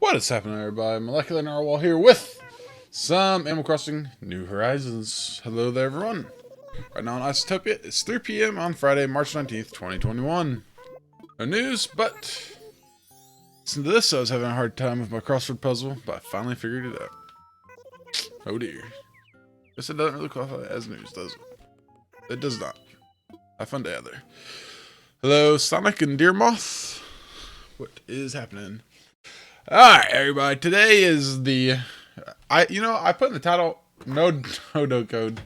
What is happening, everybody? MolecularNarwhal here with some Animal Crossing New Horizons. Hello there, everyone. Right now on Isotopia, it's 3 p.m. on Friday, March 19th, 2021. No news, but listen to this. I was having a hard time with my crossword puzzle, but I finally figured it out. Oh dear. Guess it doesn't really qualify as news, does it? It does not. Have fun day out there. Hello, Sonic and Dear Moth. What is happening? Alright, everybody. Today is the... I put in the title, Dodo Code.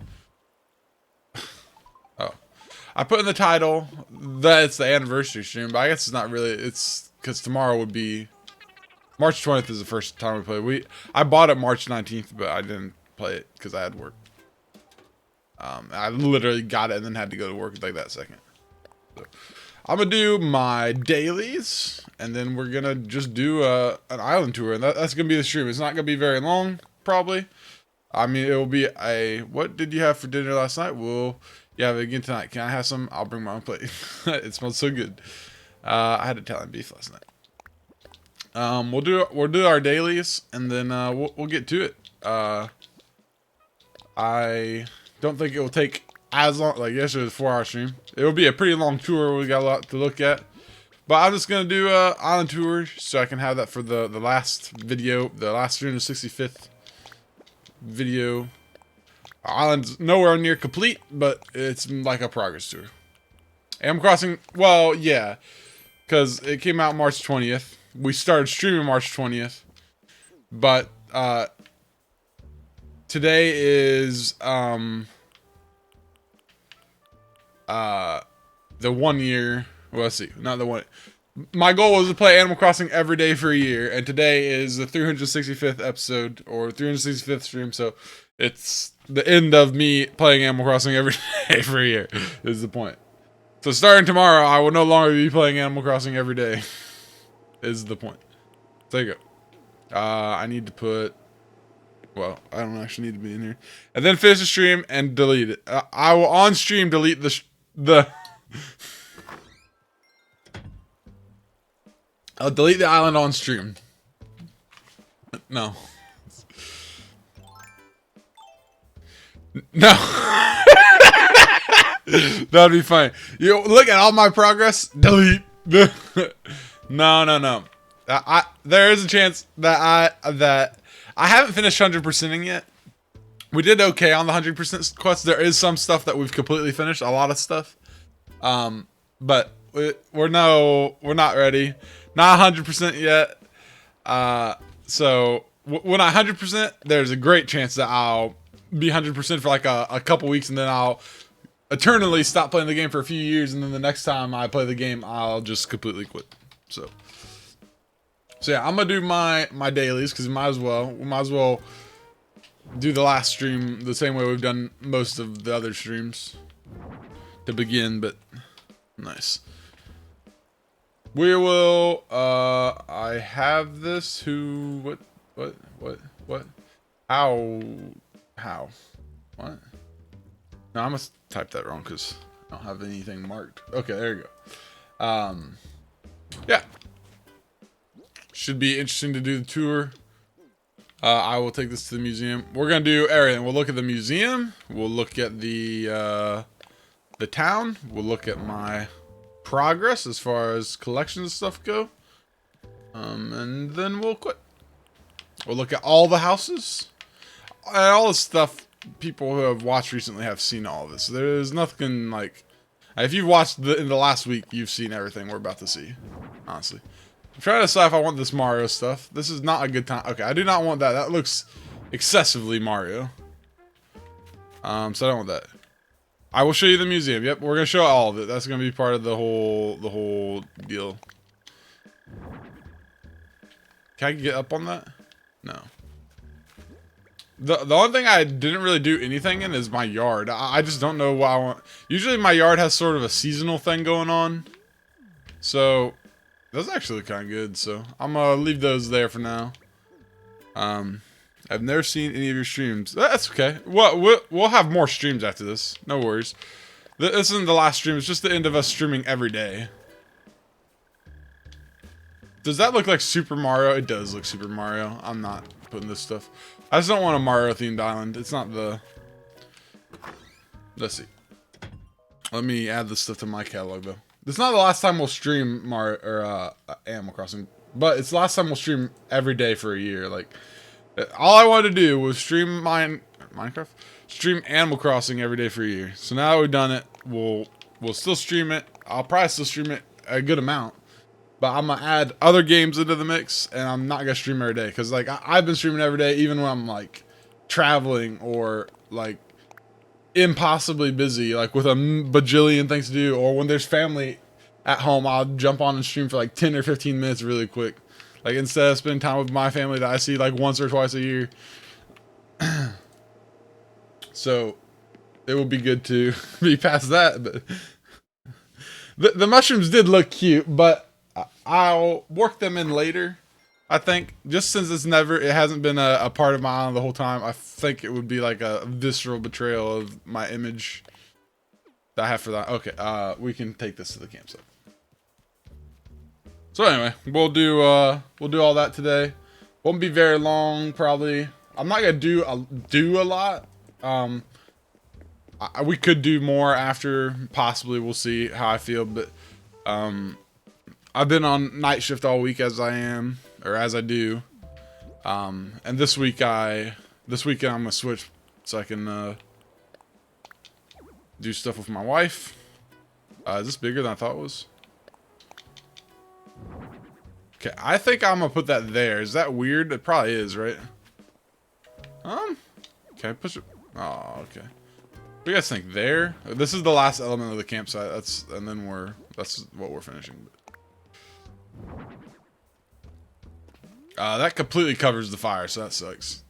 Oh. I put in the title that it's the anniversary stream, but I guess it's not really. It's because tomorrow would be... March 20th is the first time we played. I bought it March 19th, but I didn't play it because I had work. I literally got it and then had to go to work like that second. So, I'm gonna do my dailies, and then we're gonna just do an island tour, and that's gonna be the stream. It's not gonna be very long, probably. I mean, it will be a... What did you have for dinner last night? Well, you have it again tonight. Can I have some? I'll bring my own plate. It smells so good. I had Italian beef last night. We'll do our dailies, and then we'll get to it. I don't think it will take as long. Like yesterday was a 4-hour stream. It will be a pretty long tour. We got a lot to look at. But I'm just gonna do a island tour so I can have that for the last video, the last 365th video. Our island's nowhere near complete, but it's like a progress tour. Animal Crossing, well, yeah, because it came out March 20th. We started streaming March 20th, but today is the 1 year. Well, let's see, not the one. My goal was to play Animal Crossing every day for a year, and today is the 365th episode or 365th stream. So it's the end of me playing Animal Crossing every day for a year. Is the point. So starting tomorrow, I will no longer be playing Animal Crossing every day. Is the point. So there you go. I need to put... Well, I don't actually need to be in here. And then finish the stream and delete it. I will on stream delete the I'll delete the island on stream. No. No. That'd be funny. You look at all my progress. Delete. No. There is a chance that I haven't finished 100%ing yet. We did okay on the 100% quest. There is some stuff that we've completely finished. A lot of stuff. But we're not ready. Not 100% yet. So when I 100%, there's a great chance that I'll be 100% for like a couple weeks, and then I'll eternally stop playing the game for a few years, and then the next time I play the game, I'll just completely quit. So yeah, I'm gonna do my dailies because we might as well do the last stream the same way we've done most of the other streams to begin. But nice. We will, I have this, what, how, what? No, I must type that wrong because I don't have anything marked. Okay, there you go. Yeah. Should be interesting to do the tour. I will take this to the museum. We're gonna do everything. We'll look at the museum. We'll look at the town. We'll look at my progress as far as collections stuff go, and then we'll quit. We'll look at all the houses and all the stuff. People who have watched recently have seen all of this. There's nothing like, if you've watched in the last week, you've seen everything we're about to see. Honestly, I'm trying to decide if I want this Mario stuff. This is not a good time. Okay, I do not want that. That looks excessively Mario. So I don't want that. I will show you the museum. Yep, we're gonna show all of it. That's gonna be part of the whole deal. Can I get up on that? No. The only thing I didn't really do anything in is my yard. I just don't know what I want. Usually my yard has sort of a seasonal thing going on. So those actually look kind of good. So I'm gonna leave those there for now. I've never seen any of your streams. That's okay. We'll have more streams after this. No worries. This isn't the last stream. It's just the end of us streaming every day. Does that look like Super Mario? It does look Super Mario. I'm not putting this stuff. I just don't want a Mario themed island. It's not the... Let's see. Let me add this stuff to my catalog though. This is not the last time we'll stream Mario or Animal Crossing, but it's the last time we'll stream every day for a year. Like, all I wanted to do was stream Minecraft, stream Animal Crossing every day for a year. So now that we've done it, we'll still stream it. I'll probably still stream it a good amount, but I'm gonna add other games into the mix, and I'm not gonna stream every day because like I've been streaming every day, even when I'm like traveling or like impossibly busy, like with a bajillion things to do, or when there's family at home, I'll jump on and stream for like 10 or 15 minutes really quick. Like instead of spending time with my family that I see like once or twice a year. So it would be good to be past that, but the mushrooms did look cute, but I'll work them in later. I think just since it hasn't been a part of my island the whole time, I think it would be like a visceral betrayal of my image that I have for that. Okay, we can take this to the campsite. So anyway, we'll do all that today. Won't be very long, probably. I'm not gonna do a lot. We could do more after, possibly. We'll see how I feel, but I've been on night shift all week as I do. And this weekend I'm gonna switch so I can do stuff with my wife. Is this bigger than I thought it was? Okay, I think I'm gonna put that there. Is that weird? It probably is, right? Okay, push it. Oh, okay. What do you guys think there? This is the last element of the campsite. That's what we're finishing. That completely covers the fire, so that sucks.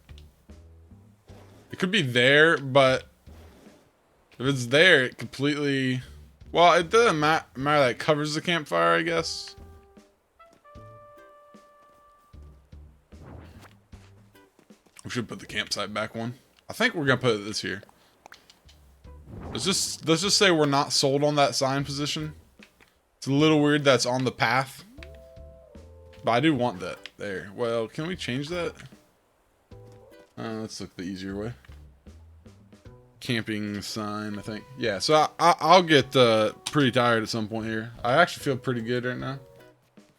It could be there, but if it's there, it completely... Well, it doesn't matter that it covers the campfire, I guess. We should put the campsite back one. I think we're gonna put this here. Let's just say we're not sold on that sign position. It's a little weird that's on the path. But I do want that there. Well, can we change that? Let's look the easier way. Camping sign, I think. Yeah, so I'll get pretty tired at some point here. I actually feel pretty good right now.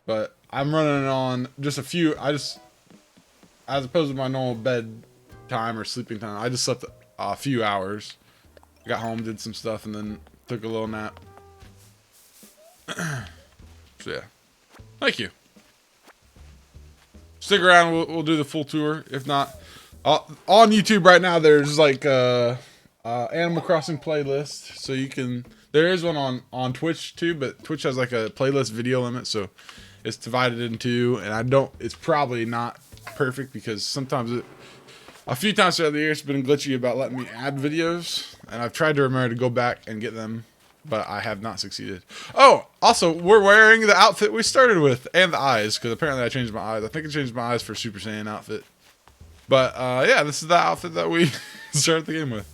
But I'm running on just a few. As opposed to my normal bed time or sleeping time, I just slept a few hours. Got home, did some stuff, and then took a little nap. So yeah. Thank you. Stick around, we'll do the full tour. If not, on YouTube right now, there's like Animal Crossing playlist. So you can, there is one on Twitch too, but Twitch has like a playlist video limit. So it's divided in two, and it's probably not perfect because sometimes a few times throughout the year it's been glitchy about letting me add videos. And I've tried to remember to go back and get them, but I have not succeeded. Oh, also, we're wearing the outfit we started with, and the eyes, because apparently I changed my eyes. I think I changed my eyes for Super Saiyan outfit. But, yeah, this is the outfit that we started the game with.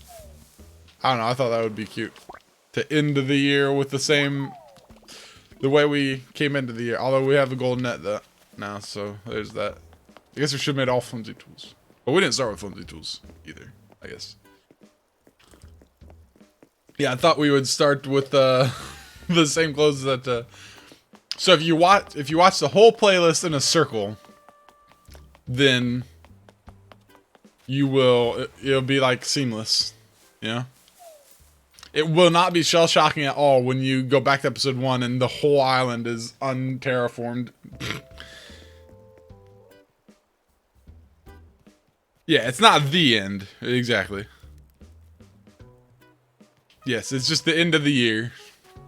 I don't know, I thought that would be cute. To end the year with the way we came into the year. Although we have the golden net now, so there's that. I guess we should have made all flimsy tools. But we didn't start with flimsy tools, either, I guess. Yeah, I thought we would start with the same clothes that. So if you watch the whole playlist in a circle, then it'll be like seamless, you know. It will not be shell shocking at all when you go back to episode 1 and the whole island is unterraformed. Yeah, it's not the end exactly. Yes, it's just the end of the year.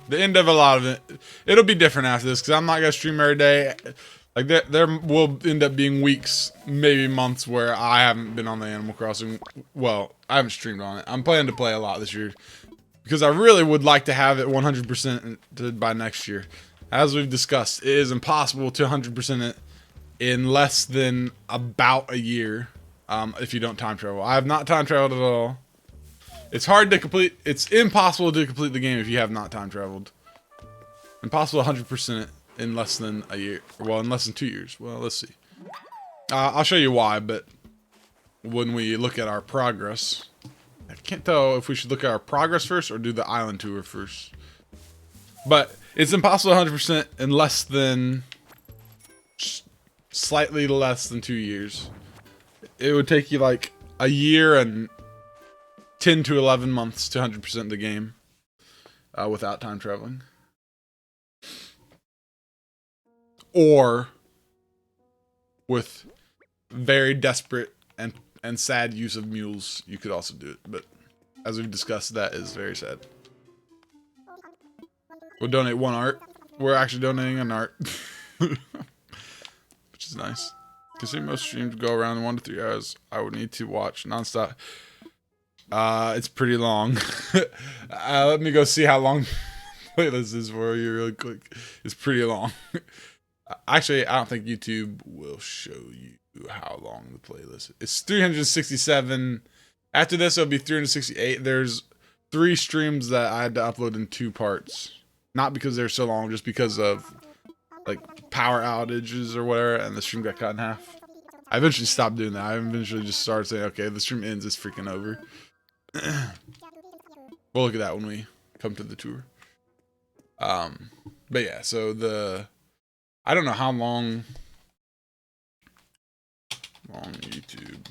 The end of a lot of it. It'll be different after this, because I'm not going to stream every day. Like, there will end up being weeks, maybe months, where I haven't been on the Animal Crossing. Well, I haven't streamed on it. I'm planning to play a lot this year, because I really would like to have it 100% by next year. As we've discussed, it is impossible to 100% it in less than about a year, if you don't time travel. I have not time traveled at all. It's hard to complete. It's impossible to complete the game if you have not time traveled. Impossible 100% it. in less than a year. Well, in less than 2 years. Well, let's see. I'll show you why, but when we look at our progress, I can't tell if we should look at our progress first or do the island tour first. But it's impossible 100% in less than, slightly less than 2 years. It would take you like a year and 10 to 11 months to 100% the game without time traveling. Or with very desperate and sad use of mules, you could also do it. But as we've discussed, that is very sad. We'll donate 1 art. We're actually donating an art. Which is nice. Considering most streams go around 1 to 3 hours, I would need to watch nonstop. It's pretty long. Let me go see how long playlist is for you real quick. It's pretty long. Actually, I don't think YouTube will show you how long the playlist is. It's 367. After this, it'll be 368. There's 3 streams that I had to upload in 2 parts. Not because they're so long, just because of like power outages or whatever, and the stream got cut in half. I eventually stopped doing that. I eventually just started saying, okay, the stream ends, it's freaking over. We'll look at that when we come to the tour. But yeah, so I don't know how long YouTube.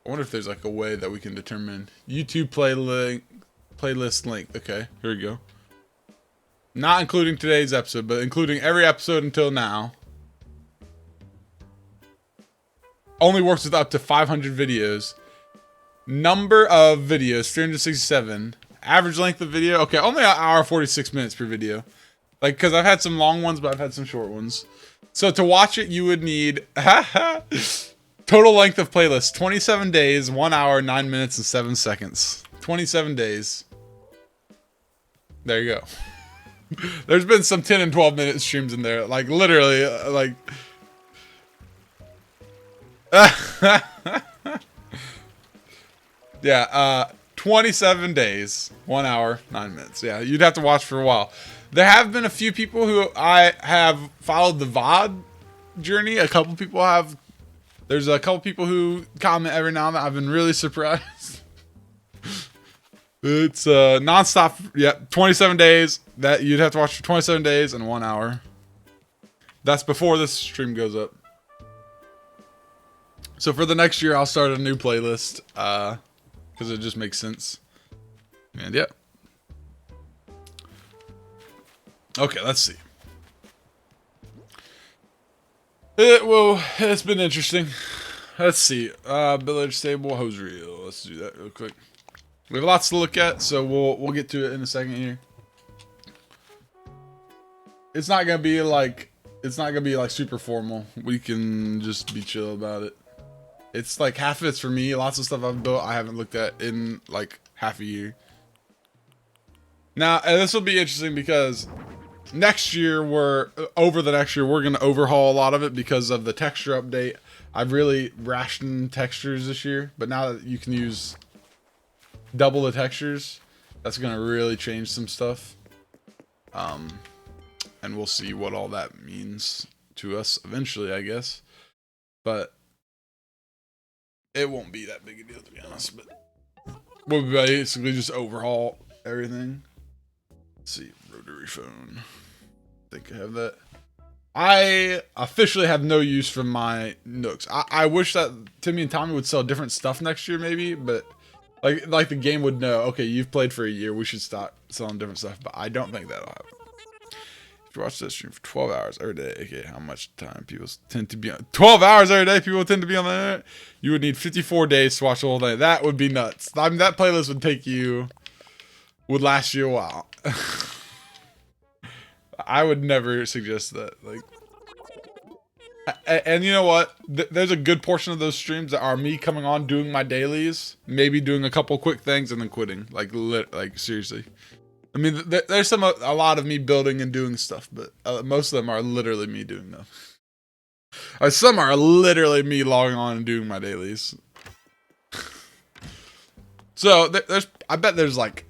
I wonder if there's like a way that we can determine YouTube playlist length. Okay, here we go. Not including today's episode, but including every episode until now. Only works with up to 500 videos. Number of videos, 367. Average length of video, okay, only 1 hour 46 minutes per video. Like, because I've had some long ones, but I've had some short ones. So to watch it, you would need total length of playlist, 27 days, 1 hour, 9 minutes, and 7 seconds. 27 days. There you go. There's been some 10 and 12 minute streams in there. Like, literally, like... yeah, 27 days, 1 hour, 9 minutes. Yeah, you'd have to watch for a while. There have been a few people who I have followed the VOD journey. A couple people have. There's a couple people who comment every now and then. I've been really surprised. It's nonstop. Yeah, 27 days. That you'd have to watch for 27 days and 1 hour. That's before this stream goes up. So for the next year, I'll start a new playlist because it just makes sense. And yeah. Okay, let's see. It's been interesting. Let's see. Village stable hose reel. Let's do that real quick. We have lots to look at, so we'll get to it in a second here. It's not gonna be like super formal. We can just be chill about it. It's like half of it's for me. Lots of stuff I've built I haven't looked at in like half a year. Now, and this will be interesting because next year we're gonna overhaul a lot of it because of the texture update. I've really rationed textures this year, but now that you can use double the textures, that's gonna really change some stuff. And we'll see what all that means to us eventually, I guess. But it won't be that big a deal, to be honest. But we'll basically just overhaul everything. Let's see, rotary phone. I think I have that. I officially have no use for my Nooks. I wish that Timmy and Tommy would sell different stuff next year, maybe, but like the game would know, okay, you've played for a year, we should stop selling different stuff, but I don't think that'll happen. If you watch this stream for 12 hours every day, okay, how much time people tend to be on? 12 hours every day people tend to be on the internet? You would need 54 days to watch the whole thing. That would be nuts. I mean, that playlist would last you a while. I would never suggest that. Like, and you know what? There's a good portion of those streams that are me coming on, doing my dailies, maybe doing a couple quick things, and then quitting. Like seriously. I mean, there's a lot of me building and doing stuff, but most of them are literally me doing them. Some are literally me logging on and doing my dailies. So I bet there's like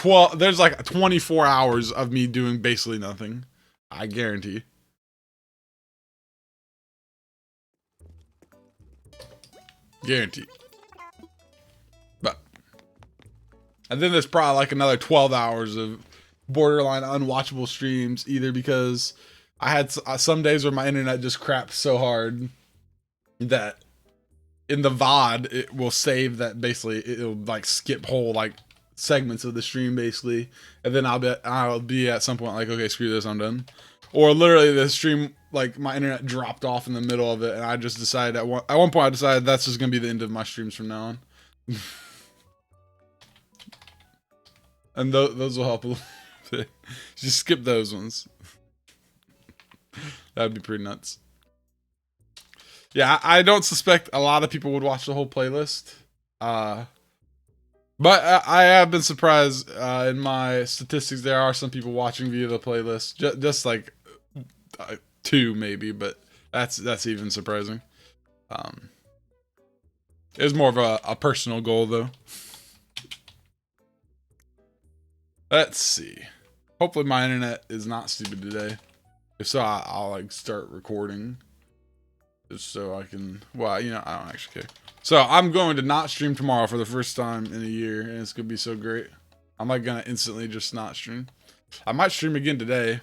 there's like 24 hours of me doing basically nothing. I guarantee. Guarantee. But and then there's probably like another 12 hours of borderline unwatchable streams, either because I had some days where my internet just crapped so hard that in the VOD it will save that basically it'll like skip whole like segments of the stream basically, and then I'll be at some point like, okay, screw this, I'm done. Or literally the stream, like my internet dropped off in the middle of it, and I just decided at one point I decided that's just gonna be the end of my streams from now on. And those will help a little bit. Just skip those ones. That'd be pretty nuts. Yeah, I don't suspect a lot of people would watch the whole playlist. But I have been surprised in my statistics. There are some people watching via the playlist. Just like 2 maybe, but that's even surprising. It was more of a personal goal though. Let's see. Hopefully my internet is not stupid today. If so, I'll like start recording. Just so I can, well, you know, I don't actually care. So I'm going to not stream tomorrow for the first time in a year, and it's going to be so great. I'm like going to instantly just not stream. I might stream again today.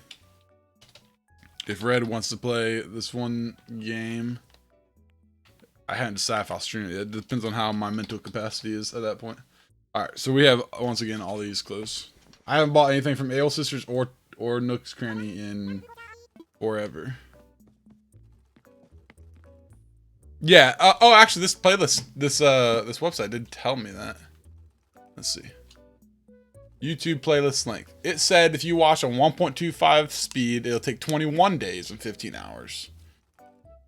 If Red wants to play this one game. I haven't decided if I'll stream it. It depends on how my mental capacity is at that point. Alright, so we have, once again, all these closed. I haven't bought anything from Ale Sisters or Nook's Cranny in forever. Yeah. Oh, actually, this playlist, this website did tell me that. Let's see. YouTube playlist length. It said if you watch on 1.25 speed, it'll take 21 days and 15 hours.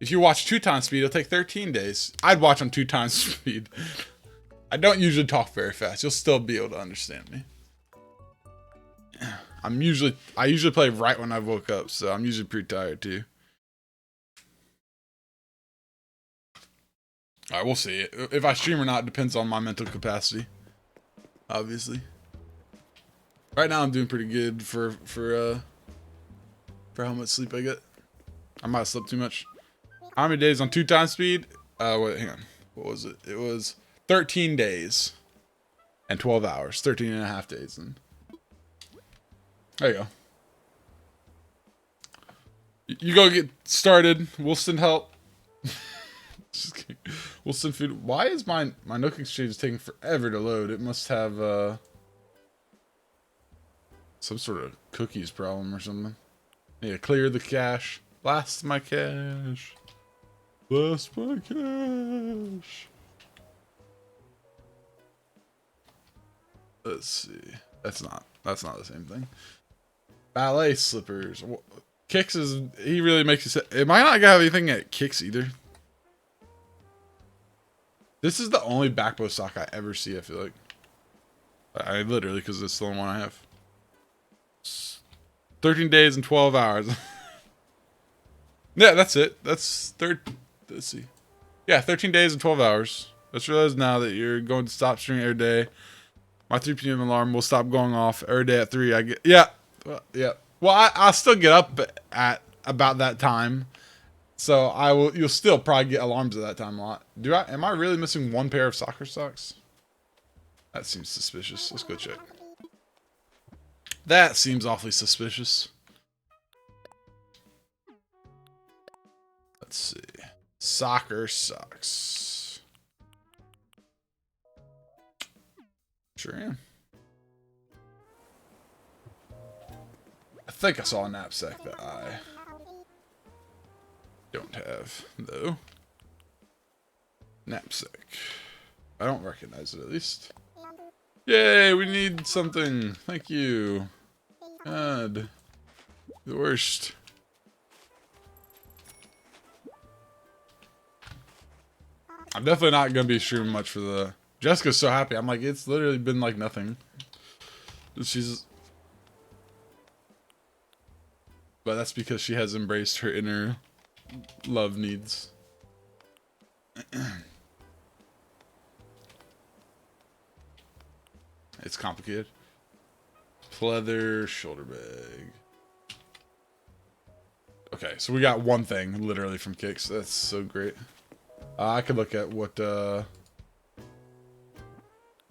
If you watch 2 times speed, it'll take 13 days. I'd watch on 2 times speed. I don't usually talk very fast. You'll still be able to understand me. I usually play right when I woke up, so I'm usually pretty tired too. Alright, we'll see. If I stream or not depends on my mental capacity. Obviously. Right now I'm doing pretty good for how much sleep I get. I might have slept too much. How many days on 2 times speed? Wait, hang on. What was it? It was 13 days and 12 hours. 13 and a half days. And there you go. You go get started. We'll send help. Just kidding. We'll send food. Why is my Nook Exchange taking forever to load? It must have some sort of cookies problem or something. Yeah, clear the cache. Blast my cache. Blast my cache. Let's see. That's not the same thing. Ballet slippers. Kicks is, he really makes you say, am I not gonna have anything at Kicks either? This is the only back bow sock I ever see, I feel like. I literally, because it's the only one I have. 13 days and 12 hours. Yeah, that's it. Let's see. Yeah, 13 days and 12 hours. Let's realize now that you're going to stop streaming every day. My 3 p.m. alarm will stop going off every day at 3. I get, yeah. Yeah. Well, I'll still get up at about that time. So you'll still probably get alarms at that time a lot. Am I really missing 1 pair of soccer socks? That seems suspicious. Let's go check. That seems awfully suspicious. Let's see. Soccer socks. Sure am. I think I saw a knapsack that I don't have, though. Knapsack. I don't recognize it, at least. Yay, we need something. Thank you. God. The worst. I'm definitely not going to be streaming much for the... Jessica's so happy. I'm like, it's literally been like nothing. She's... But that's because she has embraced her inner love needs. It's complicated. Pleather shoulder bag. Okay, so we got one thing literally from Kicks. That's so great. I could look at what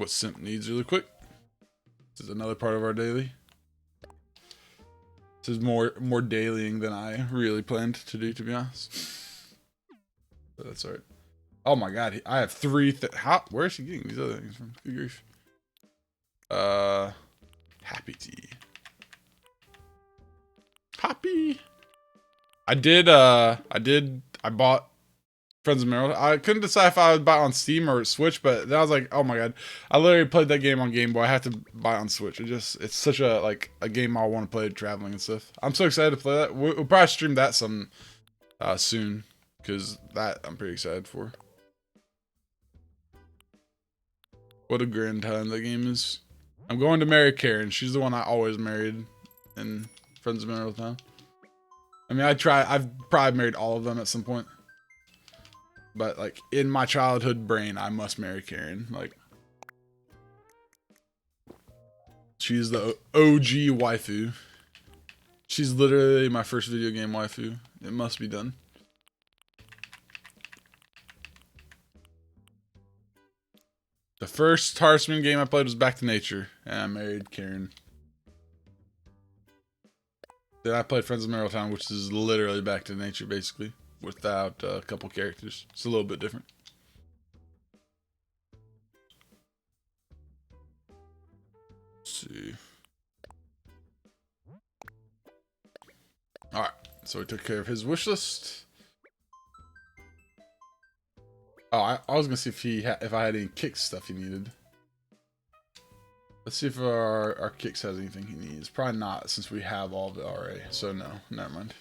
Simp needs really quick. This is another part of our daily. This is more dailying than I really planned to do, to be honest. But that's alright. Oh my god, I have three. Where is she getting these other things from? Good grief. Happy tea. Happy. I bought Friends of Merrill. I couldn't decide if I would buy it on Steam or Switch, but then I was like, oh my god, I literally played that game on Game Boy. I have to buy it on Switch. It's such a game I want to play traveling and stuff. I'm so excited to play that. We'll probably stream that some soon, because that I'm pretty excited for. What a grand time that game is. I'm going to marry Karen. She's the one I always married in Friends of Mineral Town. I mean, I've probably married all of them at some point. But, like, in my childhood brain, I must marry Karen. Like, she's the OG waifu. She's literally my first video game waifu. It must be done. The first Horseman game I played was Back to Nature, and I married Karen. Then I played Friends of Merrill Town, which is literally Back to Nature, basically, without a couple characters. It's a little bit different. Let's see. Alright, so we took care of his wish list. Oh, I was gonna see if I had any Kicks stuff he needed. Let's see if our Kicks has anything he needs. Probably not, since we have all of it already. So no, never mind.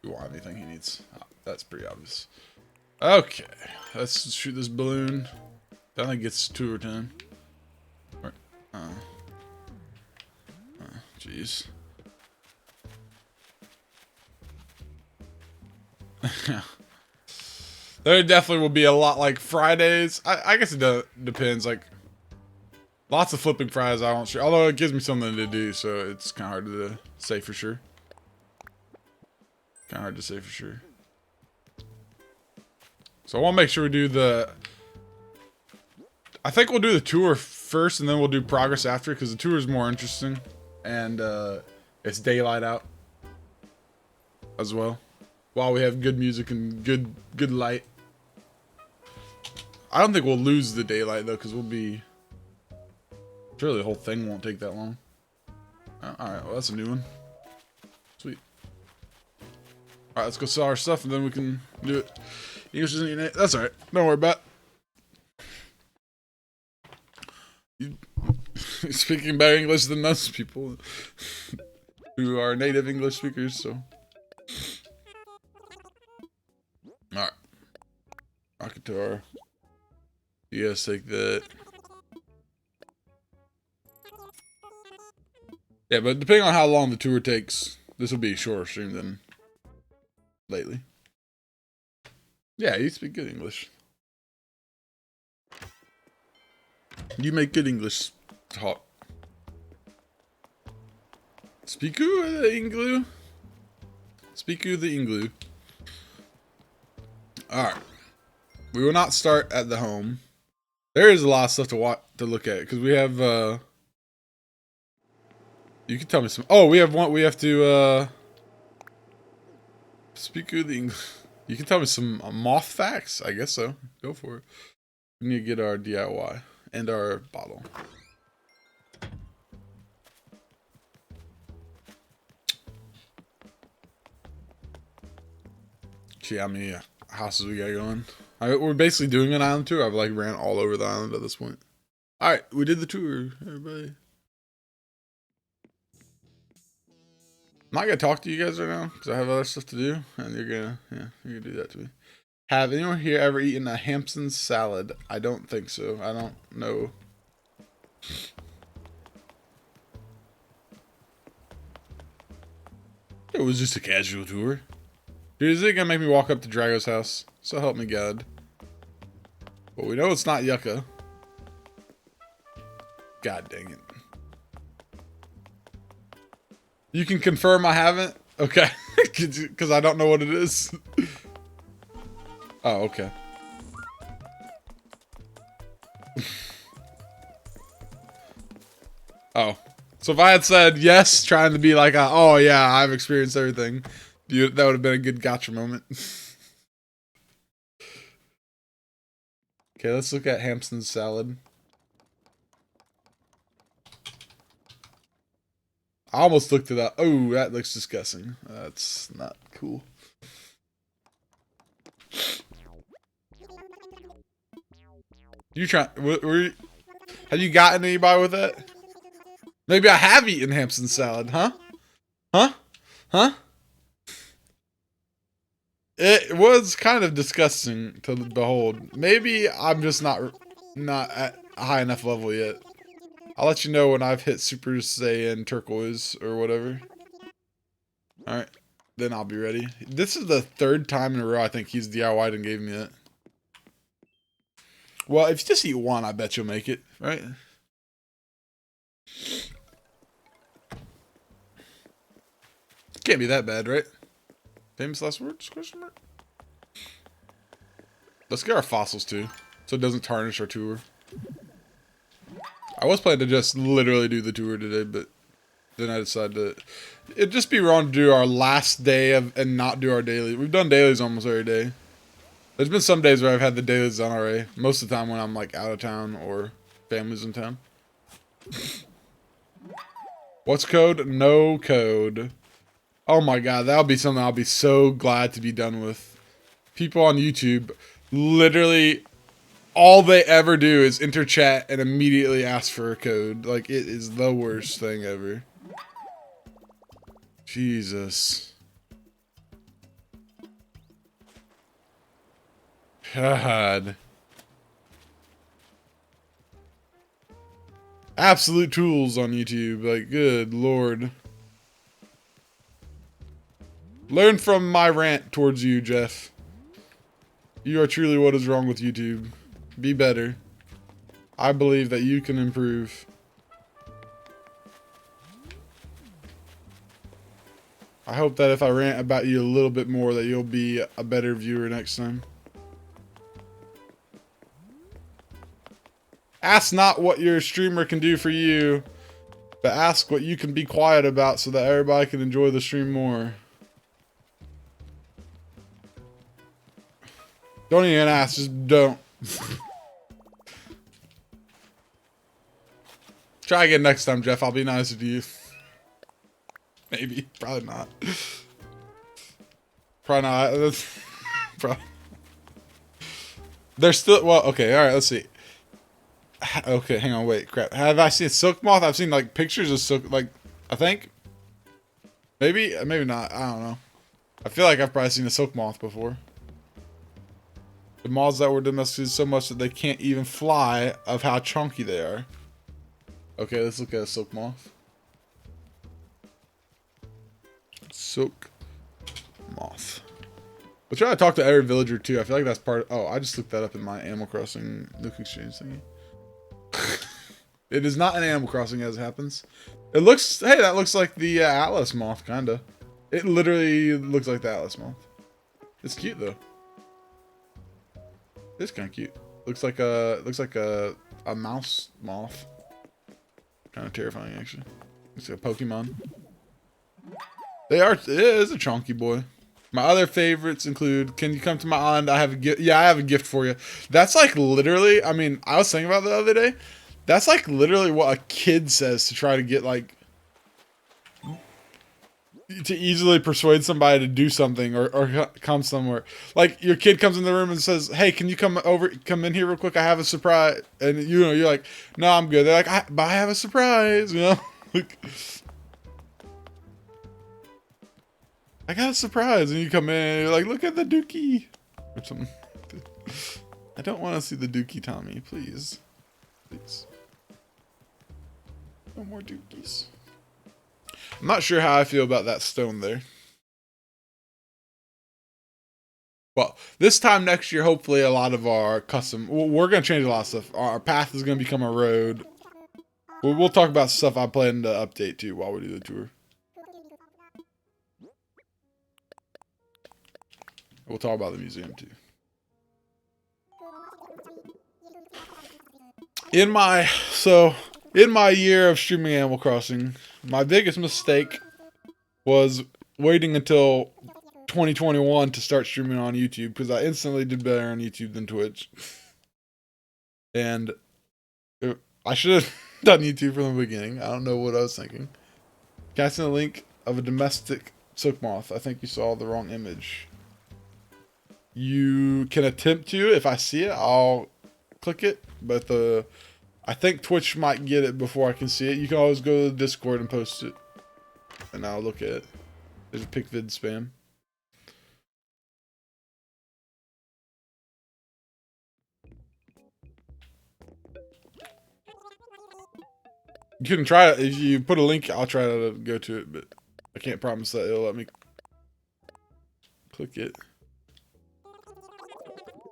We won't have anything he needs. Oh, that's pretty obvious. Okay, let's shoot this balloon. That only gets tour time. Jeez. There definitely will be a lot like Fridays. I guess it depends. Like, lots of flipping Fridays I won't share. Although it gives me something to do, so it's kind of hard to say for sure. Kind of hard to say for sure. So I want to make sure we do the... I think we'll do the tour first, and then we'll do progress after, because the tour is more interesting. And it's daylight out as well. While we have good music and good light. I don't think we'll lose the daylight though, because we'll be... Surely the whole thing won't take that long. Alright, well that's a new one. Sweet. Alright, let's go sell our stuff and then we can do it. English isn't your name. That's alright. Don't worry about it. You're speaking better English than most people who are native English speakers, so... Alright. Rock guitar. You guys take that. Yeah, but depending on how long the tour takes, this will be a shorter stream than lately. Yeah, you speak good English. You make good English talk. Speak the Inglu. Speak the Inglu. Alright. We will not start at the home. There is a lot of stuff to look at, because we have you can tell me some. Oh, we have to speak the English. You can tell me some Moth facts. I guess so. Go for it. We need to get our DIY and our bottle. See how many houses we got going. We're basically doing an island tour. I've like ran all over the island at this point. All right, we did the tour, everybody. I'm not gonna talk to you guys right now because I have other stuff to do, and you're gonna do that to me. Have anyone here ever eaten a Hampson salad? I don't think so. I don't know. It was just a casual tour. Dude, is it gonna make me walk up to Drago's house? So help me God. But we know it's not Yucca. God dang it. You can confirm I haven't? Okay. Because I don't know what it is. Oh, okay. Oh. So if I had said yes, trying to be like, oh yeah, I've experienced everything, that would have been a good gotcha moment. Okay, let's look at Hampton's salad. I almost looked it up. Oh, that looks disgusting. That's not cool. You try? Have you gotten anybody with that? Maybe I have eaten Hampton's salad, huh? Huh? Huh? It was kind of disgusting to behold. Maybe I'm just not at a high enough level yet. I'll let you know when I've hit Super Saiyan Turquoise or whatever. Alright. Then I'll be ready. This is the 3rd time in a row I think he's DIY'd and gave me it. Well, if you just eat one, I bet you'll make it, right? Can't be that bad, right? Famous last words? Question mark? Let's get our fossils too, so it doesn't tarnish our tour. I was planning to just literally do the tour today, but then I decided to. It'd just be wrong to do our last day and not do our daily. We've done dailies almost every day. There's been some days where I've had the dailies done already. Most of the time when I'm like out of town or family's in town. What's code? No code. Oh my god, that'll be something I'll be so glad to be done with. People on YouTube, literally, all they ever do is enter chat and immediately ask for a code. Like, it is the worst thing ever. Jesus. God. Absolute tools on YouTube. Like, good lord. Learn from my rant towards you, Jeff. You are truly what is wrong with YouTube. Be better. I believe that you can improve. I hope that if I rant about you a little bit more, that you'll be a better viewer next time. Ask not what your streamer can do for you, but ask what you can be quiet about so that everybody can enjoy the stream more. Don't even ask, just don't. Try again next time, Jeff. I'll be nicer to you. Maybe. Probably not. Probably not. Probably. They're still... Well, okay. Alright, let's see. Okay, hang on. Wait. Crap. Have I seen silk moth? I've seen, like, pictures of silk... Like, I think. Maybe. Maybe not. I don't know. I feel like I've probably seen a silk moth before. The moths that were domesticated so much that they can't even fly of how chunky they are. Okay, let's look at a silk moth. Silk moth. We'll try to talk to every villager too. I feel like that's part of, oh, I just looked that up in my Animal Crossing Nuke Exchange thingy. It is not an Animal Crossing as it happens. It looks, hey, that looks like the Atlas moth, kinda. It literally looks like the Atlas moth. It's cute though. It's kind of cute. Looks like a mouse moth. Kind of terrifying actually. It's like a Pokemon. They are. It is a chunky boy. My other favorites include, can you come to my island? I have a gift. Yeah, I have a gift for you. That's like literally, I mean, I was thinking about that the other day. That's like literally what a kid says to try to get like, to easily persuade somebody to do something or come somewhere. Like your kid comes in the room and says, hey, can you come in here real quick? I have a surprise. And you know, you're like, no, I'm good. They're like, but I have a surprise, you know? Like, I got a surprise, and you come in and you're like, look at the dookie or something. I don't want to see the dookie, Tommy, please. Please. No more dookies. I'm not sure how I feel about that stone there. Well, this time next year, hopefully a lot of our custom, we're going to change a lot of stuff. Our path is going to become a road. We'll talk about stuff I plan to update too while we do the tour. We'll talk about the museum too. In my year of streaming Animal Crossing, my biggest mistake was waiting until 2021 to start streaming on YouTube, because I instantly did better on YouTube than Twitch. And I should have done YouTube from the beginning. I don't know what I was thinking. Casting a link of a domestic silk moth. I think you saw the wrong image. You can attempt to. If I see it, I'll click it. But I think Twitch might get it before I can see it. You can always go to the Discord and post it, and I'll look at it. There's a pic vid spam. You can try it. If you put a link, I'll try to go to it, but I can't promise that it'll let me click it.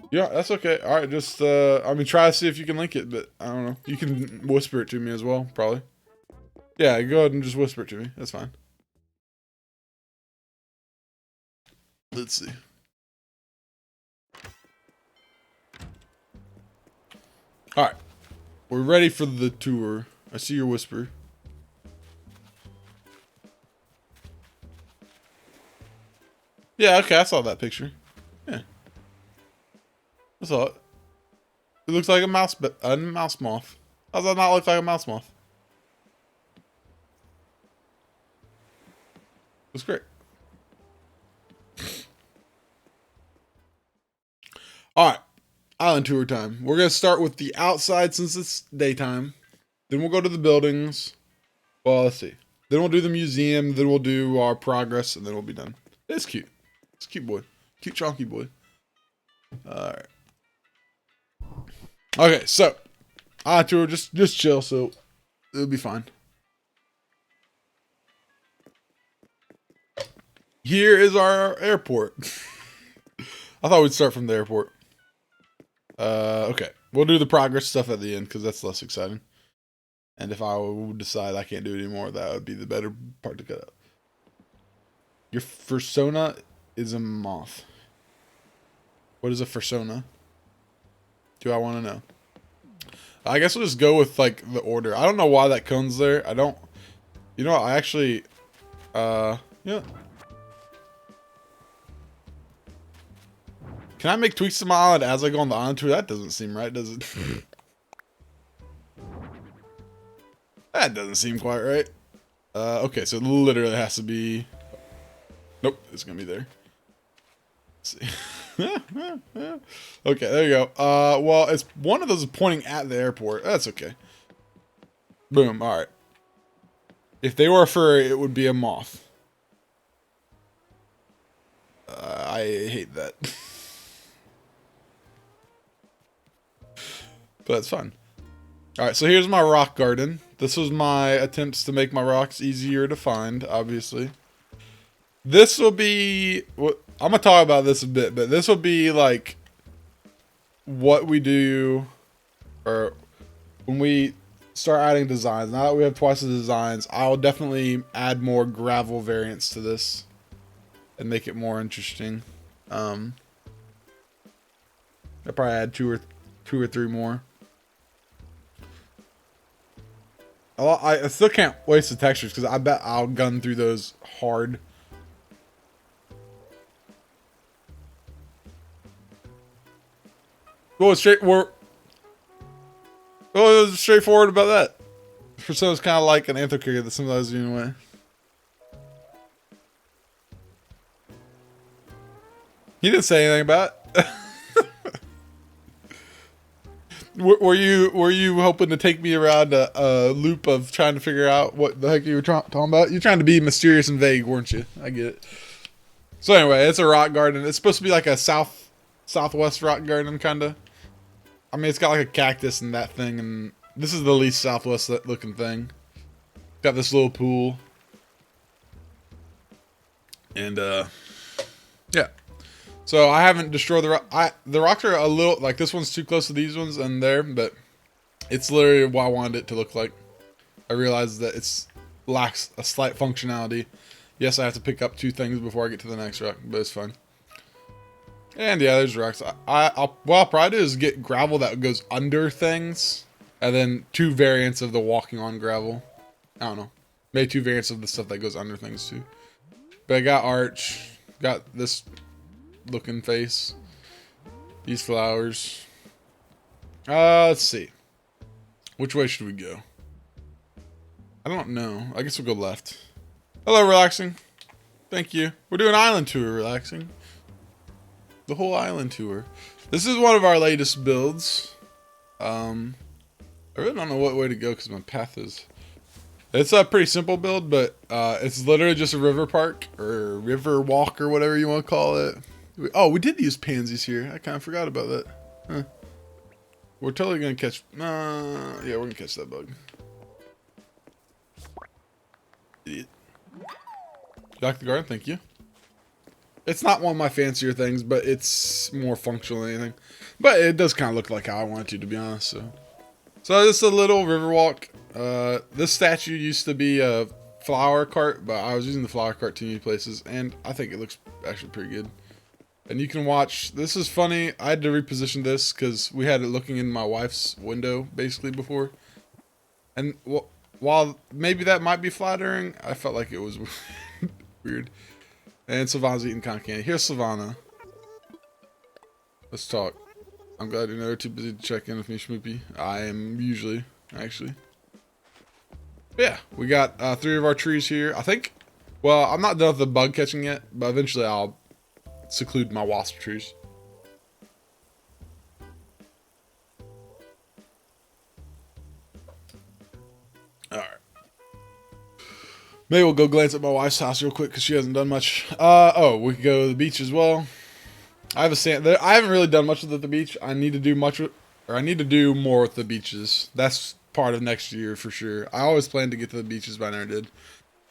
Yeah, that's okay. All right, just I mean, try to see if you can link it, but I don't know. You can whisper it to me as well, probably. Yeah, go ahead and just whisper it to me. That's fine. Let's see. All right, we're ready for the tour. I see your whisper. Yeah, okay, I saw that picture. Yeah. I saw it. It looks like a mouse moth. How does that not look like a mouse moth? It's great. Alright. Island tour time. We're going to start with the outside since it's daytime. Then we'll go to the buildings. Well, let's see. Then we'll do the museum. Then we'll do our progress. And then we'll be done. It's cute. It's a cute boy. Cute chunky boy. Alright. Okay, so. Tour, just chill, so it'll be fine. Here is our airport. I thought we'd start from the airport. Okay. We'll do the progress stuff at the end, because that's less exciting. And if I would decide I can't do it anymore, that would be the better part to cut out. Your persona is a moth. What is a persona? Do I want to know? I guess we'll just go with, like, the order. I don't know why that cone's there. I don't... You know what? I actually... Yeah. Can I make tweaks to my island as I go on the island tour? That doesn't seem right, does it? That doesn't seem quite right. Okay, so it literally has to be... Nope, it's gonna be there. Let's see. Okay, there you go. Well, it's one of those pointing at the airport. That's okay. Boom, alright. If they were a furry, it would be a moth. I hate that. But that's fun. Alright, so here's my rock garden. This was my attempts to make my rocks easier to find, obviously. This will be... I'm going to talk about this a bit, but this will be like what we do, or when we start adding designs. Now that we have twice the designs, I'll definitely add more gravel variants to this and make it more interesting. I'll probably add two or three more. I still can't waste the textures because I bet I'll gun through those hard. What was straightforward about that? Persona's kind of like an anthrocarrier that some of those do anyway. He didn't say anything about it. Were you hoping to take me around a loop of trying to figure out what the heck you were talking about? You're trying to be mysterious and vague, weren't you? I get it. So anyway, it's a rock garden. It's supposed to be like a southwest rock garden, kind of. I mean, it's got like a cactus and that thing, and this is the least southwest looking thing. Got this little pool. And, yeah. So I haven't destroyed the rock. The rocks are a little, like this one's too close to these ones and there, but it's literally what I wanted it to look like. I realized that it's lacks a slight functionality. Yes, I have to pick up two things before I get to the next rock, but it's fine. And yeah, there's rocks. What I'll probably do is get gravel that goes under things, and then 2 variants of the walking on gravel. I don't know. Maybe 2 variants of the stuff that goes under things too. But I got arch, got this looking face, these flowers. Let's see. Which way should we go? I don't know. I guess we'll go left. Hello, relaxing. Thank you. We're doing island tour, relaxing. The whole island tour. This is one of our latest builds. I really don't know what way to go because my path is. It's a pretty simple build, but it's literally just a river park or river walk or whatever you want to call it. Oh, we did use pansies here. I kind of forgot about that. Huh. We're totally gonna catch. Yeah, we're gonna catch that bug. Idiot. Like the garden, thank you. It's not one of my fancier things, but it's more functional than anything. But it does kind of look like how I want it to be honest. So this is a little river walk. This statue used to be a flower cart, but I was using the flower cart too many places, and I think it looks actually pretty good. And you can watch. This is funny. I had to reposition this because we had it looking in my wife's window basically before, and while maybe that might be flattering, I felt like it was weird. And Savannah's eating cotton candy. Here's Savannah. Let's talk. I'm glad you're never too busy to check in with me, Schmoopy. I am usually, actually. But yeah, we got 3 of our trees here. I think, well, I'm not done with the bug catching yet, but eventually I'll seclude my wasp trees. Alright. Maybe we'll go glance at my wife's house real quick because she hasn't done much. Oh, we could go to the beach as well. I have a sand. I haven't really done much with the beach. I need to do I need to do more with the beaches. That's part of next year for sure. I always planned to get to the beaches, but I never did.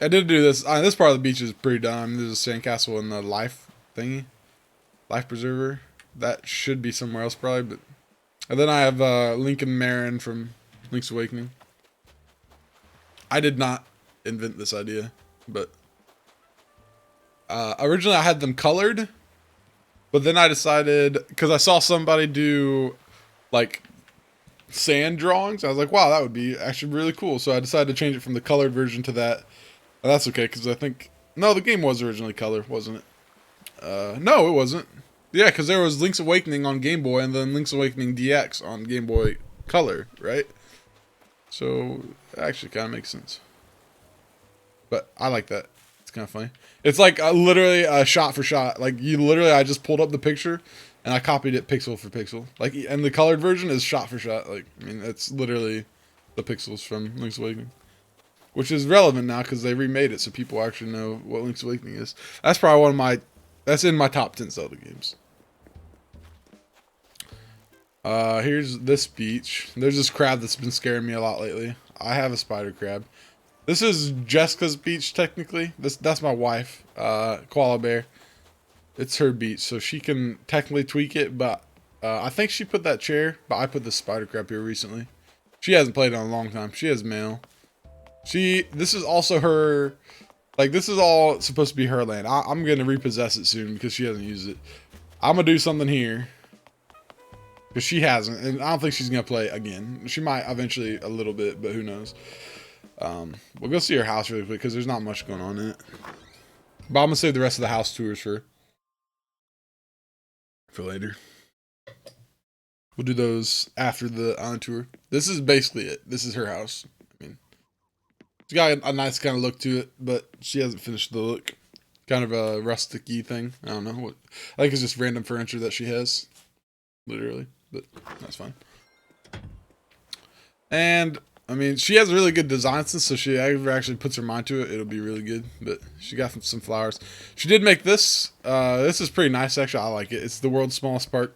I did do this. This part of the beach is pretty done. There's a sandcastle and the life thingy, life preserver. That should be somewhere else probably. But and then I have Lincoln Marin from Link's Awakening. I did not invent this idea, but originally I had them colored, but then I decided, because I saw somebody do like sand drawings, I was like, wow, that would be actually really cool. So I decided to change it from the colored version to that. And that's okay, because I think, no, the game was originally color, wasn't it? No, it wasn't. Yeah, because there was Link's Awakening on Game Boy and then Link's Awakening DX on Game Boy Color, right? So it actually kind of makes sense. But I like that. It's kind of funny. It's like literally a shot for shot. Like I just pulled up the picture and I copied it pixel for pixel. Like, and the colored version is shot for shot. Like, I mean, it's literally the pixels from Link's Awakening, which is relevant now because they remade it so people actually know what Link's Awakening is. That's probably that's in my top 10 Zelda games. Here's this beach. There's this crab that's been scaring me a lot lately. I have a spider crab. This is Jessica's beach, technically. That's my wife, Koala Bear. It's her beach, so she can technically tweak it, but I think she put that chair, but I put the spider crab here recently. She hasn't played it in a long time. She has mail. This is also her, like, this is all supposed to be her land. I'm going to repossess it soon because she hasn't used it. I'm going to do something here because she hasn't, and I don't think she's going to play again. She might eventually a little bit, but who knows. We'll go see her house really quick because there's not much going on in it. But I'm gonna save the rest of the house tours for later. We'll do those after the island tour. This is basically it. This is her house. I mean, it's got a nice kind of look to it, but she hasn't finished the look. Kind of a rustic-y thing. I don't know what. I think it's just random furniture that she has, literally. But that's fine. And I mean, she has really good design sense, so she actually puts her mind to it, it'll be really good. But she got some flowers. She did make this. This is pretty nice, actually. I like it. It's the world's smallest park.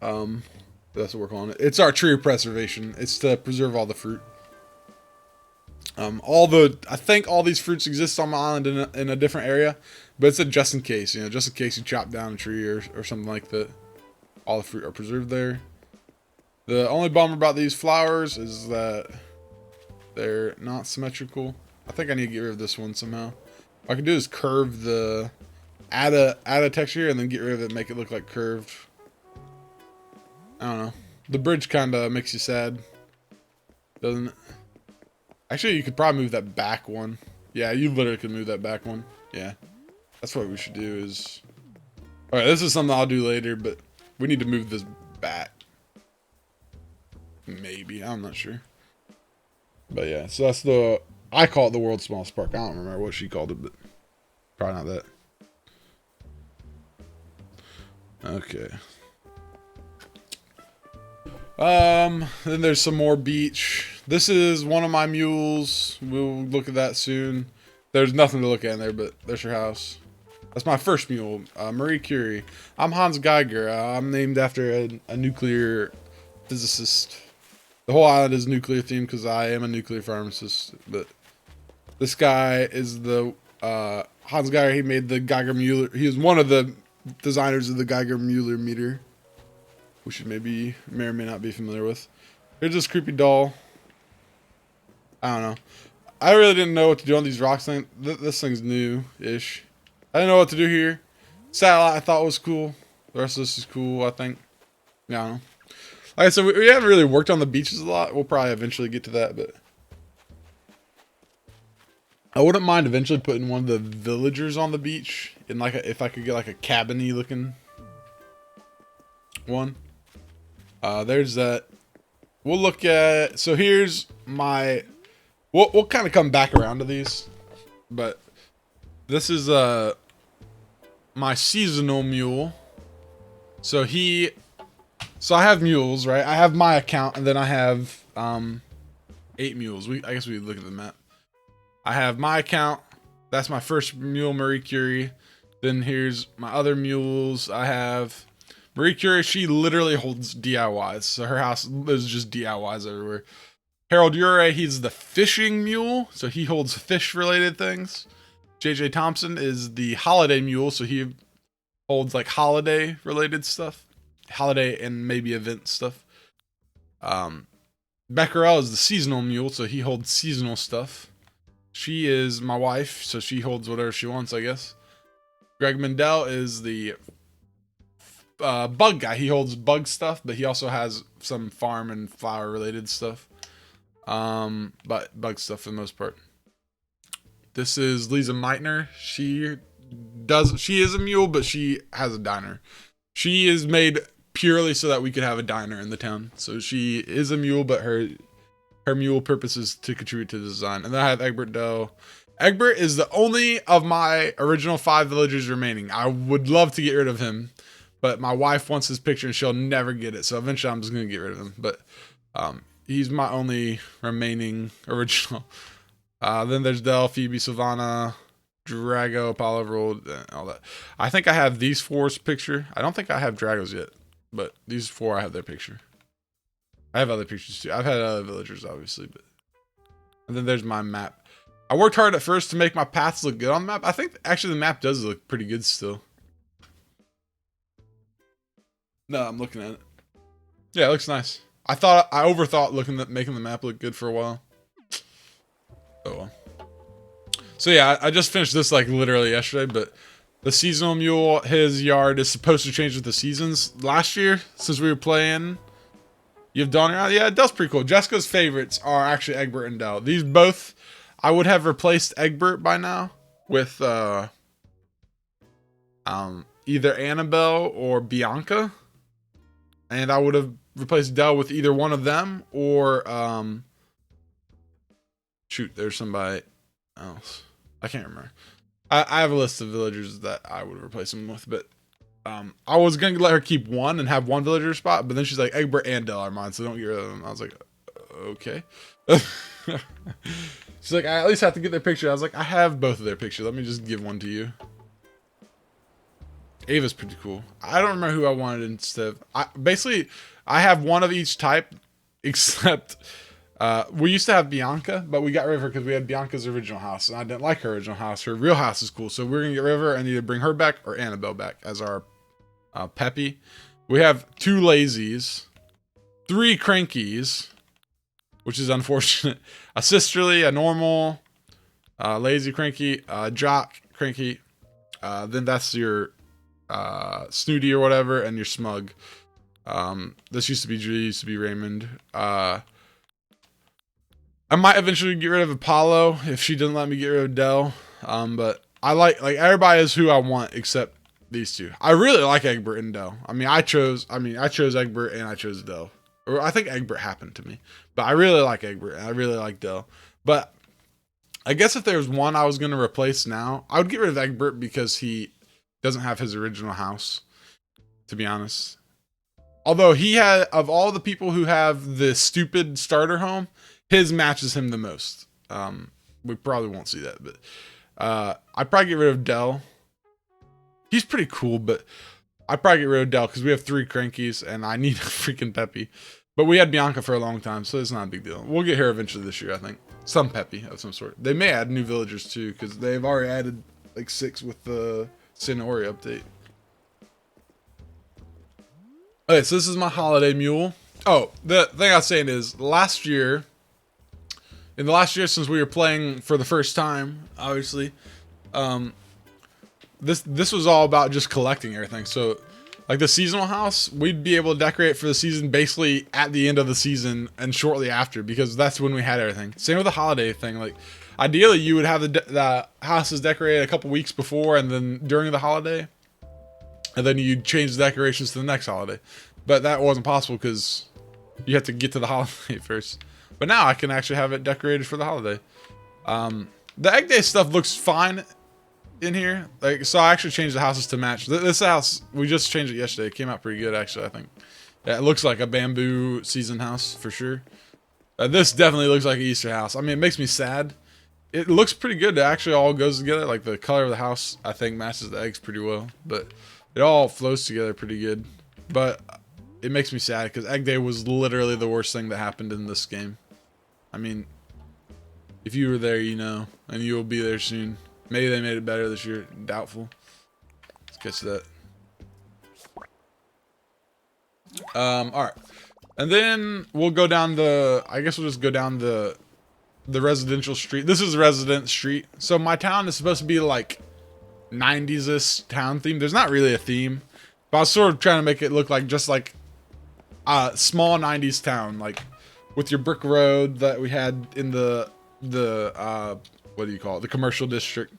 That's what we're calling it. It's our tree of preservation. It's to preserve all the fruit. I think all these fruits exist on my island in a different area, but it's a just in case, just in case you chop down a tree or something like that. All the fruit are preserved there. The only bummer about these flowers is that they're not symmetrical. I think I need to get rid of this one somehow. What I can do is curve the add a texture and then get rid of it, make it look like curved. I don't know. The bridge kind of makes you sad, doesn't it? Actually, you could probably move that back one. Yeah, you literally could move that back one. Yeah, that's what we should do is... Alright, this is something I'll do later, but we need to move this back. Maybe, I'm not sure. But yeah, so that's the... I call it the world's smallest park. I don't remember what she called it, but probably not that. Okay. Then there's some more beach. This is one of my mules. We'll look at that soon. There's nothing to look at in there, but there's your house. That's my first mule, Marie Curie. I'm HansGeiger. I'm named after a nuclear physicist. The whole island is nuclear themed because I am a nuclear pharmacist. But this guy is the HansGeiger. He made the Geiger-Muller. He was one of the designers of the Geiger-Muller meter, which you may or may not be familiar with. Here's this creepy doll. I don't know. I really didn't know what to do on these rocks. This thing's new-ish. I didn't know what to do here. Satellite I thought was cool. The rest of this is cool, I think. Yeah, I don't know. Like I said, we haven't really worked on the beaches a lot. We'll probably eventually get to that, but... I wouldn't mind eventually putting one of the villagers on the beach. In like if I could get like a cabin-y looking one. There's that. We'll look at... So here's my... We'll kind of come back around to these. But this is my seasonal mule. So I have mules, right? I have my account, and then I have 8 mules. I guess we look at the map. I have my account. That's my first mule, Marie Curie. Then here's my other mules. I have Marie Curie. She literally holds DIYs. So her house is just DIYs everywhere. Harold Urey, he's the fishing mule. So he holds fish-related things. JJ Thompson is the holiday mule. So he holds like holiday-related stuff. Holiday and maybe event stuff. Becquerel is the seasonal mule. So he holds seasonal stuff. She is my wife, so she holds whatever she wants, I guess. Greg Mendel is the bug guy. He holds bug stuff, but he also has some farm and flower related stuff. But bug stuff for the most part. This is Lisa Meitner. She is a mule, but she has a diner. She is made purely so that we could have a diner in the town. So she is a mule, but her mule purpose is to contribute to the design. And then I have Eggbert Doe. Eggbert is the only of my original 5 villagers remaining. I would love to get rid of him, but my wife wants his picture and she'll never get it. So eventually I'm just going to get rid of him. But he's my only remaining original. Then there's Del, Phoebe, Savannah, Drago, Apollo, Rolled, and all that. I think I have these 4's picture. I don't think I have Drago's yet, but these 4 I have their picture. I have other pictures too. I've had other villagers, obviously, but... And then there's my map. I worked hard at first to make my paths look good on the map. I think, actually, the map does look pretty good still. No, I'm looking at it. Yeah, it looks nice. I overthought making the map look good for a while. Oh well. So yeah, I just finished this like literally yesterday, but... The seasonal mule, his yard is supposed to change with the seasons. Last year, since we were playing... You've done it? Yeah, Dell's pretty cool. Jessica's favorites are actually Eggbert and Dell. These both, I would have replaced Eggbert by now with either Annabelle or Bianca. And I would have replaced Dell with either one of them or shoot, there's somebody else. I can't remember. I have a list of villagers that I would replace them with, but I was going to let her keep one and have one villager spot, but then she's like, Eggbert and Dell are mine, so don't get rid of them. I was like, okay. She's like, I at least have to get their picture. I was like, I have both of their pictures. Let me just give one to you. Ava's pretty cool. I don't remember who I wanted instead of... Basically, I have one of each type, except... we used to have Bianca, but we got rid of her because we had Bianca's original house, and I didn't like her original house. Her real house is cool, so we're going to get rid of her and either bring her back or Annabelle back as our Peppy. We have 2 lazies, 3 crankies, which is unfortunate. A sisterly, a normal, lazy cranky, jock cranky, Then that's your Snooty or whatever, and your Smug. This used to be Julie, used to be Raymond. I might eventually get rid of Apollo if she doesn't let me get rid of Dell. But I like everybody is who I want except these two. I really like Eggbert and Dell. I chose Eggbert and I chose Dell. Or I think Eggbert happened to me. But I really like Eggbert and I really like Dell. But I guess if there was one I was going to replace now, I would get rid of Eggbert because he doesn't have his original house, to be honest. Although he had, of all the people who have the stupid starter home, his matches him the most. We probably won't see that, but I'd probably get rid of Dell. He's pretty cool, but I'd probably get rid of Dell because we have 3 crankies and I need a freaking Peppy. But we had Bianca for a long time, so it's not a big deal. We'll get her eventually this year, I think. Some Peppy of some sort. They may add new villagers too, because they've already added like 6 with the Sinori update. Okay, so this is my holiday mule. Oh, the thing I was saying is, in the last year since we were playing for the first time, obviously, this was all about just collecting everything. So, like the seasonal house, we'd be able to decorate for the season basically at the end of the season and shortly after, because that's when we had everything. Same with the holiday thing. Like, ideally, you would have the houses decorated a couple weeks before and then during the holiday, and then you'd change the decorations to the next holiday. But that wasn't possible because you have to get to the holiday first. But now I can actually have it decorated for the holiday. The Egg Day stuff looks fine in here. Like, so I actually changed the houses to match. This house, we just changed it yesterday. It came out pretty good, actually, I think. Yeah, it looks like a bamboo season house for sure. This definitely looks like an Easter house. I mean, it makes me sad. It looks pretty good. It actually all goes together. Like, the color of the house, I think, matches the eggs pretty well. But it all flows together pretty good. But it makes me sad because Egg Day was literally the worst thing that happened in this game. I mean, if you were there, you know, and you will be there soon. Maybe they made it better this year. Doubtful. Let's catch that. Alright. And then we'll go down I guess we'll just go down the residential street. This is Resident Street. So my town is supposed to be like 90s-ish town theme. There's not really a theme. But I was sort of trying to make it look like just like a small 90s town. Like with your brick road that we had in the what do you call it? The commercial district.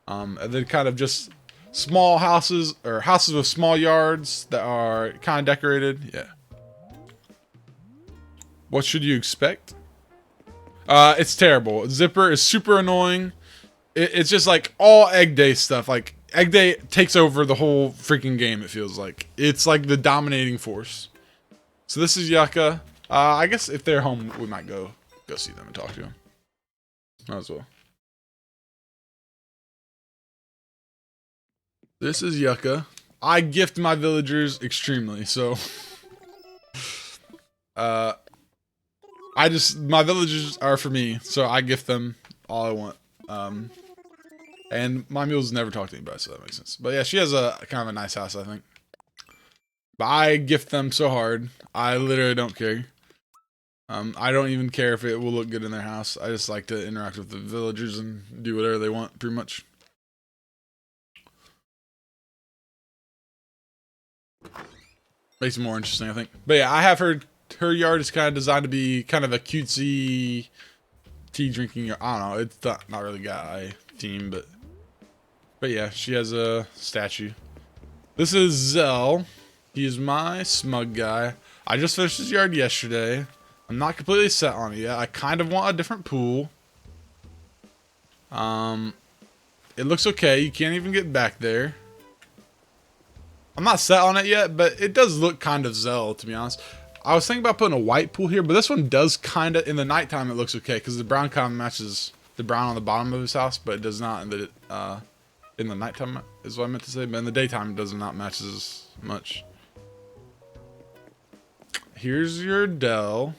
And then kind of just small houses or houses with small yards that are kind of decorated. Yeah. What should you expect? It's terrible. Zipper is super annoying. It's just like all Egg Day stuff. Like Egg Day takes over the whole freaking game. It feels like it's like the dominating force. So this is Yucca. I guess if they're home, we might go see them and talk to them. Might as well. This is Yucca. I gift my villagers extremely, so my villagers are for me, so I gift them all I want. And my mules never talk to anybody, so that makes sense. But yeah, she has a kind of a nice house, I think. But I gift them so hard. I literally don't care. I don't even care if it will look good in their house. I just like to interact with the villagers and do whatever they want, pretty much. Makes it more interesting, I think. But yeah, I have her yard is kind of designed to be kind of a cutesy tea drinking yard. I don't know, it's not really guy theme, but yeah, she has a statue. This is Zell. He's my smug guy. I just finished his yard yesterday. I'm not completely set on it yet. I kind of want a different pool. It looks okay. You can't even get back there. I'm not set on it yet, but it does look kind of Zell, to be honest. I was thinking about putting a white pool here, but this one does kind of, in the nighttime, it looks okay, because the brown kind of matches the brown on the bottom of his house, but it does not in the nighttime, is what I meant to say, but in the daytime, it does not match as much. Here's your Dell.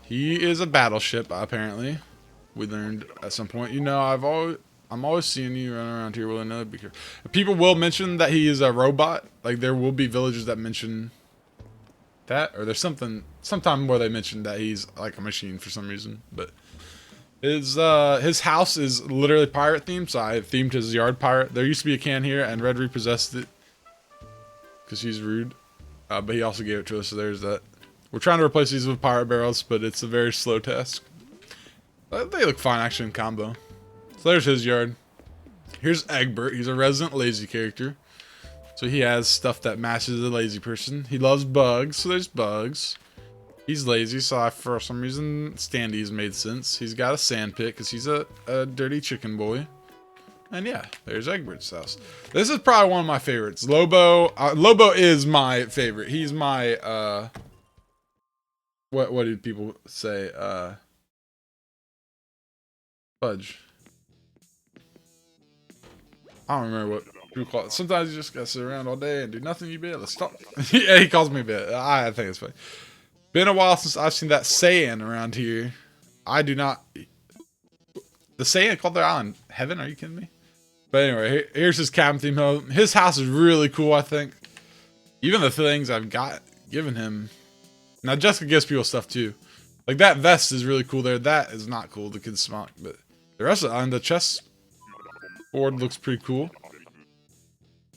He is a battleship, apparently. We learned at some point. You know, I'm always seeing you running around here willy-nilly. Be careful. People will mention that he is a robot. Like, there will be villagers that mention that. Or there's sometime where they mention that he's like a machine for some reason. But His house is literally pirate themed, so I themed his yard pirate. There used to be a can here, and Red repossessed it because he's rude. But he also gave it to us, so there's that. We're trying to replace these with pirate barrels, but it's a very slow task. They look fine actually in combo. So there's his yard. Here's Eggbert. He's a resident lazy character. So he has stuff that matches a lazy person. He loves bugs, so there's bugs. He's lazy, so for some reason Standy's made sense. He's got a sand pit because he's a dirty chicken boy. And yeah, there's Eggbert's house. This is probably one of my favorites. Lobo is my favorite. He's my what did people say? Fudge. I don't remember what people call it. Sometimes you just gotta sit around all day and do nothing. You be able to stop. Yeah, he calls me a bit. I think it's funny. Been a while since I've seen that Saiyan around here. I do not. The Saiyan called their island heaven? Are you kidding me? But anyway, here's his cabin theme home. His house is really cool, I think. Even the things I've given him. Now Jessica gives people stuff too. Like that vest is really cool there. That is not cool. The kid's smock, but the rest of it on the chess board looks pretty cool.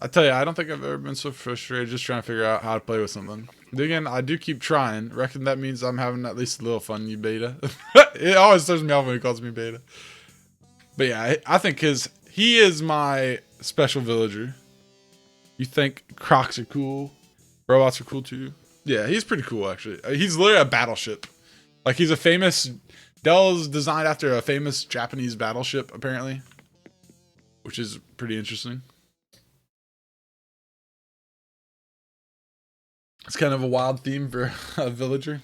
I tell you, I don't think I've ever been so frustrated just trying to figure out how to play with something. Then again, I do keep trying. Reckon that means I'm having at least a little fun, you beta. It always throws me off when he calls me beta. But yeah, I think he is my special villager. You think crocs are cool? Robots are cool too? Yeah, he's pretty cool actually. He's literally a battleship. Like he's a famous... Dell's designed after a famous Japanese battleship, apparently. Which is pretty interesting. It's kind of a wild theme for a villager.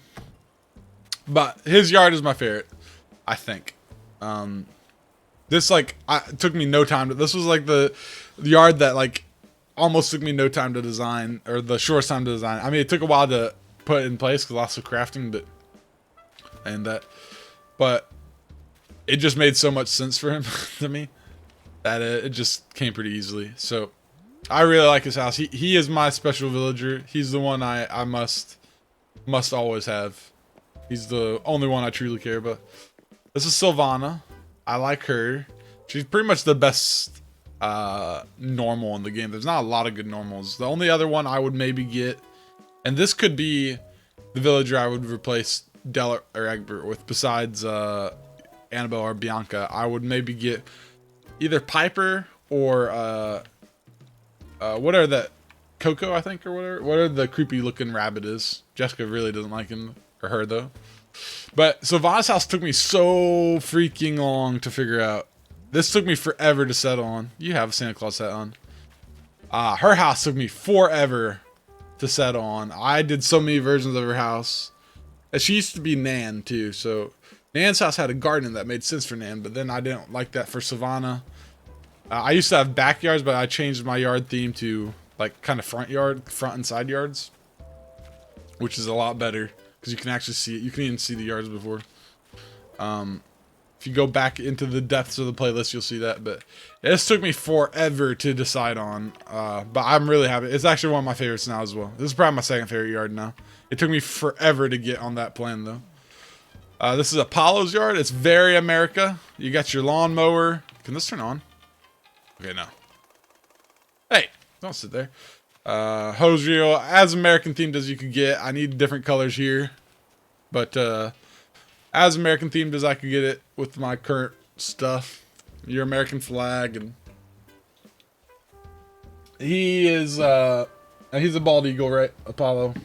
But his yard is my favorite, I think. This like it took me no time to. This was like the yard that like almost took me no time to design, or the shortest time to design. I mean, it took a while to put it in place because lots of crafting, but it just made so much sense for him to me that it just came pretty easily. So I really like his house. He is my special villager. He's the one I must always have. He's the only one I truly care about. This is Sylvana. I like her. She's pretty much the best normal in the game. There's not a lot of good normals. The only other one I would maybe get, and this could be the villager I would replace Dell or Eggbert with, besides Annabelle or Bianca. I would maybe get either Piper or what are that? Coco, I think, or whatever. What are the creepy looking rabbit is? Jessica really doesn't like him or her though. But Sylvana's house took me so freaking long to figure out. This took me forever to settle on. You have a Santa Claus hat on. Her house took me forever to settle on. I did so many versions of her house. And she used to be Nan too, so Nan's house had a garden that made sense for Nan, but then I didn't like that for Sylvana. I used to have backyards, but I changed my yard theme to like kind of front and side yards, which is a lot better because you can actually see it. You can even see the yards before. If you go back into the depths of the playlist, you'll see that. But this took me forever to decide on. But I'm really happy. It's actually one of my favorites now as well. This is probably my second favorite yard now. It took me forever to get on that plan though. This is Apollo's yard. It's very America. You got your lawnmower. Can this turn on? Okay, no. Hey, don't sit there. Hose reel, as American themed as you could get. I need different colors here. But as American themed as I could get it with my current stuff. Your American flag, and he is he's a bald eagle, right? Apollo,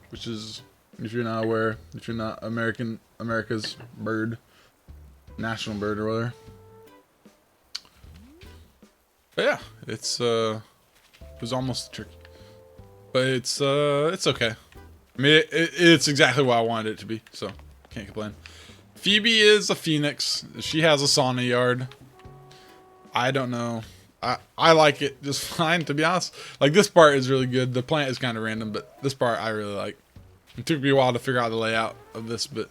which is, if you're not aware, if you're not America's bird, national bird or whatever. But yeah, it was almost a turkey, but it's okay. I mean, it's exactly what I wanted it to be, so can't complain. Phoebe is a phoenix. She has a sauna yard. I don't know. I like it just fine, to be honest. Like, this part is really good. The plant is kind of random, but this part I really like. It took me a while to figure out the layout of this, but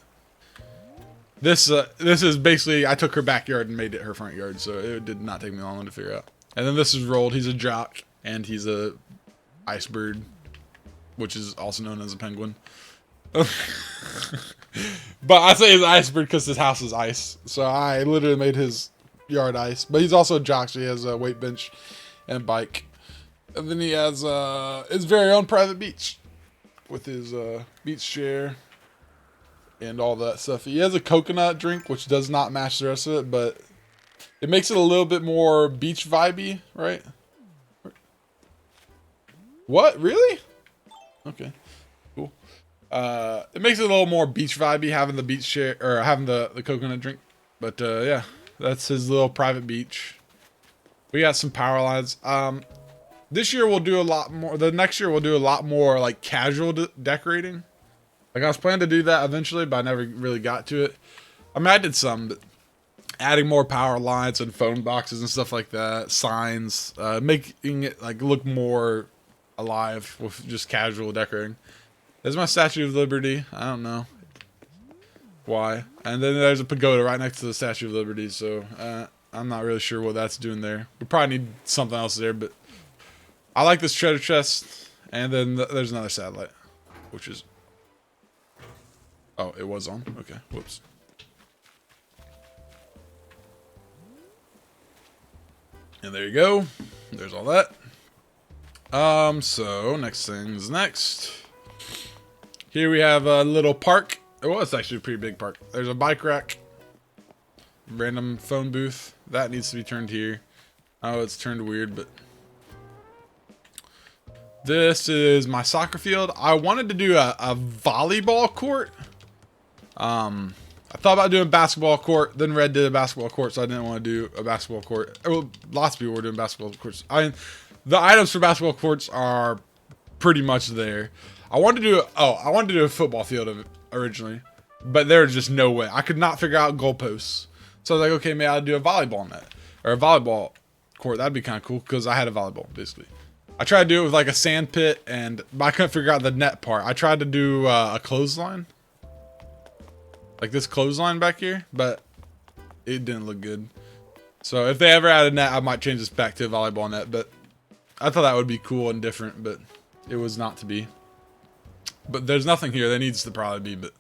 this is basically, I took her backyard and made it her front yard, so it did not take me long to figure out. And then this is Rolled. He's a jock, and he's a ice bird, which is also known as a penguin. But I say his iceberg because his house is ice. So I literally made his yard ice. But he's also a jock, so he has a weight bench and bike. And then he has his very own private beach with his beach chair and all that stuff. He has a coconut drink, which does not match the rest of it, but it makes it a little bit more beach vibey, right? What? Really? Okay. Cool. It makes it a little more beach vibey having the beach chair or having the coconut drink. But yeah, that's his little private beach. We got some power lines. This year we'll do a lot more. The next year we'll do a lot more like casual decorating. Like I was planning to do that eventually, but I never really got to it. I mean, I did some, but adding more power lines and phone boxes and stuff like that, signs, making it like look more alive with just casual decorating. There's my Statue of Liberty. I don't know why. And then there's a pagoda right next to the Statue of Liberty, so I'm not really sure what that's doing there. We probably need something else there, but I like this treasure chest. And then there's another satellite, which is... Oh, it was on? Okay, whoops. And there you go. There's all that. So next thing's next. Here we have a little park. Well, it's actually a pretty big park. There's a bike rack. Random phone booth. That needs to be turned here. Oh, it's turned weird, but... This is my soccer field. I wanted to do a volleyball court. I thought about doing a basketball court. Then Red did a basketball court, so I didn't want to do a basketball court. Well, lots of people were doing basketball courts. The items for basketball courts are pretty much there. I wanted to do a football field originally, but there was just no way. I could not figure out goalposts. So I was like, okay, maybe I'll do a volleyball net or a volleyball court. That'd be kind of cool because I had a volleyball basically. I tried to do it with like a sand pit, but I couldn't figure out the net part. I tried to do a clothesline, like this clothesline back here, but it didn't look good. So if they ever add a net, I might change this back to a volleyball net. But I thought that would be cool and different, but it was not to be. But there's nothing here that needs to probably be, but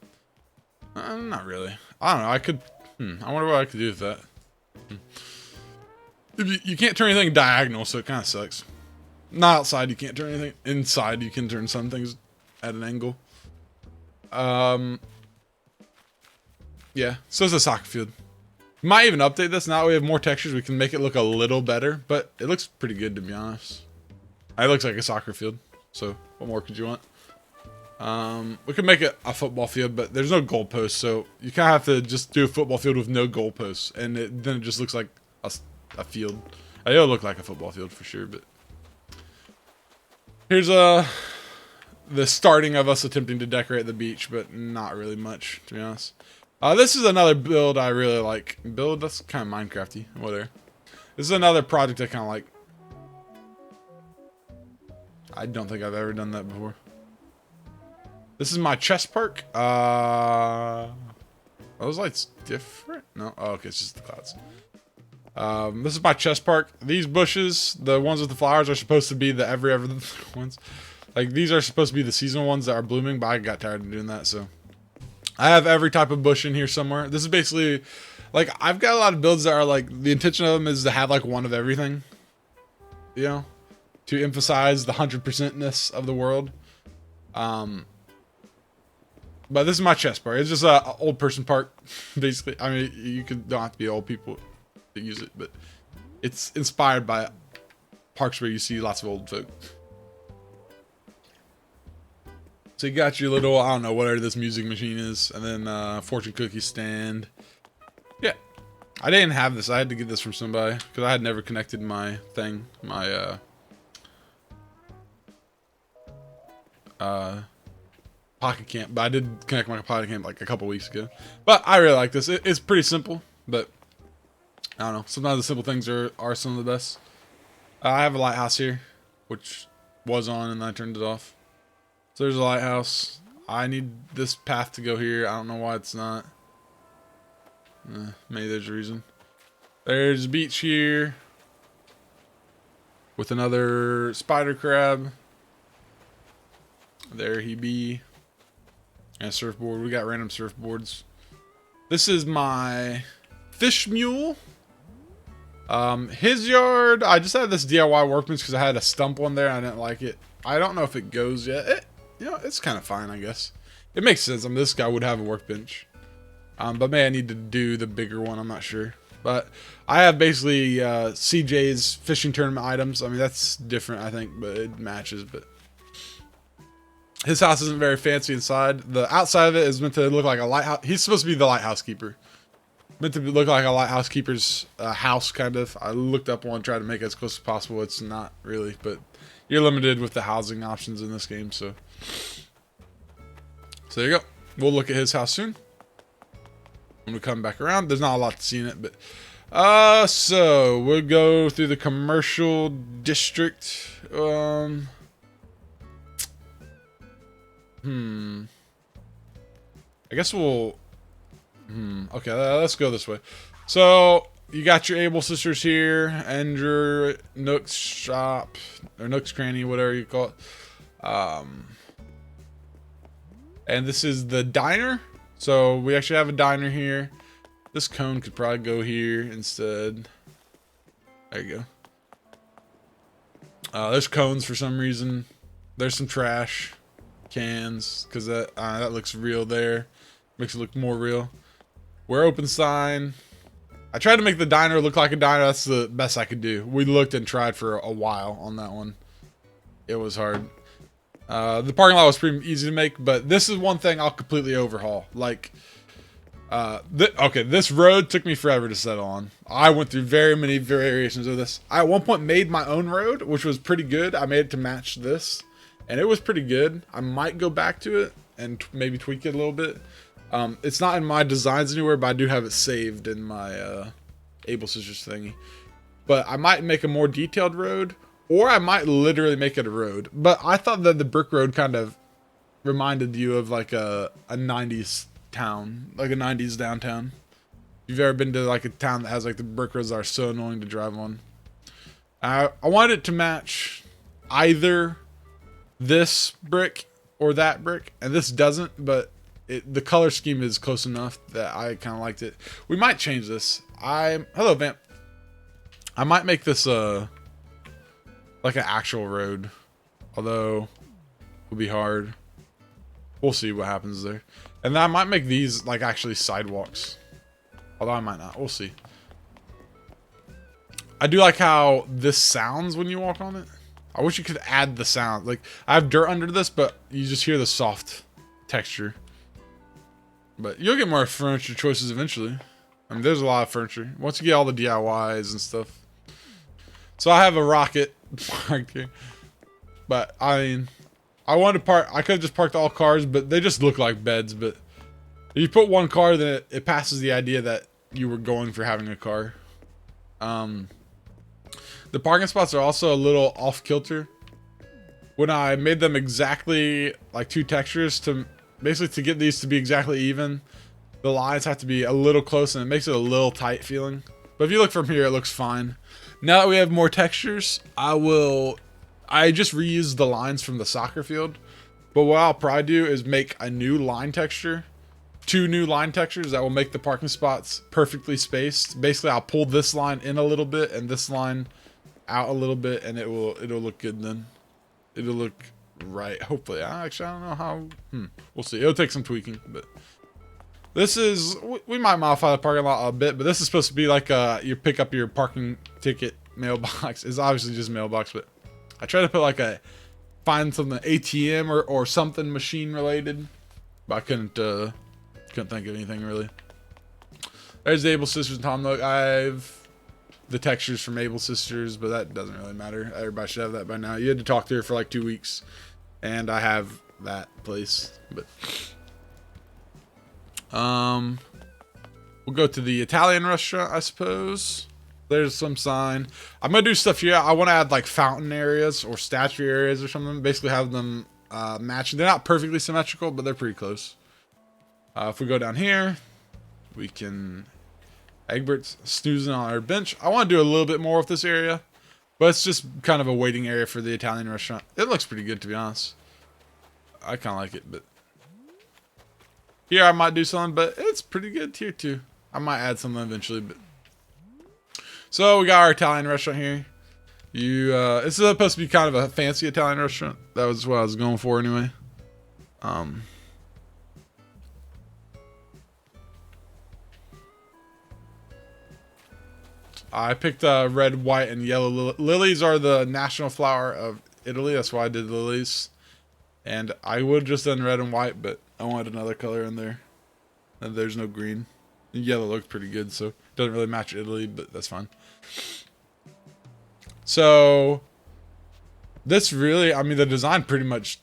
not really. I don't know. I could. I wonder what I could do with that. You can't turn anything diagonal, so it kind of sucks. Not outside, you can't turn anything. Inside, you can turn some things at an angle. Yeah, so it's a soccer field. Might even update this. Now that we have more textures, we can make it look a little better. But it looks pretty good, to be honest. It looks like a soccer field. So, what more could you want? We could make it a football field, but there's no goalposts. So, you kind of have to just do a football field with no goalposts. And then it just looks like a field. It'll look like a football field for sure, but... Here's the starting of us attempting to decorate the beach, but not really much, to be honest. This is another build I really like. Build, that's kind of Minecrafty, whatever. This is another project I kind of like. I don't think I've ever done that before. This is my chest park. Are those lights different? No? Oh, okay, it's just the clouds. This is my chest park. These bushes, the ones with the flowers, are supposed to be the every ones. Like, these are supposed to be the seasonal ones that are blooming, but I got tired of doing that, so... I have every type of bush in here somewhere. This is basically... Like, I've got a lot of builds that are, like... The intention of them is to have, like, one of everything. You know? To emphasize the 100%-ness of the world. But this is my chest park. It's just a old person park, basically. I mean, you don't have to be old people to use it, but it's inspired by parks where you see lots of old folk. So you got your little, I don't know, whatever this music machine is, and then fortune cookie stand. Yeah, I didn't have this. I had to get this from somebody because I had never connected my thing, my Pocket Camp, but I did connect my Pocket Camp like a couple weeks ago. But I really like this. It's pretty simple, but I don't know. Sometimes the simple things are some of the best. I have a lighthouse here, which was on and I turned it off. So there's a lighthouse. I need this path to go here. I don't know why it's not. Maybe there's a reason. There's a beach here with another spider crab. There he be. And a surfboard. We got random surfboards. This is my fish mule. His yard, I just had this DIY workbench because I had a stump on there and I didn't like it. I don't know if it goes yet. It's kind of fine, I guess. It makes sense. I mean, this guy would have a workbench. But maybe I need to do the bigger one. I'm not sure. But I have basically CJ's fishing tournament items. I mean, that's different, I think, but it matches. But his house isn't very fancy inside. The outside of it is meant to look like a lighthouse. He's supposed to be the lighthouse keeper. Meant to look like a lighthouse keeper's house, kind of. I looked up one, tried to make it as close as possible. It's not really, but you're limited with the housing options in this game, so there you go. We'll look at his house soon when we come back around. There's not a lot to see in it, but so we'll go through the commercial district. I guess we'll. Okay, let's go this way. So you got your Able sisters here, and your Nook's shop or Nook's cranny, whatever you call it. And this is the diner. So we actually have a diner here. This cone could probably go here instead. There you go. There's cones for some reason. There's some trash cans because that looks real there. Makes it look more real. We're open sign. I tried to make the diner look like a diner. That's the best I could do. We looked and tried for a while on that one. It was hard. The parking lot was pretty easy to make, but this is one thing I'll completely overhaul. Like, okay, this road took me forever to settle on. I went through very many variations of this. I at one point made my own road, which was pretty good. I made it to match this, and it was pretty good. I might go back to it and maybe tweak it a little bit. It's not in my designs anywhere, but I do have it saved in my Able Sisters thingy. But I might make a more detailed road, or I might literally make it a road. But I thought that the brick road kind of reminded you of like a 90s town, like a 90s downtown. If you've ever been to like a town that has like the brick roads that are so annoying to drive on. I wanted it to match either this brick or that brick, and this doesn't, but the color scheme is close enough that I kind of liked it. We might change this. Hello, Vamp. I might make this like an actual road, although it'll be hard. We'll see what happens there. And then I might make these like actually sidewalks, although I might not. We'll see. I do like how this sounds when you walk on it. I wish you could add the sound. Like, I have dirt under this, but you just hear the soft texture. But you'll get more furniture choices eventually. I mean, there's a lot of furniture. Once you get all the DIYs and stuff. So I have a rocket parked here. But, I mean, I wanted to park. I could have just parked all cars, but they just look like beds. But if you put one car, then it passes the idea that you were going for having a car. The parking spots are also a little off-kilter. When I made them exactly like two textures to basically to get these to be exactly even, the lines have to be a little close and it makes it a little tight feeling. But if you look from here, it looks fine. Now that we have more textures, I just reused the lines from the soccer field. But what I'll probably do is make a new line texture. 2 new line textures that will make the parking spots perfectly spaced. Basically, I'll pull this line in a little bit and this line out a little bit, and it'll look good then. It'll look right, hopefully. Actually, I don't know how. We'll see. It'll take some tweaking, but this is, we might modify the parking lot a bit, but this is supposed to be like you pick up your parking ticket mailbox. It's obviously just mailbox, but I try to put like find something ATM or something machine related, but I couldn't think of anything really. There's the Able Sisters and Tom Nook. I have the textures from Able Sisters, but that doesn't really matter. Everybody should have that by now. You had to talk to her for like 2 weeks, and I have that place. But we'll go to the Italian restaurant, I suppose. There's some sign. I'm gonna do stuff here. I want to add like fountain areas or statue areas or something. Basically have them matching. They're not perfectly symmetrical, but they're pretty close. If we go down here, we can. Eggbert's snoozing on our bench. I want to do a little bit more with this area, but it's just kind of a waiting area for the Italian restaurant. It looks pretty good, to be honest. I kind of like it, but Here I might do something, but it's pretty good here too. I might add something eventually, but so we got our Italian restaurant here. This is supposed to be kind of a fancy Italian restaurant. That was what I was going for anyway. I picked red, white, and yellow lilies are the national flower of Italy. That's why I did lilies. And I would have just done red and white, but I wanted another color in there. And there's no green. And yellow looks pretty good, so it doesn't really match Italy, but that's fine. So this really, I mean, the design pretty much,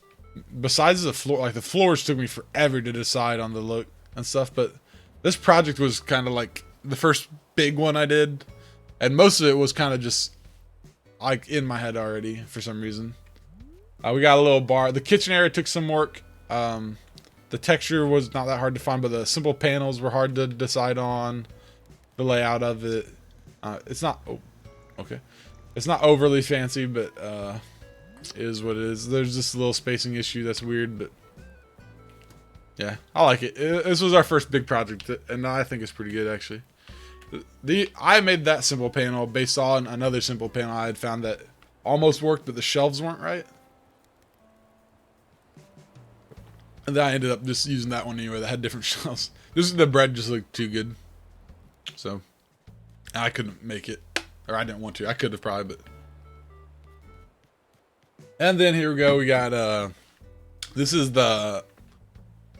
besides the floor, like the floors took me forever to decide on the look and stuff, but this project was kind of like the first big one I did, and most of it was kind of just like in my head already for some reason. We got a little bar. The kitchen area took some work. The texture was not that hard to find, but the simple panels were hard to decide on. The layout of it, it's not. Oh, okay. It's not overly fancy, but it is what it is. There's just a little spacing issue that's weird, but yeah, I like it. This was our first big project, and I think it's pretty good actually. I made that simple panel based on another simple panel I had found that almost worked, but the shelves weren't right. And then I ended up just using that one anyway that had different shelves. Just the bread just looked too good. So I couldn't make it. Or I didn't want to. I could have probably, but. And then here we go. We got, this is the,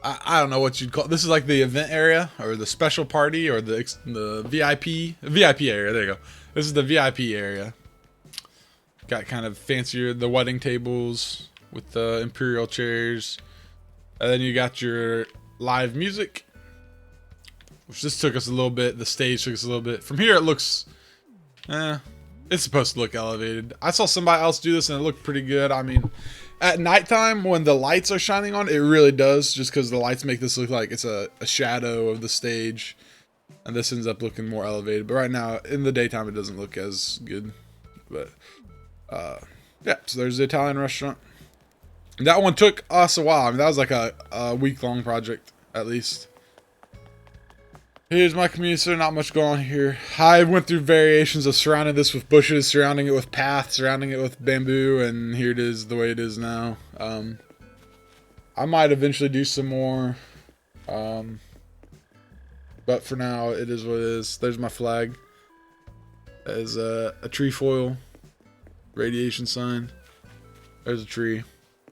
I don't know what you'd call it. This is like the event area or the special party or the VIP area. There you go. This is the VIP area. Got kind of fancier, the wedding tables with the imperial chairs. And then you got your live music, which this took us a little bit. The stage took us a little bit. From here, it looks, it's supposed to look elevated. I saw somebody else do this and it looked pretty good. I mean, at nighttime when the lights are shining on, it really does, just because the lights make this look like it's a shadow of the stage. And this ends up looking more elevated. But right now, in the daytime, it doesn't look as good. But, yeah, so there's the Italian restaurant. That one took us a while. I mean, that was like a week-long project, at least. Here's my community center. Not much going on here. I went through variations of surrounding this with bushes, surrounding it with paths, surrounding it with bamboo, and here it is the way it is now. I might eventually do some more. But for now, it is what it is. There's my flag. That is a trefoil radiation sign. There's a tree.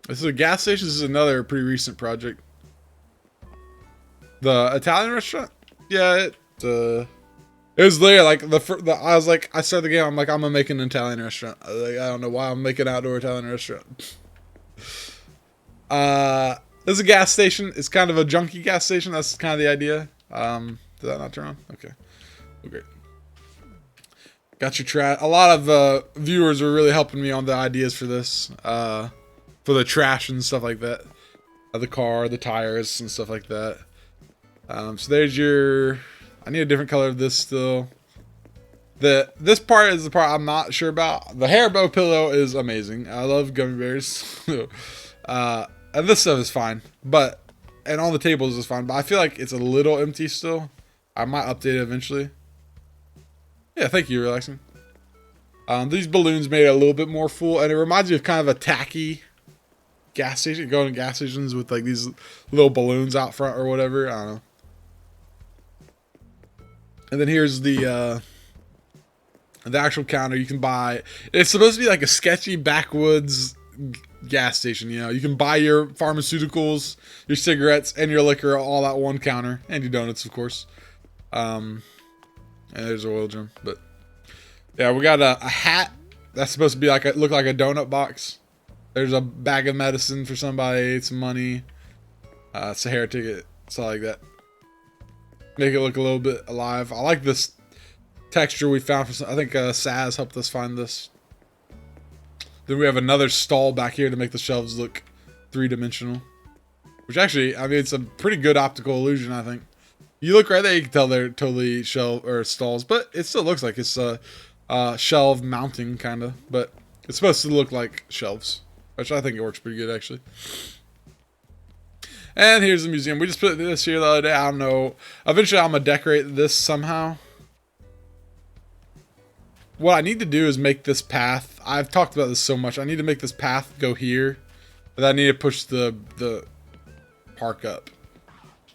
This is a gas station. This is another pretty recent project. The Italian restaurant? Yeah, it was there. Like I was like, I started the game. I'm like, I'm gonna make an Italian restaurant. I don't know why I'm making an outdoor Italian restaurant. This is a gas station. It's kind of a junky gas station. That's kind of the idea. Did that not turn on? Okay. Oh, great. Got your trash. A lot of viewers are really helping me on the ideas for this. For the trash and stuff like that. The car, the tires, and stuff like that. So there's your. I need a different color of this still. This part is the part I'm not sure about. The hair bow pillow is amazing. I love gummy bears. And this stuff is fine, and on the tables is fine. But I feel like it's a little empty still. I might update it eventually. Yeah, thank you, relaxing. These balloons made it a little bit more full, and it reminds me of kind of a tacky gas station. Going to gas stations with like these little balloons out front or whatever. I don't know. And then here's the actual counter. You can buy. It's supposed to be like a sketchy backwoods gas station. You know, you can buy your pharmaceuticals, your cigarettes, and your liquor all at one counter, and your donuts, of course. And there's a oil drum. But yeah, we got a hat that's supposed to be like look like a donut box. There's a bag of medicine for somebody, some money. It's a hair ticket, something like that. Make it look a little bit alive. I like this texture we found. I think Saz helped us find this. Then we have another stall back here to make the shelves look three-dimensional. Which actually, I mean, it's a pretty good optical illusion, I think. You look right there, you can tell they're totally stalls, but it still looks like it's a shelf mounting, kind of. But it's supposed to look like shelves, which I think it works pretty good, actually. And here's the museum. We just put this here the other day. I don't know. Eventually, I'm going to decorate this somehow. What I need to do is make this path. I've talked about this so much. I need to make this path go here. But I need to push the park up.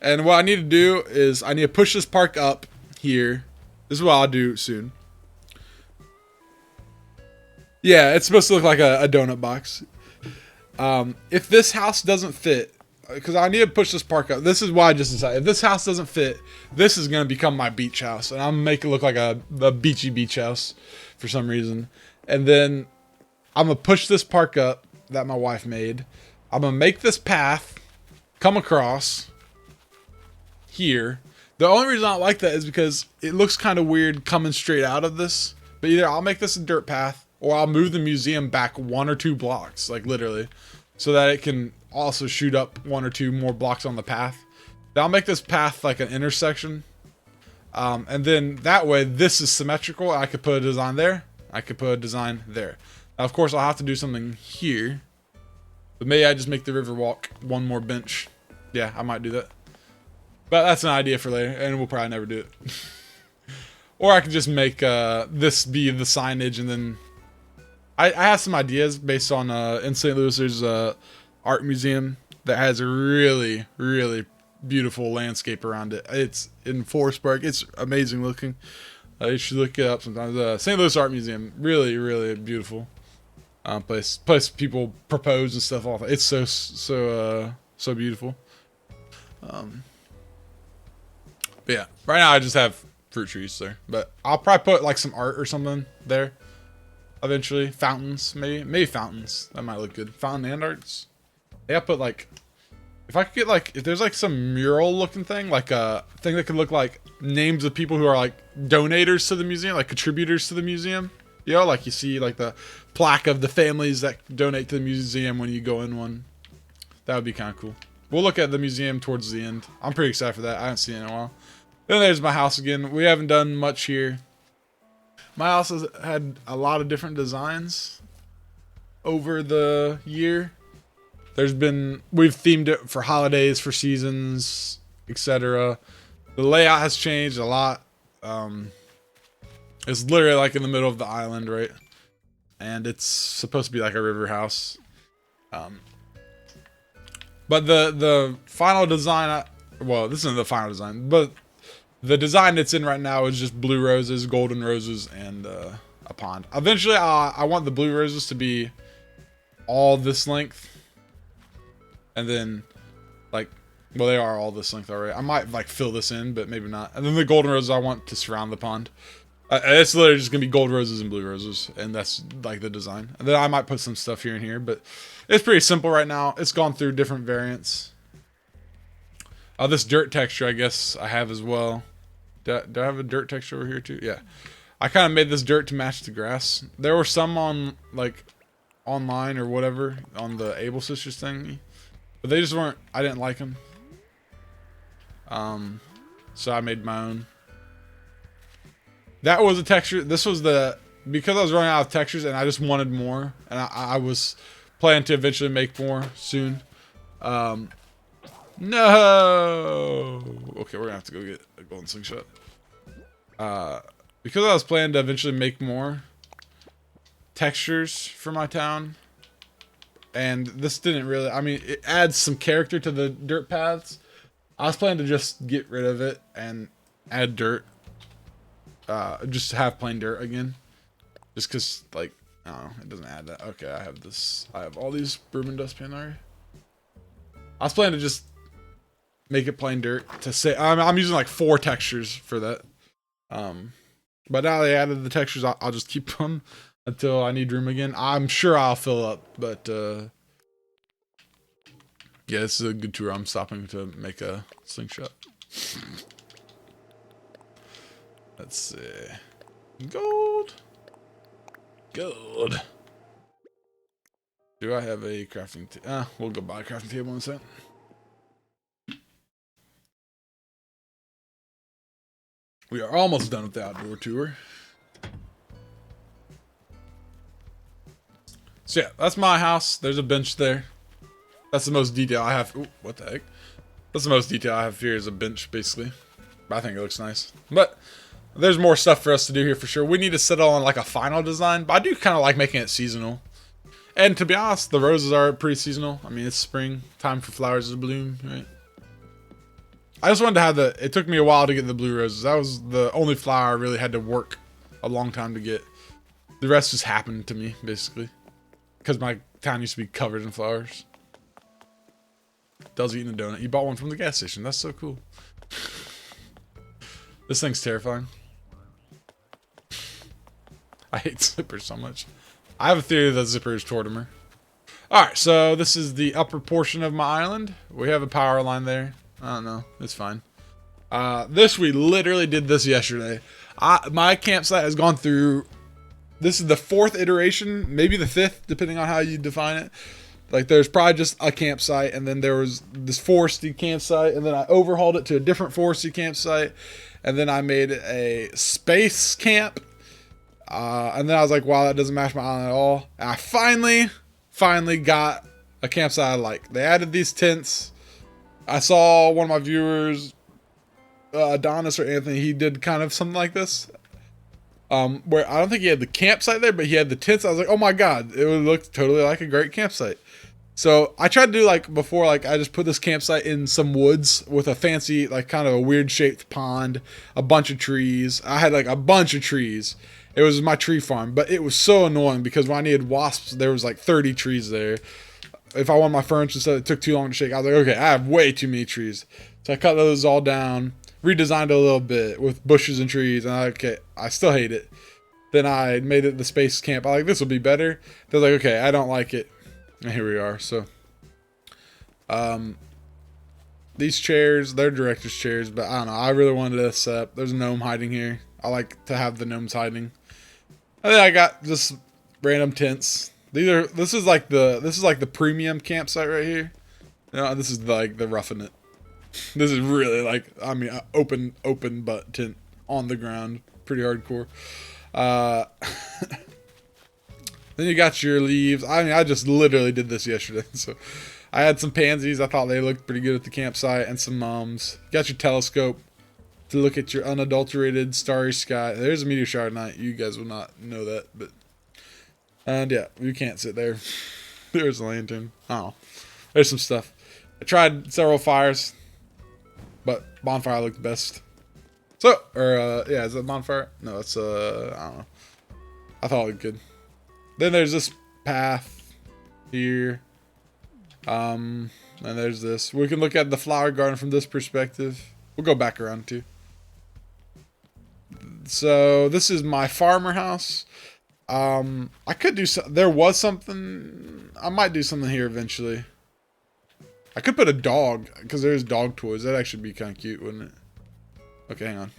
And what I need to do is I need to push this park up here. This is what I'll do soon. Yeah, it's supposed to look like a donut box. If this house doesn't fit, because I need to push this park up. This is why I just decided. If this house doesn't fit, this is going to become my beach house. And I'm going to make it look like a beachy beach house for some reason. And then I'm going to push this park up that my wife made. I'm going to make this path come across here. The only reason I like that is because it looks kind of weird coming straight out of this. But either I'll make this a dirt path or I'll move the museum back 1 or 2 blocks, like literally, so that it can also shoot up 1 or 2 more blocks on the path. Then I'll make this path like an intersection. And then that way this is symmetrical. I could put a design there. I could put a design there. Now, of course, I'll have to do something here. But maybe I just make the river walk 1 more bench. Yeah, I might do that. But that's an idea for later, and we'll probably never do it. Or I could just make this be the signage, and then I have some ideas based on in St. Louis there's a art museum that has a really, really beautiful landscape around it. It's in Forest Park. It's amazing looking. You should look it up sometimes. St. Louis Art Museum, really, really beautiful place. People propose and stuff off. It's so beautiful. But yeah, right now I just have fruit trees there, but I'll probably put like some art or something there eventually. Fountains, maybe fountains. That might look good. Fountain and arts. Yeah, put like, if I could get like, if there's like some mural looking thing, like a thing that could look like names of people who are like donators to the museum, like contributors to the museum. You know, like you see like the plaque of the families that donate to the museum when you go in one. That would be kind of cool. We'll look at the museum towards the end. I'm pretty excited for that. I haven't seen it in a while. Then there's my house again. We haven't done much here. My house has had a lot of different designs over the year. We've themed it for holidays, for seasons, etc. The layout has changed a lot. It's literally like in the middle of the island, right? And it's supposed to be like a river house. But the final design, well, this isn't the final design, but the design it's in right now is just blue roses, golden roses, and a pond. Eventually, I want the blue roses to be all this length. And then, like, well, they are all this length already. I might, like, fill this in, but maybe not. And then the golden roses I want to surround the pond. It's literally just going to be gold roses and blue roses. And that's, like, the design. And then I might put some stuff here and here. But it's pretty simple right now. It's gone through different variants. This dirt texture, I guess, I have as well. Do I have a dirt texture over here, too? Yeah. I kind of made this dirt to match the grass. There were some on, like, online or whatever, on the Able Sisters thing. But they just weren't, I didn't like them. So I made my own. That was a texture. This was because I was running out of textures and I just wanted more. And I was planning to eventually make more soon. No! Okay, we're gonna have to go get a golden slingshot. Because I was planning to eventually make more textures for my town. And this didn't really, I mean, it adds some character to the dirt paths. I was planning to just get rid of it and add dirt. Just have plain dirt again. Just because, like, I don't know, it doesn't add that. Okay, I have this. I have all these broom and dustpan already. I was planning to just make it plain dirt to say, I'm using like 4 textures for that. But now they added the textures, I'll just keep them until I need room again. I'm sure I'll fill up, but yeah, this is a good tour. I'm stopping to make a slingshot. Let's see. Gold. Gold. Do I have a crafting table? We'll go buy a crafting table in a second. We are almost done with the outdoor tour. So yeah, that's my house. There's a bench there. That's the most detail I have. Ooh, what the heck? That's the most detail I have here is a bench, basically. But I think it looks nice. But there's more stuff for us to do here for sure. We need to settle on like a final design, but I do kind of like making it seasonal. And to be honest, the roses are pretty seasonal. I mean, it's spring, time for flowers to bloom, right? I just wanted to have it took me a while to get the blue roses. That was the only flower I really had to work a long time to get. The rest just happened to me, basically. Because my town used to be covered in flowers. Dell's eating a donut. You bought one from the gas station. That's so cool. This thing's terrifying. I hate zippers so much. I have a theory that zipper is Tortimer. Alright, so this is the upper portion of my island. We have a power line there. I don't know. It's fine. We literally did this yesterday. My campsite has gone through... This is the 4th iteration, maybe the 5th, depending on how you define it. Like, there's probably just a campsite, and then there was this foresty campsite, and then I overhauled it to a different foresty campsite, and then I made a space camp, and then I was like, wow, that doesn't match my island at all. And I finally got a campsite I like. They added these tents. I saw one of my viewers, Adonis or Anthony, he did kind of something like this. Where I don't think he had the campsite there, but he had the tents. I was like, oh my god, it would look totally like a great campsite. So I tried to do like before, like I just put this campsite in some woods with a fancy, like kind of a weird shaped pond, a bunch of trees. I had like a bunch of trees. It was my tree farm, but it was so annoying because when I needed wasps, there was like 30 trees there. If I wanted my furniture stuff, it took too long to shake. I was like, okay, I have way too many trees. So I cut those all down, redesigned it a little bit with bushes and trees, and I still hate it. Then I made it the space camp. I like, this will be better. They're like, okay, I don't like it. And here we are. So, these chairs, they're director's chairs, but I don't know. I really wanted to set up. There's a gnome hiding here. I like to have the gnomes hiding. And then I got just random tents. This is like the premium campsite right here. You know, this is like the roughing it. This is really like, I mean, open butt tent on the ground. Pretty hardcore. Then you got your leaves. I mean, I just literally did this yesterday. So I had some pansies. I thought they looked pretty good at the campsite, and some mums. You got your telescope to look at your unadulterated starry sky. There's a meteor shower tonight. You guys will not know that, but and yeah, you can't sit there. There's a lantern. Oh, there's some stuff. I tried several fires, but bonfire looked best. So, yeah, is that bonfire? No, it's, I don't know. I thought it looked good. Then there's this path here. And there's this. We can look at the flower garden from this perspective. We'll go back around too. So, this is my farmer house. I could do there was something. I might do something here eventually. I could put a dog, because there's dog toys. That'd actually be kind of cute, wouldn't it? Okay, hang on.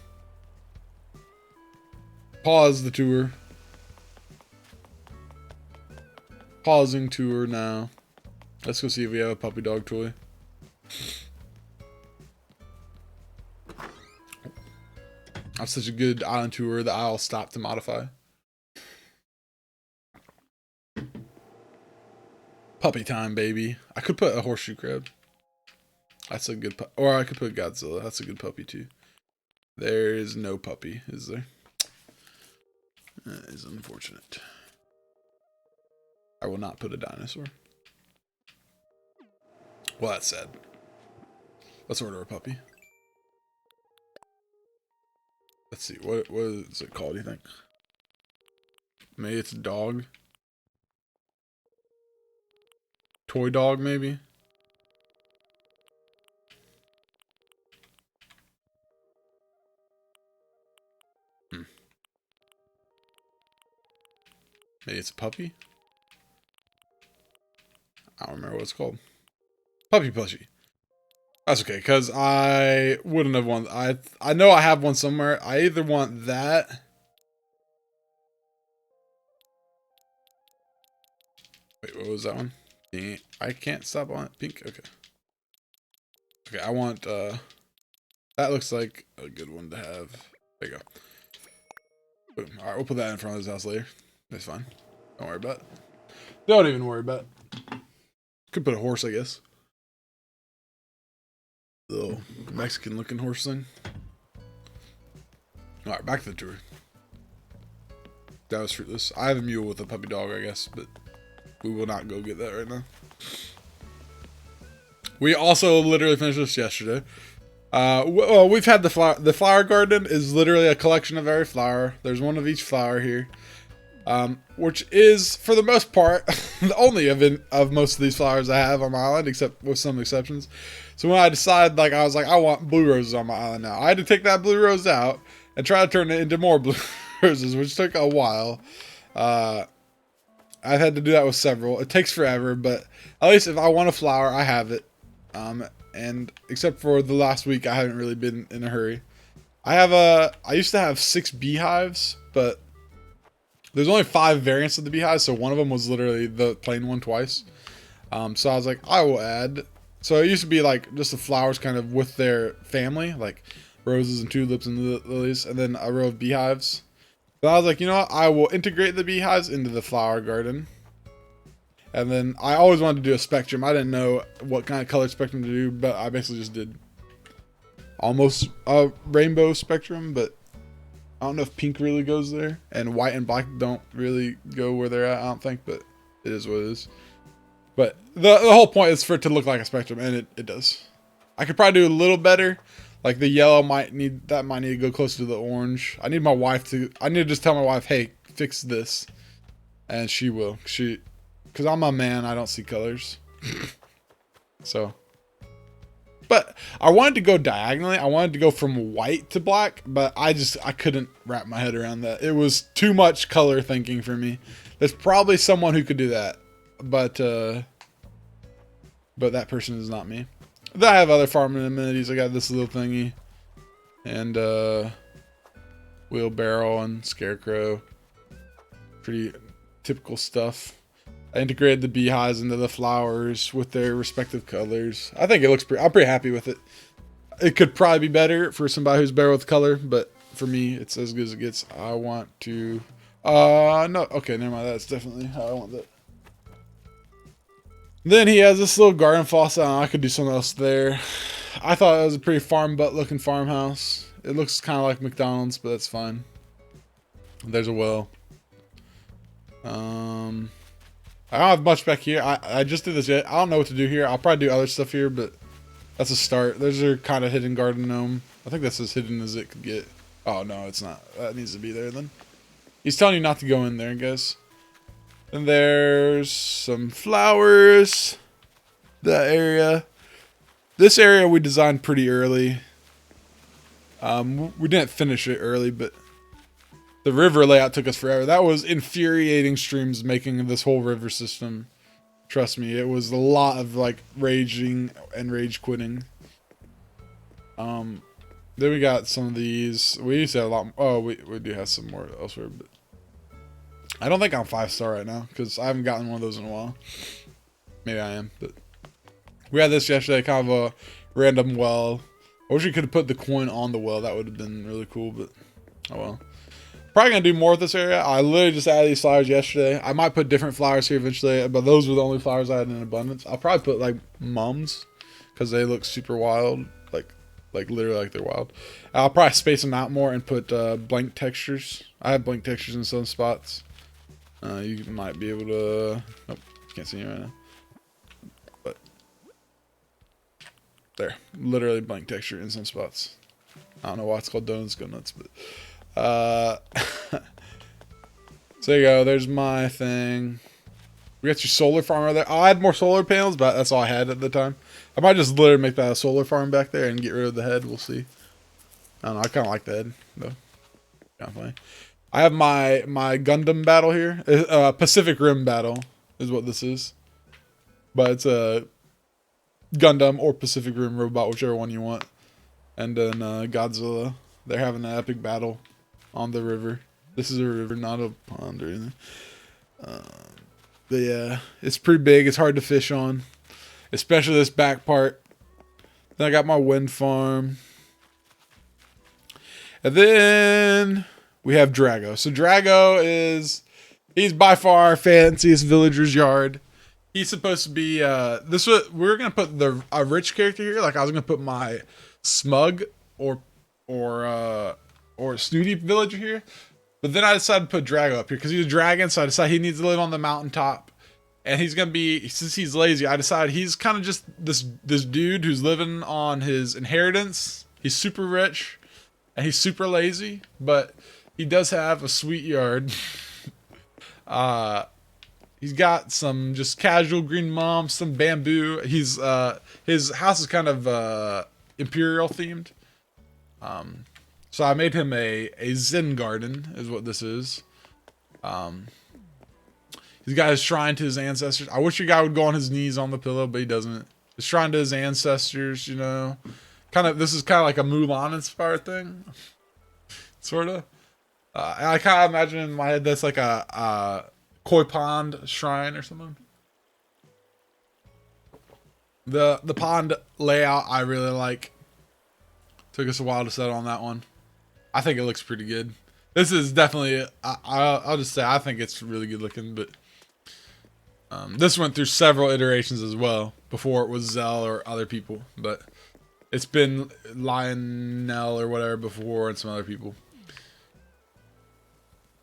Pause the tour. Pausing tour now. Let's go see if we have a puppy dog toy. That's such a good island tour that I'll stop to modify. Puppy time, baby. I could put a horseshoe crab. That's a good or I could put Godzilla. That's a good puppy too. There is no puppy, is there? That is unfortunate. I will not put a dinosaur. Well, that's sad. Let's order a puppy. Let's see. What is it called, do you think? Maybe it's a dog. Toy dog, maybe? Maybe it's a puppy? I don't remember what it's called. Puppy plushie. That's okay, because I wouldn't have one. I know I have one somewhere. I either want that. Wait, what was that one? I can't stop on it. Pink? Okay. Okay, I want, that looks like a good one to have. There you go. Boom. Alright, we'll put that in front of his house later. That's fine. Don't worry about it. Don't even worry about it. Could put a horse, I guess. Little Mexican looking horse thing. Alright, back to the tour. That was fruitless. I have a mule with a puppy dog, I guess, but we will not go get that right now. We also literally finished this yesterday. Well, we've had the flower. The flower garden is literally a collection of every flower. There's one of each flower here, which is, for the most part, the only of most of these flowers I have on my island, except with some exceptions. So when I decided, like, I was like, I want blue roses on my island now. I had to take that blue rose out and try to turn it into more blue roses, which took a while. I've had to do that with several. It takes forever, but at least if I want a flower, I have it. And except for the last week, I haven't really been in a hurry. I used to have 6 beehives, but there's only 5 variants of the beehives, so one of them was literally the plain one twice. So I was like, I will add. So it used to be like just the flowers kind of with their family, like roses and tulips and lilies, and then a row of beehives. But I was like, you know what? I will integrate the beehives into the flower garden. And then I always wanted to do a spectrum. I didn't know what kind of color spectrum to do, but I basically just did almost a rainbow spectrum, but I don't know if pink really goes there. And white and black don't really go where they're at, I don't think, but it is what it is. But the whole point is for it to look like a spectrum, and it does. I could probably do a little better. Like the yellow might need to go closer to the orange. I need to just tell my wife, hey, fix this. And she will. Because I'm a man, I don't see colors. So. But I wanted to go diagonally. I wanted to go from white to black, but I couldn't wrap my head around that. It was too much color thinking for me. There's probably someone who could do that, but that person is not me. Then I have other farming amenities. I got this little thingy, and wheelbarrow and scarecrow. Pretty typical stuff. I integrated the beehives into the flowers with their respective colors. I think it looks I'm pretty happy with it. It could probably be better for somebody who's better with color, but for me, it's as good as it gets. I want to, no, okay, never mind. That's definitely how I want that. Then he has this little garden faucet. I could do something else there. I thought it was a pretty farm butt looking farmhouse. It looks kind of like McDonald's, but that's fine. There's a well. I don't have much back here. I just did this yet. I don't know what to do here. I'll probably do other stuff here, but that's a start. There's a kind of hidden garden gnome. I think that's as hidden as it could get. Oh, no, it's not. That needs to be there then. He's telling you not to go in there, I guess. And there's some flowers. That area. This area we designed pretty early. We didn't finish it early, but the river layout took us forever. That was infuriating streams making this whole river system. Trust me, it was a lot of like raging and rage quitting. Then we got some of these. We used to have a lot. Oh, we do have some more elsewhere, but I don't think I'm 5-star right now because I haven't gotten one of those in a while. Maybe I am, but we had this yesterday. Kind of a random well. I wish we could have put the coin on the well. That would have been really cool, but oh well. Probably gonna do more with this area. I literally just added these flowers yesterday. I might put different flowers here eventually, but those were the only flowers I had in abundance. I'll probably put like mums because they look super wild, like literally like they're wild. I'll probably space them out more and put blank textures. I have blank textures in some spots. You might be able to. Nope, can't see it right now. But there, literally blank texture in some spots. I don't know why it's called Donuts Go Nuts, but. So there you go. There's my thing. We got your solar farm right there. I had more solar panels, but that's all I had at the time. I might just literally make that a solar farm back there and get rid of the head. We'll see. I don't know. I kind of like the head, though. Kind of funny. I have my Gundam battle here. Pacific Rim battle is what this is. But it's a Gundam or Pacific Rim robot, whichever one you want. And then Godzilla. They're having an epic battle on the river. This is a river, not a pond or anything. But yeah, it's pretty big. It's hard to fish on, especially this back part. Then I got my wind farm. And then we have Drago. So Drago he's by far our fanciest villager's yard. He's supposed to be this was we're gonna put a rich character here. Like I was gonna put my smug or or snooty villager here, but then I decided to put Drago up here because he's a dragon. So I decided he needs to live on the mountaintop, and he's gonna be, since he's lazy, I decided he's kind of just this dude who's living on his inheritance. He's super rich, and he's super lazy, but he does have a sweet yard. He's got some just casual green mom, some bamboo. He's his house is kind of imperial themed. So I made him a Zen Garden is what this is. He's got his shrine to his ancestors. I wish your guy would go on his knees on the pillow, but he doesn't. His shrine to his ancestors, you know. This is kind of like a Mulan inspired thing. Sort of. I kind of imagine in my head that's like a koi pond shrine or something. The pond layout I really like. Took us a while to settle on that one. I think it looks pretty good. This is definitely, I'll just say I think it's really good looking, but this went through several iterations as well before it was Zell or other people, but it's been Lionel or whatever before and some other people.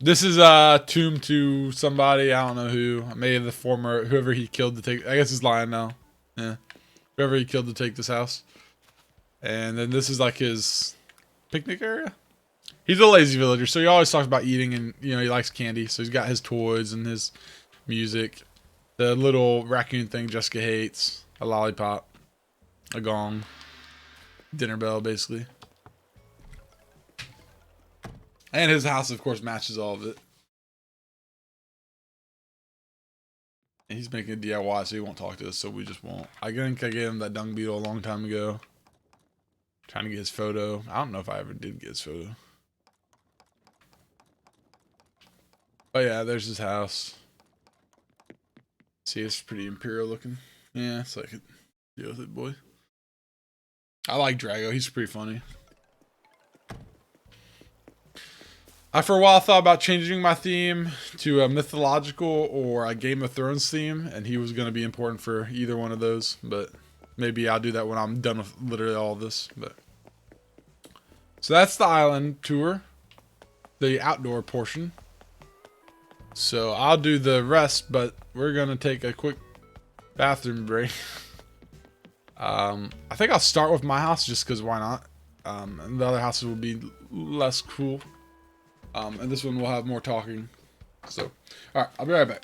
This is a tomb to somebody, I don't know who, maybe the former, whoever he killed to take, I guess it's Lionel. Yeah. Whoever he killed to take this house. And then this is like his picnic area. He's a lazy villager, so he always talks about eating and, you know, he likes candy. So he's got his toys and his music. The little raccoon thing Jessica hates. A lollipop. A gong. Dinner bell, basically. And his house, of course, matches all of it. And he's making a DIY, so he won't talk to us, so we just won't. I think I gave him that dung beetle a long time ago. Trying to get his photo. I don't know if I ever did get his photo. Oh yeah, there's his house. See, it's pretty imperial looking. Yeah, it's like, deal with it, boy. I like Drago. He's pretty funny. I for a while thought about changing my theme to a mythological or a Game of Thrones theme, and he was going to be important for either one of those, but maybe I'll do that when I'm done with literally all of this. But so that's the island tour, the outdoor portion. So I'll do the rest, but we're going to take a quick bathroom break. I think I'll start with my house just because why not? And the other houses will be less cool. And this one will have more talking. So, alright, I'll be right back.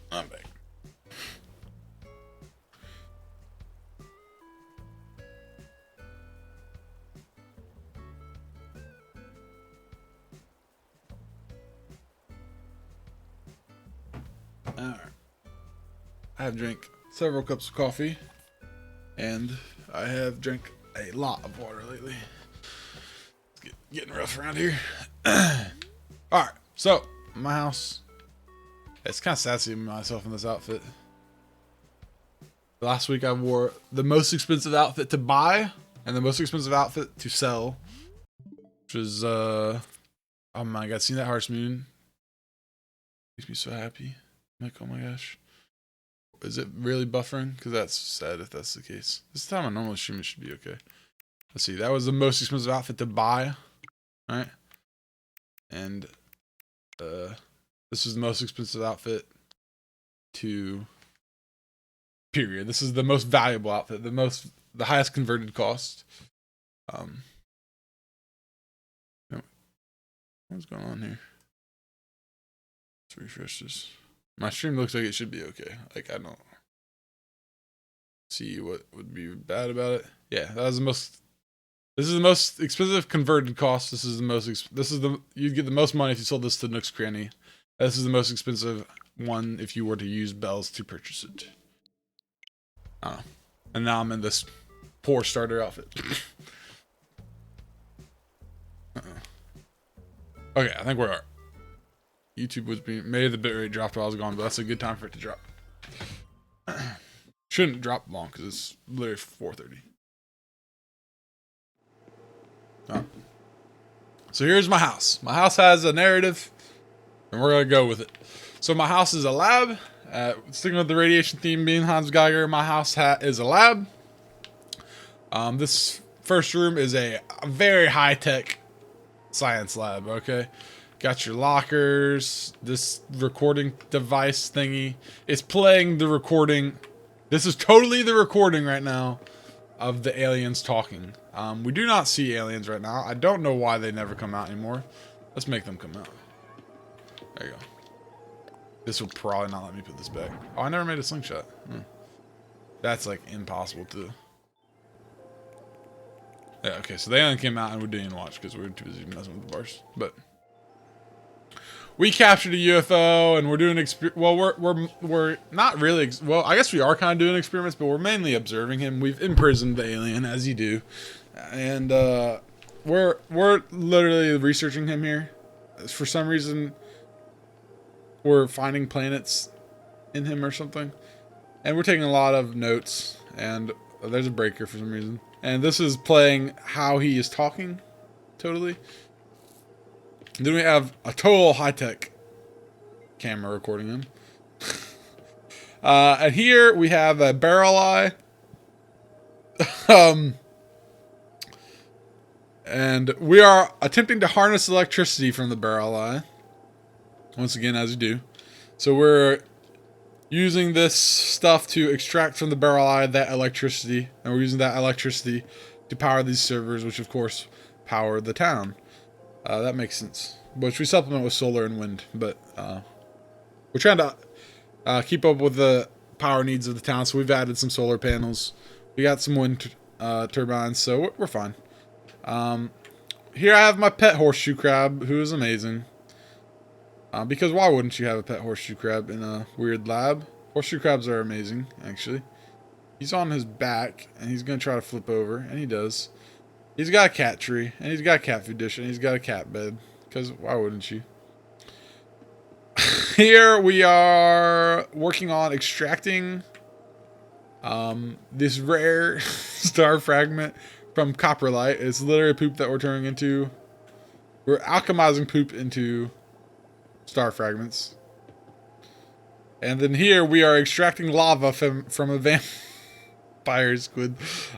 I'm back. Alright. I have drank several cups of coffee, and I have drank a lot of water lately. It's getting rough around here. Alright, so my house. It's kind of sad seeing myself in this outfit. Last week I wore the most expensive outfit to buy and the most expensive outfit to sell, which was oh my god, seeing that harvest moon makes me so happy. I'm like, oh my gosh, is it really buffering? Because that's sad if that's the case. This time I normally stream, it should be okay. Let's see, that was the most expensive outfit to buy. All right, And this is the most expensive outfit to period. This is the most valuable outfit, the highest converted cost. What's going on here? Let's refresh this. My stream looks like it should be okay. Like, I don't see what would be bad about it. Yeah, that was the most. This is the most expensive converted cost. This is the most. You'd get the most money if you sold this to Nook's Cranny. This is the most expensive one if you were to use bells to purchase it. I don't know. And now I'm in this poor starter outfit. Okay, I think we are. YouTube was being maybe the bitrate dropped while I was gone, but that's a good time for it to drop. Shouldn't drop long because it's literally 4:30. Oh. So here's my house. My house has a narrative, and we're gonna go with it. So my house is a lab. Sticking with the radiation theme, being HansGeiger, my house is a lab. This first room is a very high-tech science lab. Okay, got your lockers. This recording device thingy is playing the recording. This is totally the recording right now of the aliens talking. We do not see aliens right now. I don't know why they never come out anymore. Let's make them come out. There you go. This will probably not let me put this back. Oh, I never made a slingshot. That's like impossible to. Yeah, okay, so the alien came out and we didn't even watch because we were too busy messing with the bars. But we captured a UFO and we're doing well, we're not really well, I guess we are kind of doing experiments, but we're mainly observing him. We've imprisoned the alien as you do. And we're literally researching him here. For some reason we're finding planets in him or something. And we're taking a lot of notes, and there's a breaker for some reason. And this is playing how he is talking, totally. Then we have a total high-tech camera recording him. And here we have a barrel eye. And we are attempting to harness electricity from the barrel eye. Once again, as you do. So we're using this stuff to extract from the barrel eye that electricity. And we're using that electricity to power these servers, which of course power the town. That makes sense. Which we supplement with solar and wind. But we're trying to keep up with the power needs of the town. So we've added some solar panels. We got some wind turbines. So we're fine. Here I have my pet horseshoe crab, who is amazing. Because why wouldn't you have a pet horseshoe crab in a weird lab? Horseshoe crabs are amazing, actually. He's on his back, and he's going to try to flip over, and he does. He's got a cat tree, and he's got a cat food dish, and he's got a cat bed. Because why wouldn't you? Here we are working on extracting this rare star fragment from coprolite. It's literally poop that we're turning into. We're alchemizing poop into star fragments. And then here we are extracting lava from a vampire squid.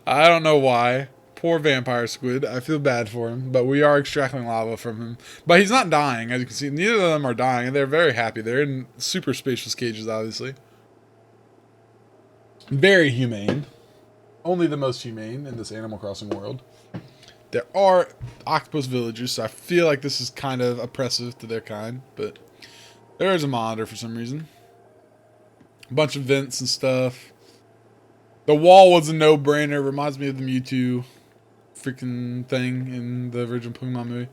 I don't know why. Poor vampire squid. I feel bad for him. But we are extracting lava from him. But he's not dying, as you can see. Neither of them are dying. And they're very happy. They're in super spacious cages, obviously. Very humane. Only the most humane in this Animal Crossing world. There are octopus villagers, so I feel like this is kind of oppressive to their kind, but there is a monitor for some reason. A bunch of vents and stuff. The wall was a no-brainer. Reminds me of the Mewtwo freaking thing in the original Pokemon movie.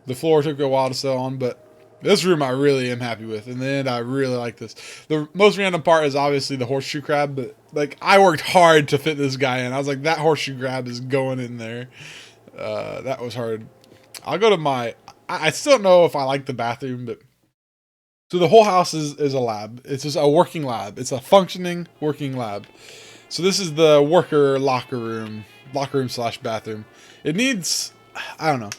The floor took a while to settle on, but this room I really am happy with. And then I really like this. The most random part is obviously the horseshoe crab, but like I worked hard to fit this guy in. I was like, that horseshoe crab is going in there. That was hard. I'll go to my... I still don't know if I like the bathroom, but... So the whole house is a lab. It's just a working lab. It's a functioning working lab. So this is the worker locker room. Locker room / bathroom. It needs... I don't know.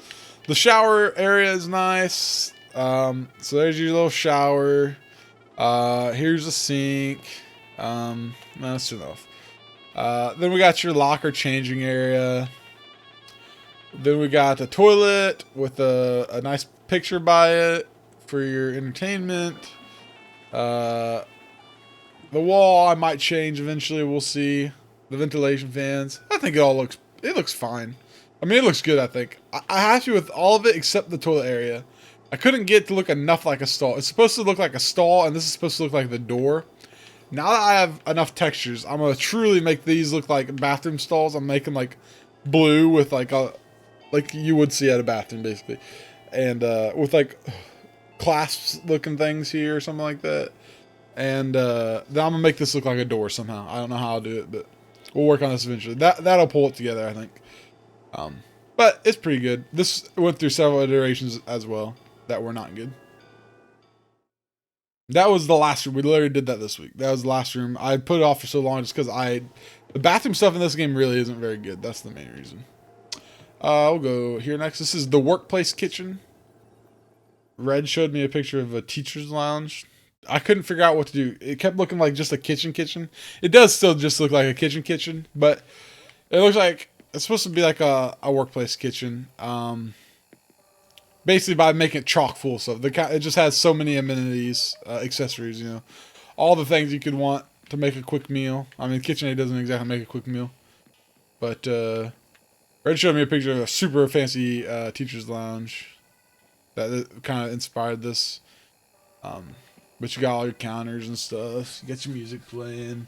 The shower area is nice. So there's your little shower. Here's a sink. No, that's enough. Then we got your locker changing area. Then we got a toilet with a nice picture by it for your entertainment. The wall I might change eventually. We'll see. The ventilation fans. I think it looks fine. I mean, it looks good, I think. I happy with all of it except the toilet area. I couldn't get it to look enough like a stall. It's supposed to look like a stall, and this is supposed to look like the door. Now that I have enough textures, I'm gonna truly make these look like bathroom stalls. I'm making like blue with like you would see at a bathroom, basically, and with like clasps looking things here or something like that. And then I'm gonna make this look like a door somehow. I don't know how I'll do it, but we'll work on this eventually. That'll pull it together, I think. But it's pretty good. This went through several iterations as well that were not good. That was the last room. We literally did that this week. That was the last room. I put it off for so long just because the bathroom stuff in this game really isn't very good. That's the main reason. We'll go here next. This is the workplace kitchen. Red showed me a picture of a teacher's lounge. I couldn't figure out what to do. It kept looking like just a kitchen. It does still just look like a kitchen, but it looks like it's supposed to be like a workplace kitchen. Basically by making it chock full of stuff. It just has so many amenities, accessories, you know. All the things you could want to make a quick meal. I mean, KitchenAid doesn't exactly make a quick meal. But, Red showed me a picture of a super fancy teacher's lounge that kind of inspired this. But you got all your counters and stuff. You got your music playing.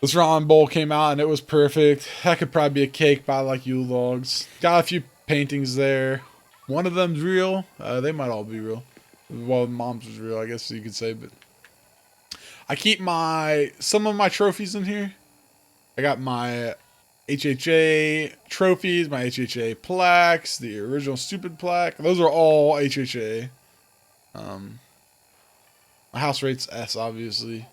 This ramen bowl came out and it was perfect. That could probably be a cake by like Yule logs. Got a few paintings there. One of them's real. They might all be real. Well, mom's was real, I guess you could say. But I keep some of my trophies in here. I got my HHA trophies, my HHA plaques, the original stupid plaque. Those are all HHA. My house rate's S, obviously.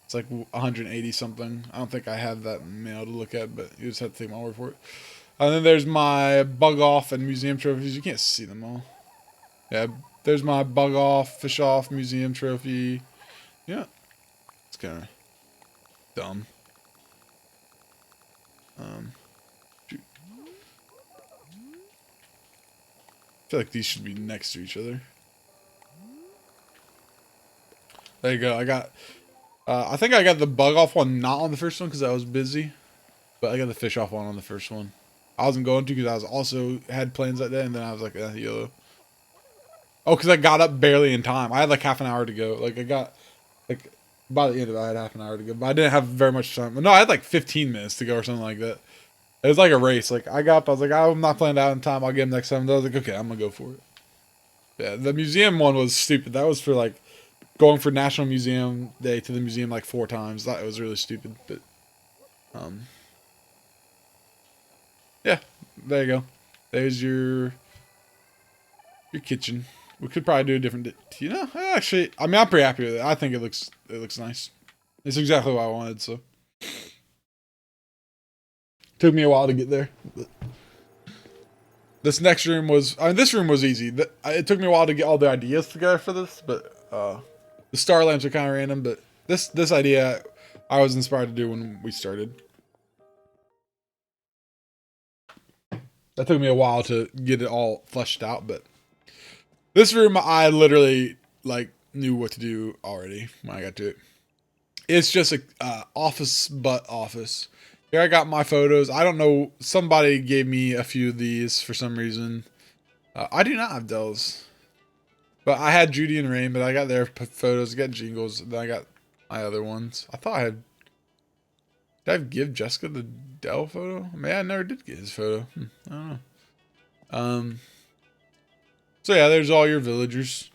It's like 180 something. I don't think I have that mail to look at, but you just have to take my word for it. And then there's my bug off and museum trophies. You can't see them all. Yeah, there's my bug off, fish off museum trophy. Yeah, it's kind of dumb. Shoot. I feel like these should be next to each other. There you go. I think I got the bug off one not on the first one because I was busy, but I got the fish off one on the first one. I wasn't going to because I was also had plans that day, and then I was like, YOLO. Oh, because I got up barely in time. I had like half an hour to go. Like I got like by the end of it, I had half an hour to go, but I didn't have very much time. No, I had like 15 minutes to go or something like that. It was like a race. Like I got up, I was like, I'm not playing out in time. I'll get him next time. I was like, okay, I'm gonna go for it. Yeah, the museum one was stupid. That was for like going for National Museum Day to the museum like 4 times. That was really stupid. But yeah, there you go. There's your kitchen. We could probably do a different, you know, actually, I mean, I'm pretty happy with it. I think it looks nice. It's exactly what I wanted, so. Took me a while to get there. But this next room this room was easy. It took me a while to get all the ideas together for this, but the star lamps are kind of random, but this idea I was inspired to do when we started. That took me a while to get it all fleshed out, but this room I literally like knew what to do already when I got to it. It's just a office but office. Here I got my photos. I don't know, somebody gave me a few of these for some reason. I do not have those. But I had Judy and Rain, but I got their photos, I got Jingles, then I got my other ones. I thought I had... Did I give Jessica the Dell photo? I mean, I never did get his photo. I don't know. So yeah, there's all your villagers.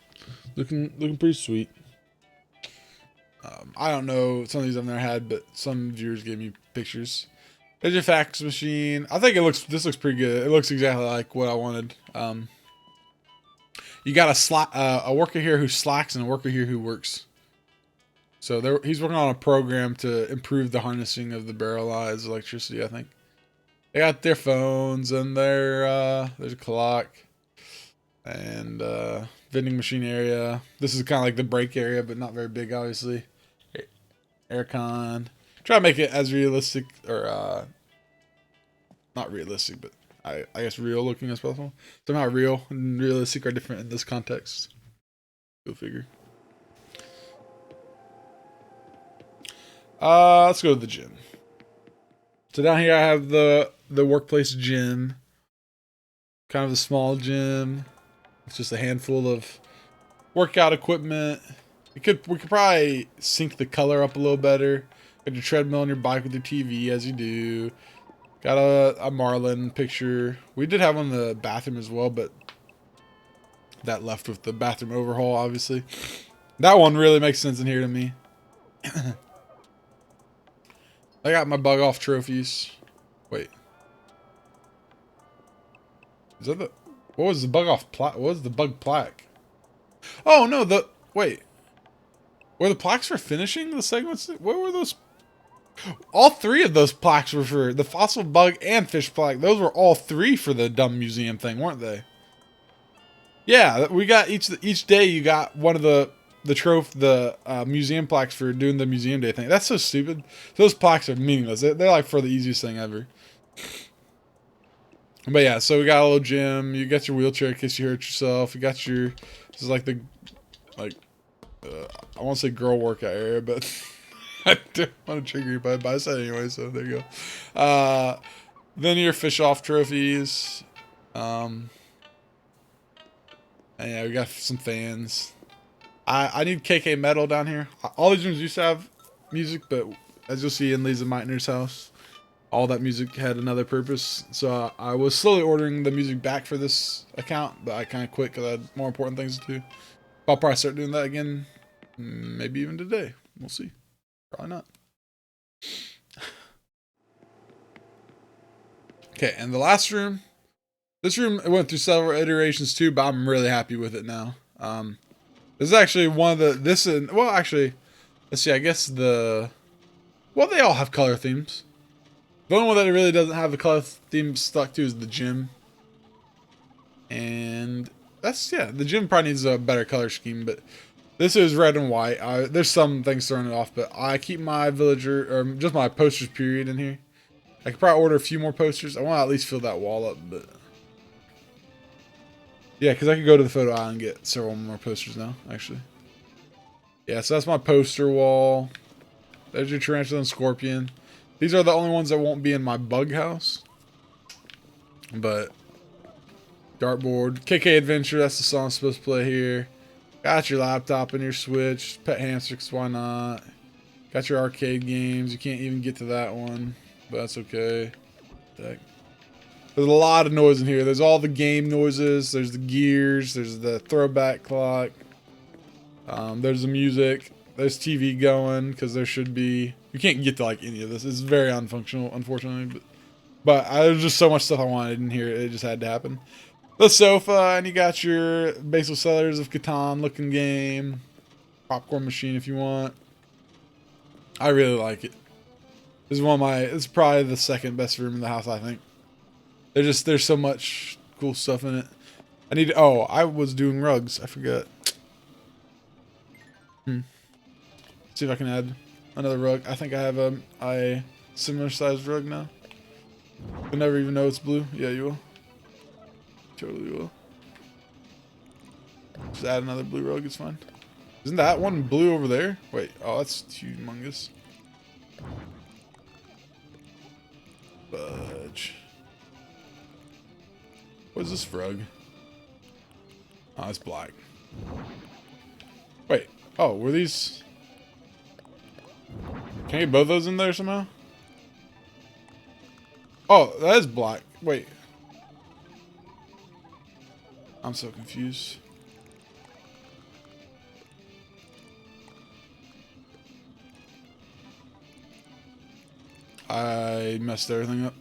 Looking pretty sweet. I don't know, some of these I've never had, but some viewers gave me pictures. There's your fax machine. I think this looks pretty good. It looks exactly like what I wanted. You got a worker here who slacks and a worker here who works. So he's working on a program to improve the harnessing of the barrelized electricity, I think. They got their phones and there's a clock and vending machine area. This is kind of like the break area, but not very big, obviously. Aircon. Try to make it as realistic or not realistic, but I guess real looking as possible. Somehow real and realistic are different in this context. Go figure. Let's go to the gym. So down here I have the workplace gym. Kind of a small gym. It's just a handful of workout equipment. We could probably sync the color up a little better. Got your treadmill on your bike with your TV as you do. Got a Marlin picture. We did have one in the bathroom as well, but that left with the bathroom overhaul, obviously. That one really makes sense in here to me. I got my bug off trophies. Wait. Is that the... What was the bug off plaque? What was the bug plaque? Oh, no, wait. Were the plaques for finishing the segments? What were those? All three of those plaques were for the fossil, bug, and fish plaque. Those were all three for the dumb museum thing, weren't they? Yeah, we got each day you got one of the museum plaques for doing the museum day thing. That's so stupid. Those plaques are meaningless. They're like for the easiest thing ever. But yeah, so we got a little gym. You got your wheelchair in case you hurt yourself. You got your, this is like the, like, I won't say girl workout area, but I don't want to trigger you, but I said anyway, so there you go. Then your fish off trophies. And yeah, we got some fans. I need KK Metal down here. All these rooms used to have music, but as you'll see in Lisa Meitner's house, all that music had another purpose. So I was slowly ordering the music back for this account, but I kind of quit because I had more important things to do. I'll probably start doing that again, maybe even today. We'll see. Probably not. Okay, and the last room. This room went through several iterations too, but I'm really happy with it now. This is actually one of the, well, actually, let's see, I guess well, they all have color themes. The only one that really doesn't have the color theme stuck to is the gym. And that's, yeah, the gym probably needs a better color scheme, but this is red and white. There's some things throwing it off, but I keep my villager, or just my posters period in here. I could probably order a few more posters. I want to at least fill that wall up, but yeah, because I could go to the photo aisle and get several more posters now, actually. Yeah, so that's my poster wall. There's your tarantula and scorpion. These are the only ones that won't be in my bug house. But dartboard, KK Adventure, that's the song I'm supposed to play here. Got your laptop and your Switch, pet hamster, 'cause why not? Got your arcade games. You can't even get to that one, but that's okay. There's a lot of noise in here. There's all the game noises. There's the gears. There's the throwback clock. There's the music. There's TV going because there should be. You can't get to like any of this. It's very unfunctional, unfortunately. But there's just so much stuff I wanted in here. It just had to happen. The sofa, and you got your Basil Sellers of Catan looking game. Popcorn machine if you want. I really like it. This is it's probably the second best room in the house, I think. There's so much cool stuff in it. I was doing rugs. I forgot. See if I can add another rug. I think I have a similar sized rug now. You'll never even know it's blue. Yeah, you will. Totally will. Just add another blue rug. It's fine. Isn't that one blue over there? Wait. Oh, that's humongous. Fudge. What is this rug? Oh, it's black. Wait. Oh, were these... Can I get both those in there somehow? Oh, that is black. Wait. I'm so confused. I messed everything up.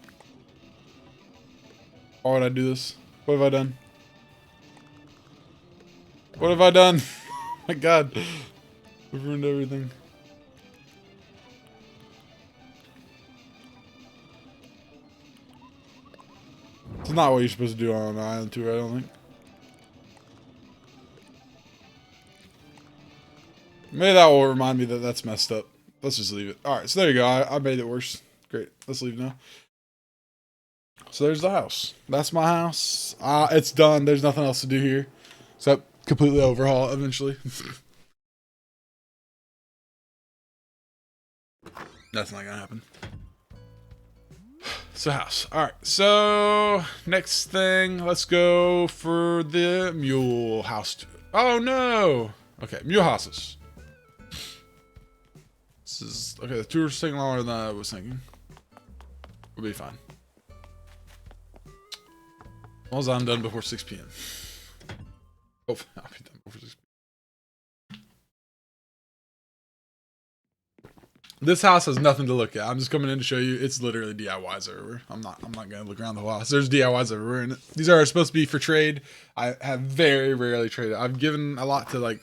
Why would I do this? What have I done? What have I done? My God. We've ruined everything. It's not what you're supposed to do on an island tour, I don't think. Maybe that will remind me that that's messed up. Let's just leave it. Alright, so there you go. I made it worse. Great. Let's leave now. So there's the house. That's my house. It's done. There's nothing else to do here. Except completely overhaul eventually. That's not gonna happen. So house. Alright, so next thing, let's go for the mule house. Oh no! Okay, mule houses. This is okay, the tour's taking longer than I was thinking. We'll be fine. As long as I'm done before 6 p.m. Hopefully I'll be done before 6 p.m. This house has nothing to look at. I'm just coming in to show you. It's literally DIYs everywhere. I'm not gonna look around the whole house. There's DIYs everywhere, and these are supposed to be for trade. I have very rarely traded. I've given a lot to like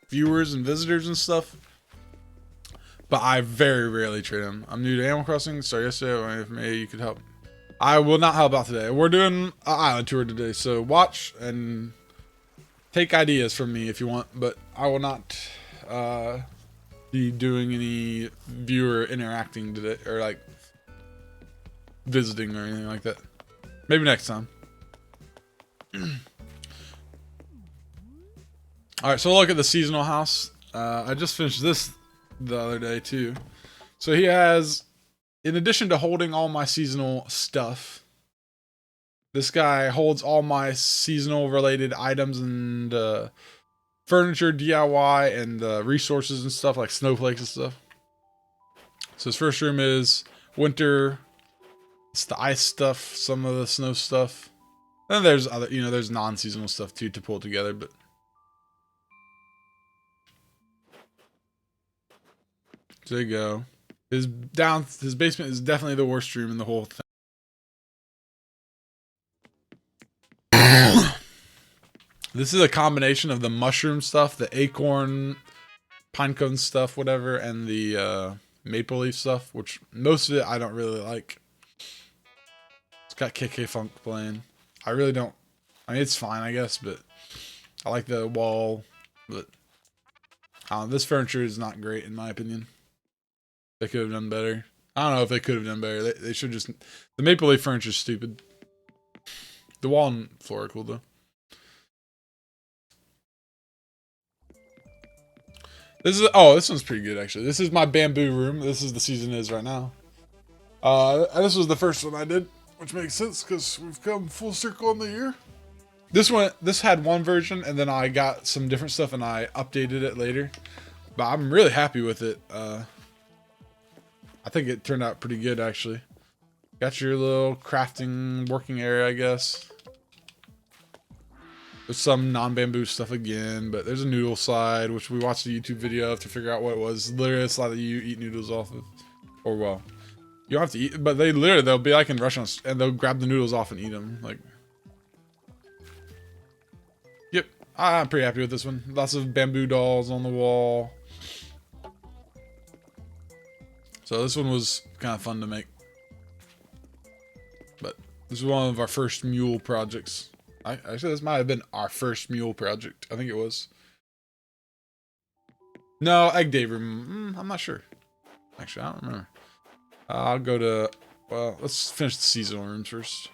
viewers and visitors and stuff, but I very rarely trade them. I'm new to Animal Crossing. Started yesterday. If maybe you could help. I will not help out today. We're doing an island tour today, so watch and take ideas from me if you want, but I will not be doing any viewer interacting today or like visiting or anything like that. Maybe next time. Alright, so look at the seasonal house. I just finished this the other day too. So he has, in addition to holding all my seasonal stuff, this guy holds all my seasonal related items and furniture, DIY, and resources and stuff like snowflakes and stuff. So his first room is winter. It's the ice stuff, some of the snow stuff. And there's other, there's non-seasonal stuff too to pull together, but there you go. His basement is definitely the worst room in the whole thing. This is a combination of the mushroom stuff, the acorn, pinecone stuff, whatever, and the maple leaf stuff, which most of it I don't really like. It's got KK Funk playing. I really don't. I mean, it's fine, I guess, but I like the wall. But this furniture is not great, in my opinion. They could have done better. I don't know if they could have done better. They should just. The maple leaf furniture is stupid. The wall and floor are cool, though. This one's pretty good actually. This is my bamboo room. This is the season it is right now. This was the first one I did, which makes sense because we've come full circle in the year. This had one version, and then I got some different stuff and I updated it later. But I'm really happy with it. I think it turned out pretty good actually. Got your little crafting working area, I guess. There's some non-bamboo stuff again, but there's a noodle slide, which we watched a YouTube video of to figure out what it was. Literally a slide that you eat noodles off of. Or, well, you don't have to eat, but they'll be like in restaurants, and they'll grab the noodles off and eat them. Like, yep, I'm pretty happy with this one. Lots of bamboo dolls on the wall. So this one was kind of fun to make. But this is one of our first mule projects. Actually, this might have been our first mule project. I think it was. No, Egg Day Room. I'm not sure. Actually, I don't remember. I'll go to... Well, let's finish the seasonal rooms first.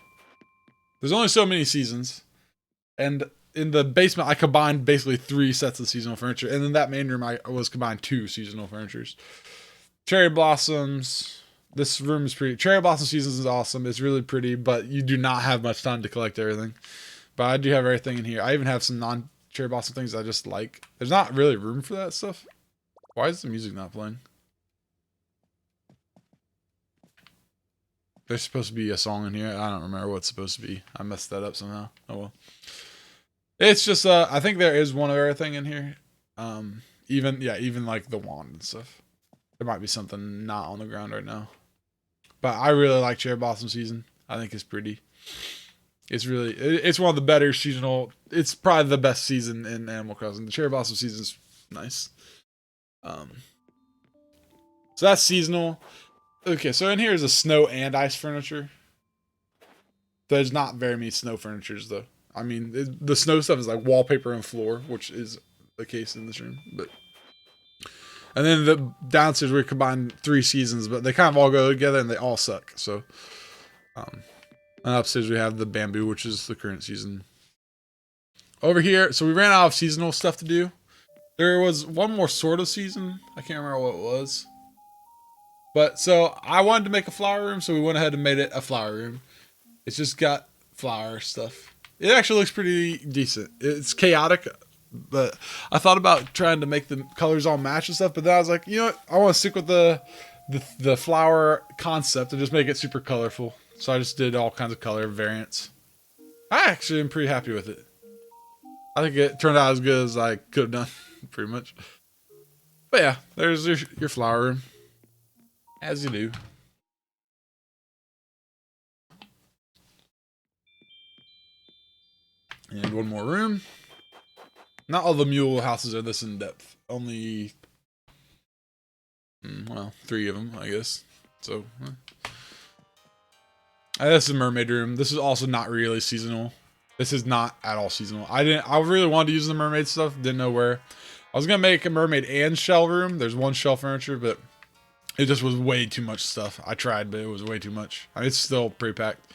There's only so many seasons. And in the basement, I combined basically 3 sets of seasonal furniture. And in that main room, I was combined 2 seasonal furnitures. Cherry Blossoms... This room is pretty... Cherry Blossom Seasons is awesome. It's really pretty, but you do not have much time to collect everything. But I do have everything in here. I even have some non-Cherry Blossom things I just like. There's not really room for that stuff. Why is the music not playing? There's supposed to be a song in here. I don't remember what it's supposed to be. I messed that up somehow. Oh well. It's just, I think there is one of everything in here. Even like the wand and stuff. There might be something not on the ground right now. But I really like Cherry Blossom Season. I think it's pretty. It's one of the better seasonal. It's probably the best season in Animal Crossing. The Cherry Blossom Season's nice. So that's seasonal. Okay, so in here is a snow and ice furniture. There's not very many snow furnitures though. I mean, the snow stuff is like wallpaper and floor, which is the case in this room. And then the downstairs we combined 3 seasons, but they kind of all go together and they all suck. So, And upstairs we have the bamboo, which is the current season. Over here, so we ran out of seasonal stuff to do. There was one more sort of season. I can't remember what it was. But so I wanted to make a flower room, so we went ahead and made it a flower room. It's just got flower stuff. It actually looks pretty decent. It's chaotic, but I thought about trying to make the colors all match and stuff, but then I was like, you know what? I want to stick with the flower concept and just make it super colorful. So I just did all kinds of color variants. I actually am pretty happy with it. I think it turned out as good as I could have done, pretty much. But yeah, there's your flower room. As you do. And one more room. Not all the mule houses are this in depth. Only, well, 3 of them, I guess. So, this is a mermaid room. This is also not really seasonal. This is not at all seasonal. I really wanted to use the mermaid stuff. Didn't know where. I was gonna make a mermaid and shell room. There's one shell furniture, but it just was way too much stuff. I tried, but it was way too much. I mean, it's still pre-packed.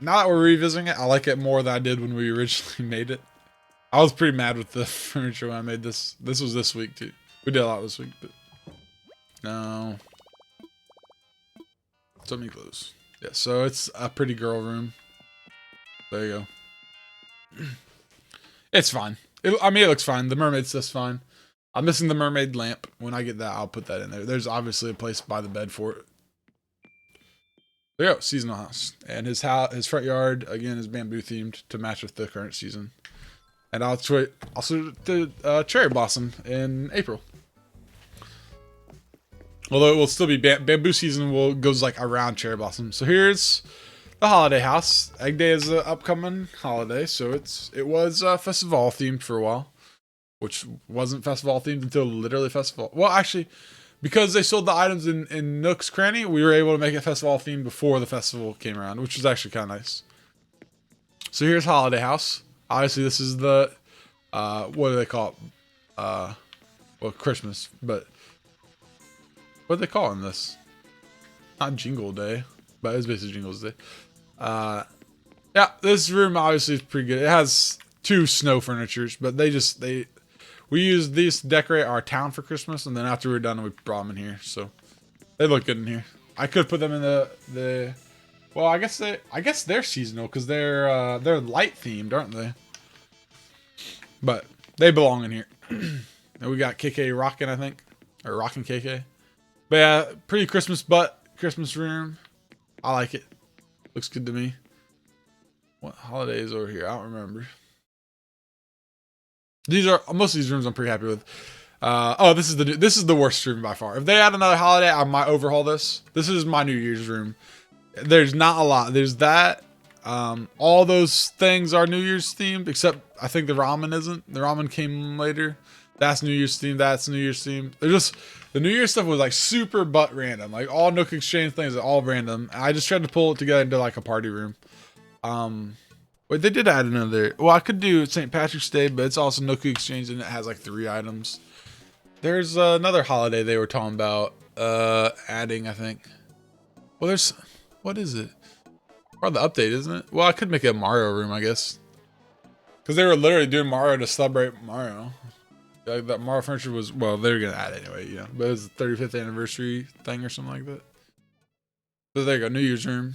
Now that we're revisiting it, I like it more than I did when we originally made it. I was pretty mad with the furniture when I made this. This was this week, too. We did a lot this week, but... No. Something close. Yeah, so it's a pretty girl room. There you go. It's fine. I mean, it looks fine. The mermaid stuff's fine. I'm missing the mermaid lamp. When I get that, I'll put that in there. There's obviously a place by the bed for it. There you go, seasonal house. And his front yard, again, is bamboo themed to match with the current season. And also did cherry blossom in April. Although it will still be bamboo season goes like around cherry blossom. So here's the holiday house. Egg Day is an upcoming holiday, so it was festival themed for a while, which wasn't festival themed until literally festival. Well, actually, because they sold the items in Nook's Cranny, we were able to make it festival themed before the festival came around, which was actually kind of nice. So here's holiday house. Obviously, this is the what do they call it? Well, Christmas, but what do they call in this? Not Jingle Day, but it's basically Jingle's Day. Yeah, this room obviously is pretty good. It has 2 snow furnitures, but we used these to decorate our town for Christmas, and then after we were done, we brought them in here. So they look good in here. I could put them in the. Well, I guess they're seasonal because they're light themed, aren't they? But they belong in here. And we got KK rocking, I think, or rocking KK. But yeah, pretty Christmas room. I like it. Looks good to me. What holiday is over here? I don't remember. Most of these rooms I'm pretty happy with. Oh, this is the worst room by far. If they add another holiday, I might overhaul this. This is my New Year's room. There's not a lot. There's that. All those things are New Year's themed, except I think the ramen isn't. The ramen came later. That's New Year's themed. That's New Year's themed. The New Year's stuff was like super butt random. Like all Nook Exchange things are all random. I just tried to pull it together into like a party room. Wait, they did add another. Well, I could do St. Patrick's Day, but it's also Nook Exchange and it has like 3 items. There's another holiday they were talking about adding, I think. Well, what is it? Probably the update, isn't it? Well, I could make it a Mario room, I guess. Because they were literally doing Mario to celebrate Mario. Like that Mario furniture was, well, they're going to add it anyway, yeah. But it was the 35th anniversary thing or something like that. So there you go, New Year's room.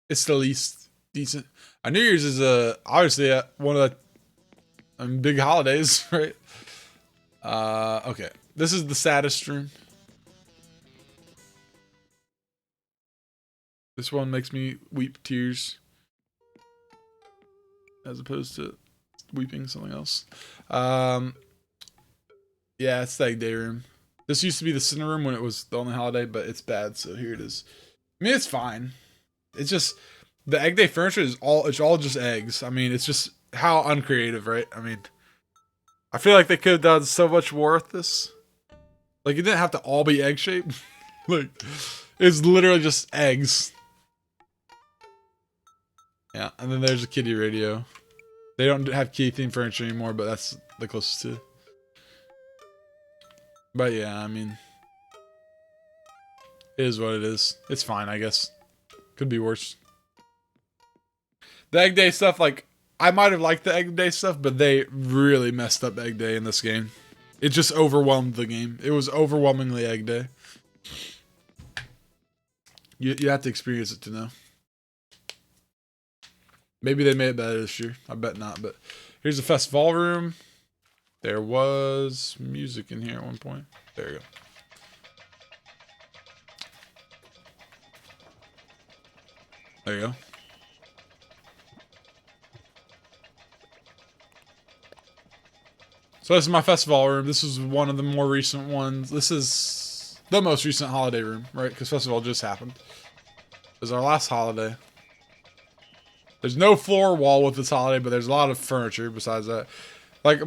It's the least decent. New Year's is obviously one of the big holidays, right? Okay. This is the saddest room. This one makes me weep tears as opposed to weeping something else. Yeah, it's the Egg Day room. This used to be the center room when it was the only holiday, but it's bad, so here it is. I mean, it's fine. It's just the Egg Day furniture it's all just eggs. I mean, it's just how uncreative, right? I mean, I feel like they could have done so much more with this. Like, it didn't have to all be egg shaped. Like, it's literally just eggs. Yeah, and then there's a kitty radio. They don't have kitty themed furniture anymore, but that's the closest to. But yeah, I mean, it is what it is. It's fine, I guess. Could be worse. The Egg Day stuff, like, I might have liked the Egg Day stuff, but they really messed up Egg Day in this game. It just overwhelmed the game. It was overwhelmingly Egg Day. You have to experience it to know. Maybe they made it better this year. I bet not, but here's the festival room. There was music in here at one point. There you go. There you go. So this is my festival room. This is one of the more recent ones. This is the most recent holiday room, right? Because festival just happened. It was our last holiday. There's no floor wall with this holiday, but there's a lot of furniture besides that. Like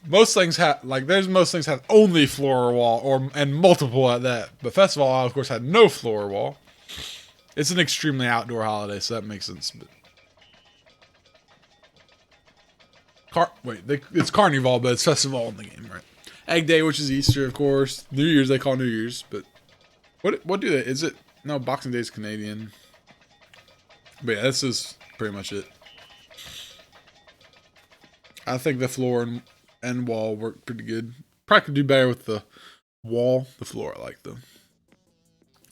most things have, most things have only floor wall and multiple at that. But festival, of course, had no floor wall. It's an extremely outdoor holiday, so that makes sense. But it's Carnival, but it's festival in the game, right? Egg Day, which is Easter, of course. New Year's, they call New Year's, but what do they? Is it? No, Boxing Day is Canadian. But yeah, this is pretty much it. I think the floor and wall work pretty good. Probably could do better with the wall. The floor I like though,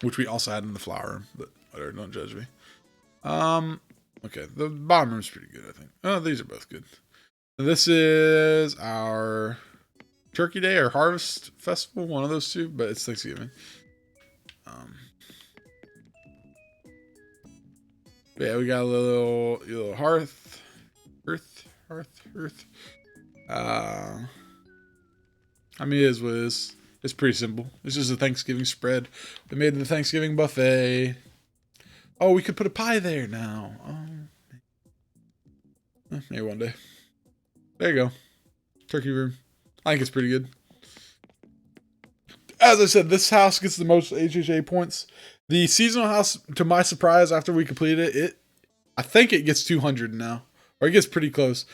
which we also had in the flower room. But whatever, don't judge me. Okay, the bottom room's pretty good, I think. Oh, these are both good. This is our Turkey Day or Harvest Festival, one of those two, but it's Thanksgiving. Yeah, we got a little hearth. I mean, it is what it is. It's pretty simple. It's just a Thanksgiving spread. We made the Thanksgiving buffet. Oh, we could put a pie there now. Oh, maybe one day. There you go. Turkey room. I think it's pretty good. As I said, this house gets the most HHA points. The seasonal house, to my surprise, after we completed it, I think it gets 200 now. Or it gets pretty close.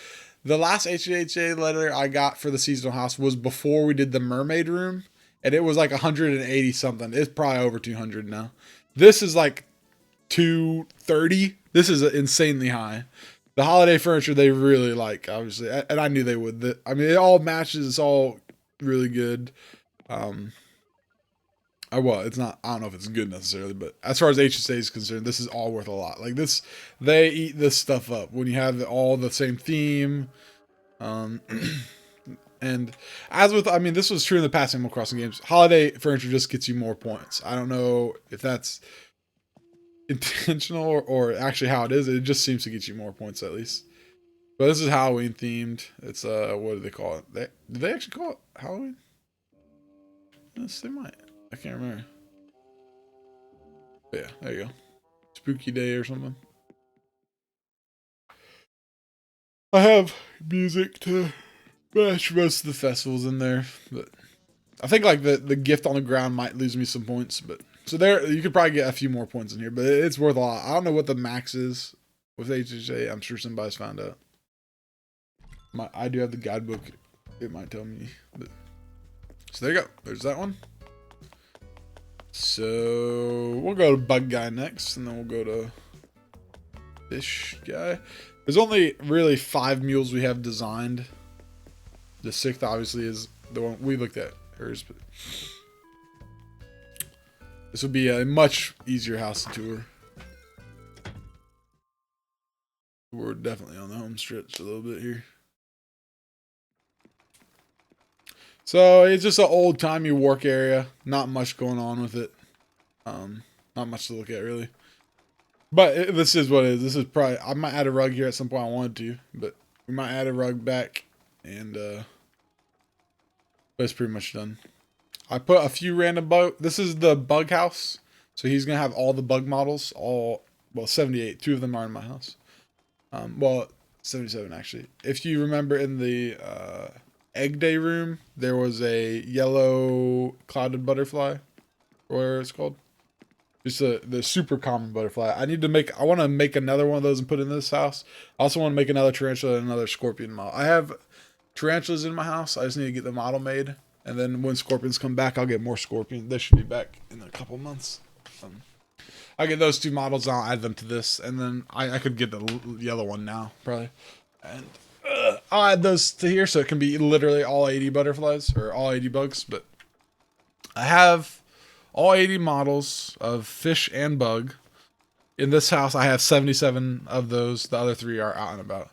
The last HHA letter I got for the seasonal house was before we did the Mermaid Room. And it was like 180 something. It's probably over 200 now. This is like 230. This is insanely high. The holiday furniture they really like, obviously, and I knew they would. I mean, it all matches. It's all really good. It's not. I don't know if it's good necessarily, but as far as HSA is concerned, this is all worth a lot. Like this, they eat this stuff up when you have all the same theme. And as with, I mean, this was true in the past Animal Crossing games. Holiday furniture just gets you more points. I don't know if that's intentional or actually how it is. It just seems to get you more points at least. But this is Halloween themed. It's what do they call it? Do they actually call it Halloween? Yes, they might. I can't remember. But yeah, there you go. Spooky Day or something. I have music to match most of the festivals in there, but I think like the gift on the ground might lose me some points, but so there you could probably get a few more points in here, but it's worth a lot. I don't know what the max is with HHA. I'm sure somebody's found out. I do have the guidebook. It might tell me, but so there you go. There's that one. So we'll go to Bug Guy next, and then we'll go to Fish Guy. There's only really 5 mules we have designed. The 6th obviously is the one we looked at hers, but this would be a much easier house to tour. We're definitely on the home stretch a little bit here. So it's just an old-timey work area. Not much going on with it. Not much to look at really. But this is what it is. This is probably, I might add a rug here at some point. I wanted to, but we might add a rug back, and but it's pretty much done. I put a few random this is the bug house, so he's gonna have all the bug models. 78. 2 of them are in my house. 77 actually. If you remember in the Egg Day room, there was a yellow clouded butterfly, or whatever it's called. Just the super common butterfly. I want to make another one of those and put in this house. I also want to make another tarantula and another scorpion model. I have tarantulas in my house. I just need to get the model made. And then when scorpions come back, I'll get more scorpions. They should be back in a couple months. I get those 2 models. I'll add them to this, and then I could get the yellow one now probably, and I'll add those to here so it can be literally all 80 butterflies or all 80 bugs. But I have all 80 models of fish and bug. In this house, I have 77 of those. The other 3 are out and about.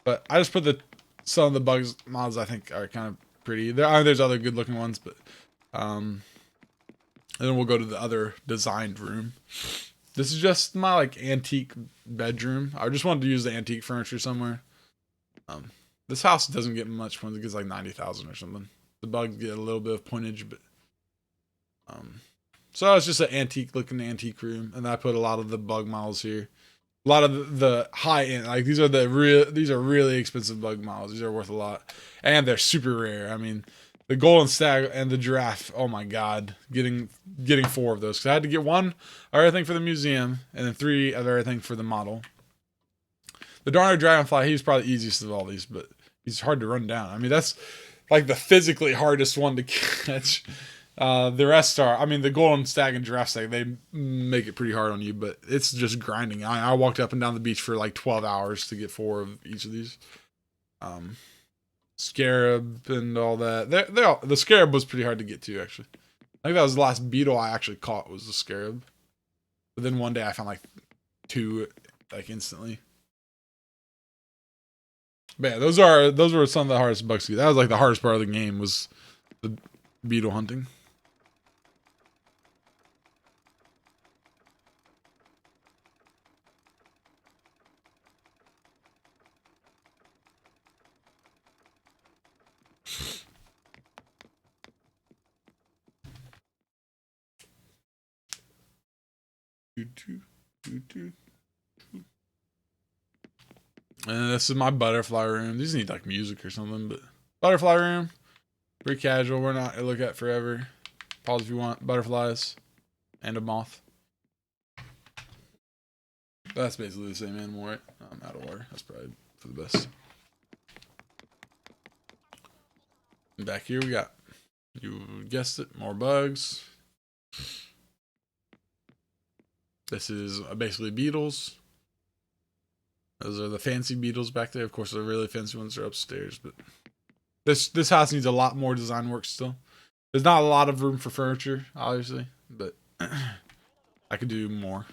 But I just put some of the bugs models I think are kind of pretty. There's other good looking ones, but and then we'll go to the other designed room. This is just my like antique bedroom. I just wanted to use the antique furniture somewhere. This house doesn't get much points. It gets like 90,000 or something. The bugs get a little bit of pointage, but so it's just an antique looking antique room, and I put a lot of the bug models here. A lot of the high end, like these are really expensive bug models. These are worth a lot, and they're super rare. I mean, the golden stag and the giraffe. Oh my god, getting 4 of those because I had to get 1 of everything for the museum, and then 3 of everything for the model. The Darno dragonfly, he was probably the easiest of all these, but he's hard to run down. I mean, that's like the physically hardest one to catch. The rest are, I mean, the golden stag and giraffe stag, they make it pretty hard on you, but it's just grinding. I walked up and down the beach for like 12 hours to get 4 of each of these. Scarab and all that. The scarab was pretty hard to get to, actually. I think that was the last beetle I actually caught was the scarab. But then one day I found like 2 like instantly. But yeah, those were some of the hardest bugs to get. That was like the hardest part of the game was the beetle hunting. And this is my butterfly room. These need like music or something, but butterfly room, pretty casual. We're not gonna look at forever. Pause if you want. Butterflies and a moth. That's basically the same animal, right? I'm out of water. That's probably for the best. And back here we got, you guessed it, more bugs. This is basically beetles. Those are the fancy beetles back there. Of course, the really fancy ones are upstairs, but this house needs a lot more design work still. There's not a lot of room for furniture, obviously, but I could do more.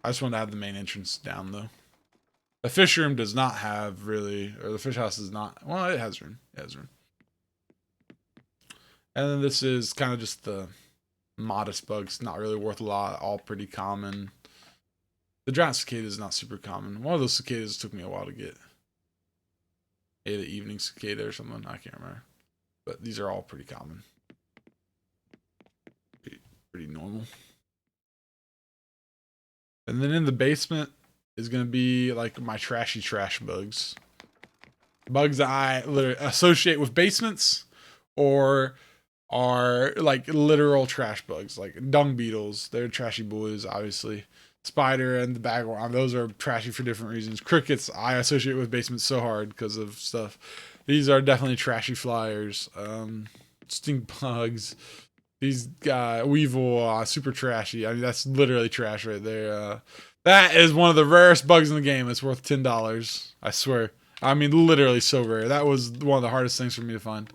I just want to have the main entrance down, though. The fish room does not have really, or the fish house does not. Well, it has room. It has room. And then this is kind of just the modest bugs, not really worth a lot, all pretty common. The giant cicada is not super common. One of those cicadas took me a while to get. Maybe the evening cicada or something. I can't remember. But these are all pretty common. Pretty normal. And then in the basement is going to be like my trashy trash bugs. Bugs that I literally associate with basements or are like literal trash bugs. Like dung beetles. They're trashy boys, obviously. Spider and the bagworm, those are trashy for different reasons. Crickets, I associate with basements so hard because of stuff. These are definitely trashy flyers. Stink bugs. These weevil, super trashy. I mean, that's literally trash right there. That is one of the rarest bugs in the game. It's worth $10. I swear. I mean, literally so rare. That was one of the hardest things for me to find.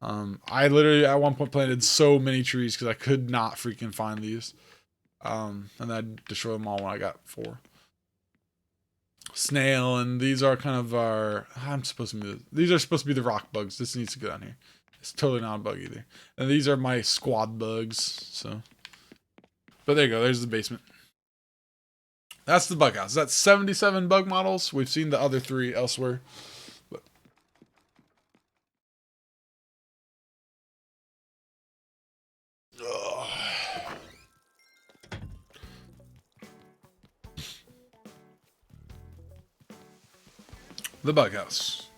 I literally at one point planted so many trees because I could not freaking find these. And I destroyed them all when I got 4. Snail, and these are kind of our. These are supposed to be the rock bugs. This needs to go down here. It's totally not a bug either. And these are my squad bugs. So, but there you go. There's the basement. That's the bug house. That's 77 bug models. We've seen the other 3 elsewhere. But the bug house.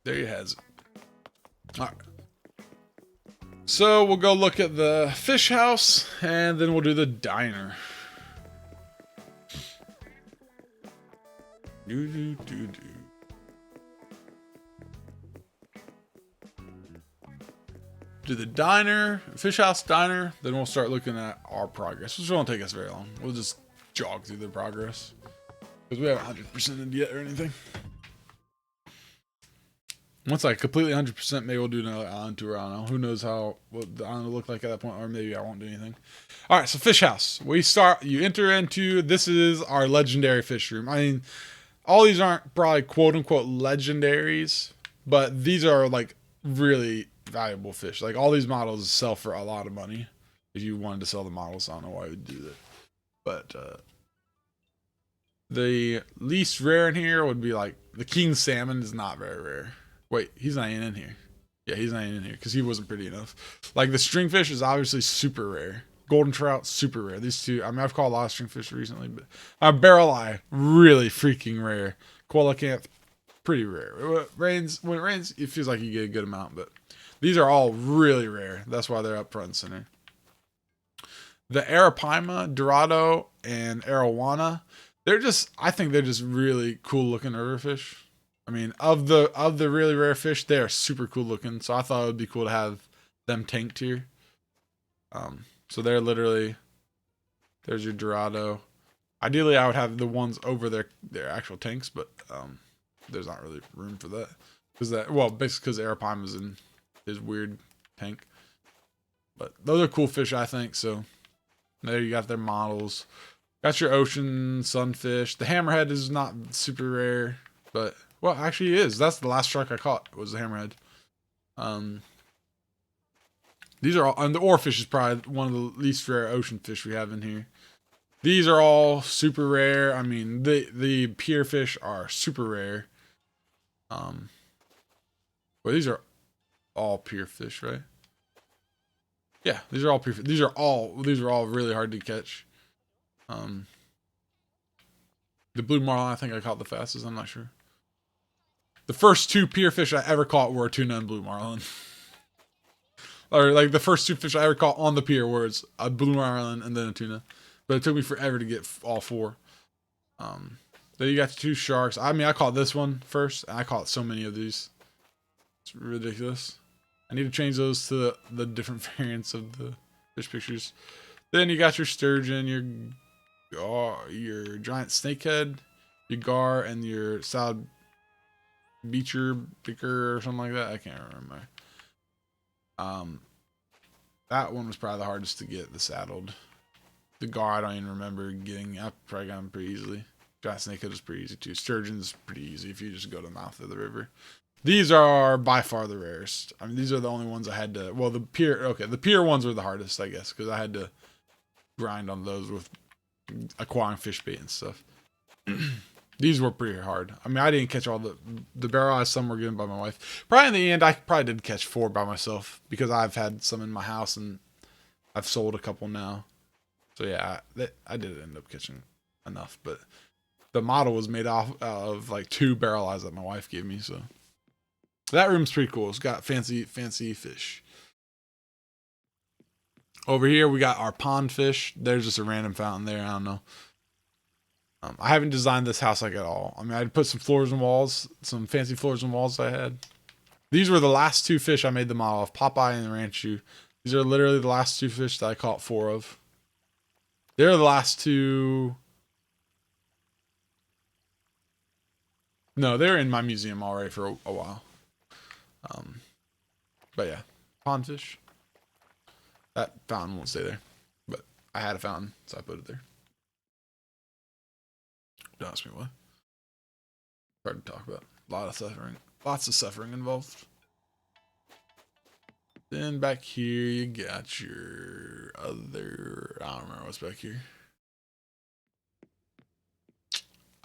There you has it. Alright. So we'll go look at the fish house and then we'll do the diner. do the diner, fish house diner. Then we'll start looking at our progress, which won't take us very long. We'll just jog through the progress because we haven't 100%ed yet or anything. Once I completely 100%, maybe we'll do another island tour. I don't know. Who knows what the island will look like at that point, or maybe I won't do anything. All right, so fish house. You enter into, this is our legendary fish room. I mean, all these aren't probably quote unquote legendaries, but these are like really valuable fish. Like all these models sell for a lot of money. If you wanted to sell the models, I don't know why you would do that. But the least rare in here would be like the king salmon is not very rare. Wait, he's not even in here. Yeah, he's not even in here because he wasn't pretty enough. Like the stringfish is obviously super rare. Golden trout, super rare. These two, I mean, I've caught a lot of stringfish recently, but barrel eye, really freaking rare. Coelacanth, pretty rare. When it rains, it feels like you get a good amount, but these are all really rare. That's why they're up front and center. The Arapaima, Dorado, and Arowana, I think they're just really cool looking riverfish. I mean, of the really rare fish, they are super cool looking. So I thought it would be cool to have them tanked here. So they're literally, there's your Dorado. Ideally, I would have the ones over their actual tanks, but there's not really room for that. Basically because Arapaima is in his weird tank. But those are cool fish, I think. So there you got their models. Got your ocean sunfish. The hammerhead is not super rare, but well, actually it is. That's the last shark I caught was the hammerhead. These are all, and the oarfish is probably one of the least rare ocean fish we have in here. These are all super rare. I mean, the pier fish are super rare. Well, these are all pier fish, right? Yeah, these are all pier fish. These are all really hard to catch. The blue marlin, I think I caught the fastest. I'm not sure. The first two pier fish I ever caught were a tuna and blue marlin. Or like the first two fish I ever caught on the pier were a blue marlin and then a tuna. But it took me forever to get all four. Then you got the two sharks. I mean, I caught this one first. And I caught so many of these. It's ridiculous. I need to change those to the different variants of the fish pictures. Then you got your sturgeon, your giant snakehead, your gar, and your salad bicker or something like that. I can't remember. That one was probably the hardest to get, the saddled. The gar, I don't even remember getting. I probably got them pretty easily. Giant snakehead is pretty easy too. Sturgeon's pretty easy if you just go to the mouth of the river. These are by far the rarest. I mean, these are the only ones I had to. Well, the pier ones were the hardest, I guess, because I had to grind on those with acquiring fish bait and stuff. These were pretty hard. I mean, I didn't catch all the barrel eyes. Some were given by my wife. Probably in the end, I probably did catch 4 by myself because I've had some in my house and I've sold a couple now. So yeah, I did end up catching enough. But the model was made off of like 2 barrel eyes that my wife gave me. So that room's pretty cool. It's got fancy fish. Over here, we got our pond fish. There's just a random fountain there. I don't know. I haven't designed this house like at all. I mean, I'd put some floors and walls, some fancy floors and walls I had. These were the last 2 fish I made the model of, Popeye and the Ranchu. These are literally the last 2 fish that I caught 4 of. They're the last 2. No, they're in my museum already for a while. But yeah, pond fish. That fountain won't stay there, but I had a fountain, so I put it there. Don't ask me why. Hard to talk about. A lot of suffering. Lots of suffering involved. Then back here, you got your other. I don't remember what's back here.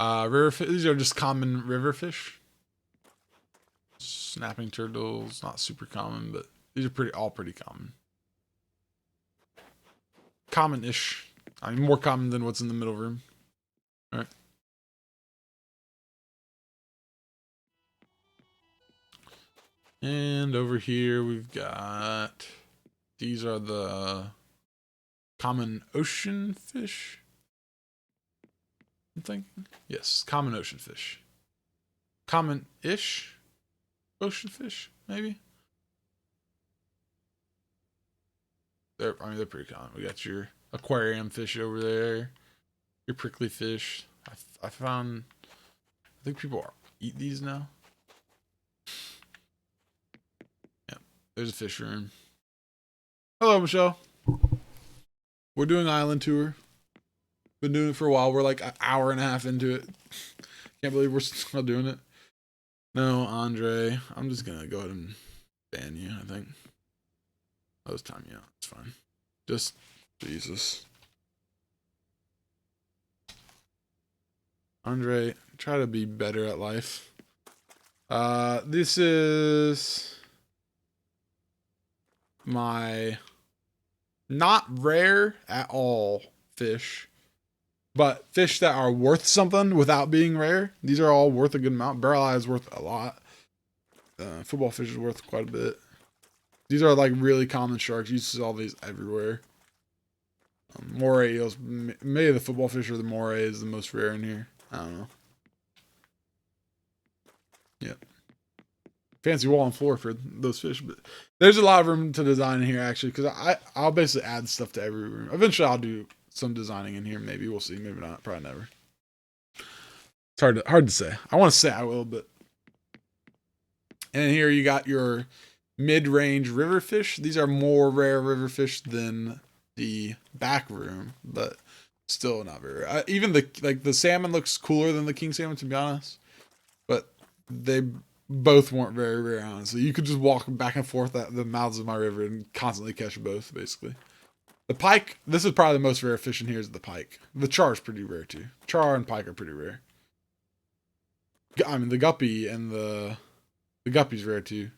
River fish. These are just common river fish. Snapping turtles, not super common, but these are all pretty common. Common-ish. I mean, more common than what's in the middle room. All right. And over here we've got, these are the common ocean fish. I'm thinking. Yes, common ocean fish. Common-ish ocean fish, maybe. They're pretty common. We got your aquarium fish over there, your prickly fish. I think people eat these now. Yeah, there's a fish room. Hello, Michelle. We're doing island tour. Been doing it for a while. We're like an hour and a half into it. Can't believe we're still doing it. No, Andre. I'm just gonna go ahead and ban you, I think. Oh, it's time, yeah, it's fine. Just Jesus. Andre, try to be better at life. This is my not rare at all fish, but fish that are worth something without being rare. These are all worth a good amount. Barrel eye is worth a lot. Football fish is worth quite a bit. These are like really common sharks. You see all these everywhere. Moray eels. Maybe the football fish or the moray is the most rare in here. I don't know. Yep. Fancy wall and floor for those fish, but there's a lot of room to design in here actually, because I'll basically add stuff to every room. Eventually I'll do some designing in here. Maybe we'll see. Maybe not. Probably never. It's hard to say. I want to say I will, but. And here you got your mid-range river fish. These are more rare river fish than the back room, but still not very rare. Even the salmon looks cooler than the king salmon, to be honest. But they both weren't very rare, honestly. You could just walk back and forth at the mouths of my river and constantly catch both, basically. The pike, this is probably the most rare fish in here is the pike. The char is pretty rare too. Char and pike are pretty rare. I mean, the guppy and the guppy's rare too.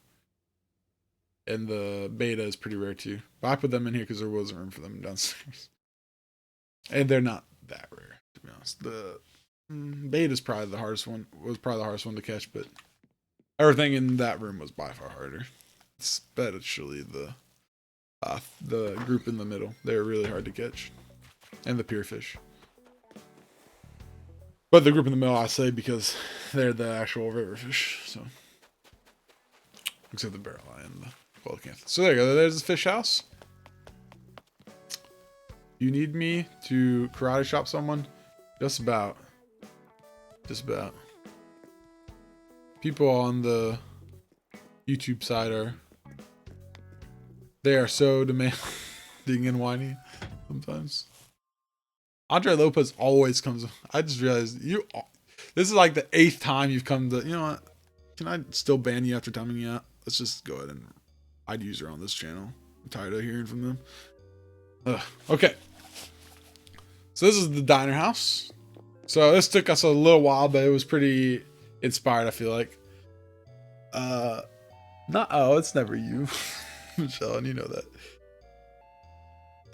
And the beta is pretty rare too. But I put them in here because there wasn't room for them downstairs. And they're not that rare, to be honest. The beta is probably the hardest one. Was probably the hardest one to catch, but everything in that room was by far harder. Especially the group in the middle. They're really hard to catch. And the pier fish. But the group in the middle, I say, because they're the actual river fish. So, except the barrel eye and the coelacanth. So there you go. There's the fish house. You need me to karate chop someone? Just about. Just about. People on the YouTube side they are so demanding and whiny sometimes. Andre Lopez always comes. I just realized this is like the 8th time you've come to. You know what? Can I still ban you after timing you out? Let's just go ahead and I'd use her on this channel. I'm tired of hearing from them. Okay. So this is the diner house. So this took us a little while, but it was pretty inspired, I feel like. It's never you, Michelle, and you know that.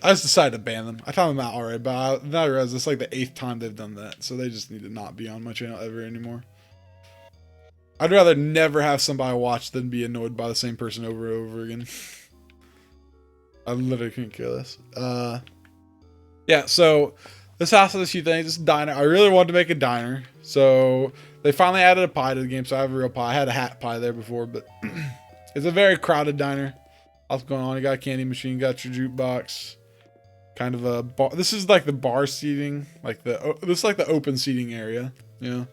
I just decided to ban them. I found them out already, but now I realize it's like the 8th time they've done that, so they just need to not be on my channel ever anymore. I'd rather never have somebody watch than be annoyed by the same person over and over again. I literally couldn't care less. Yeah, so this house has a few things. This diner. I really wanted to make a diner, so they finally added a pie to the game, so I have a real pie. I had a hat pie there before, but it's a very crowded diner. What's going on? You got a candy machine, got your jukebox, kind of a bar. This is like the bar seating, this is like the open seating area, you know.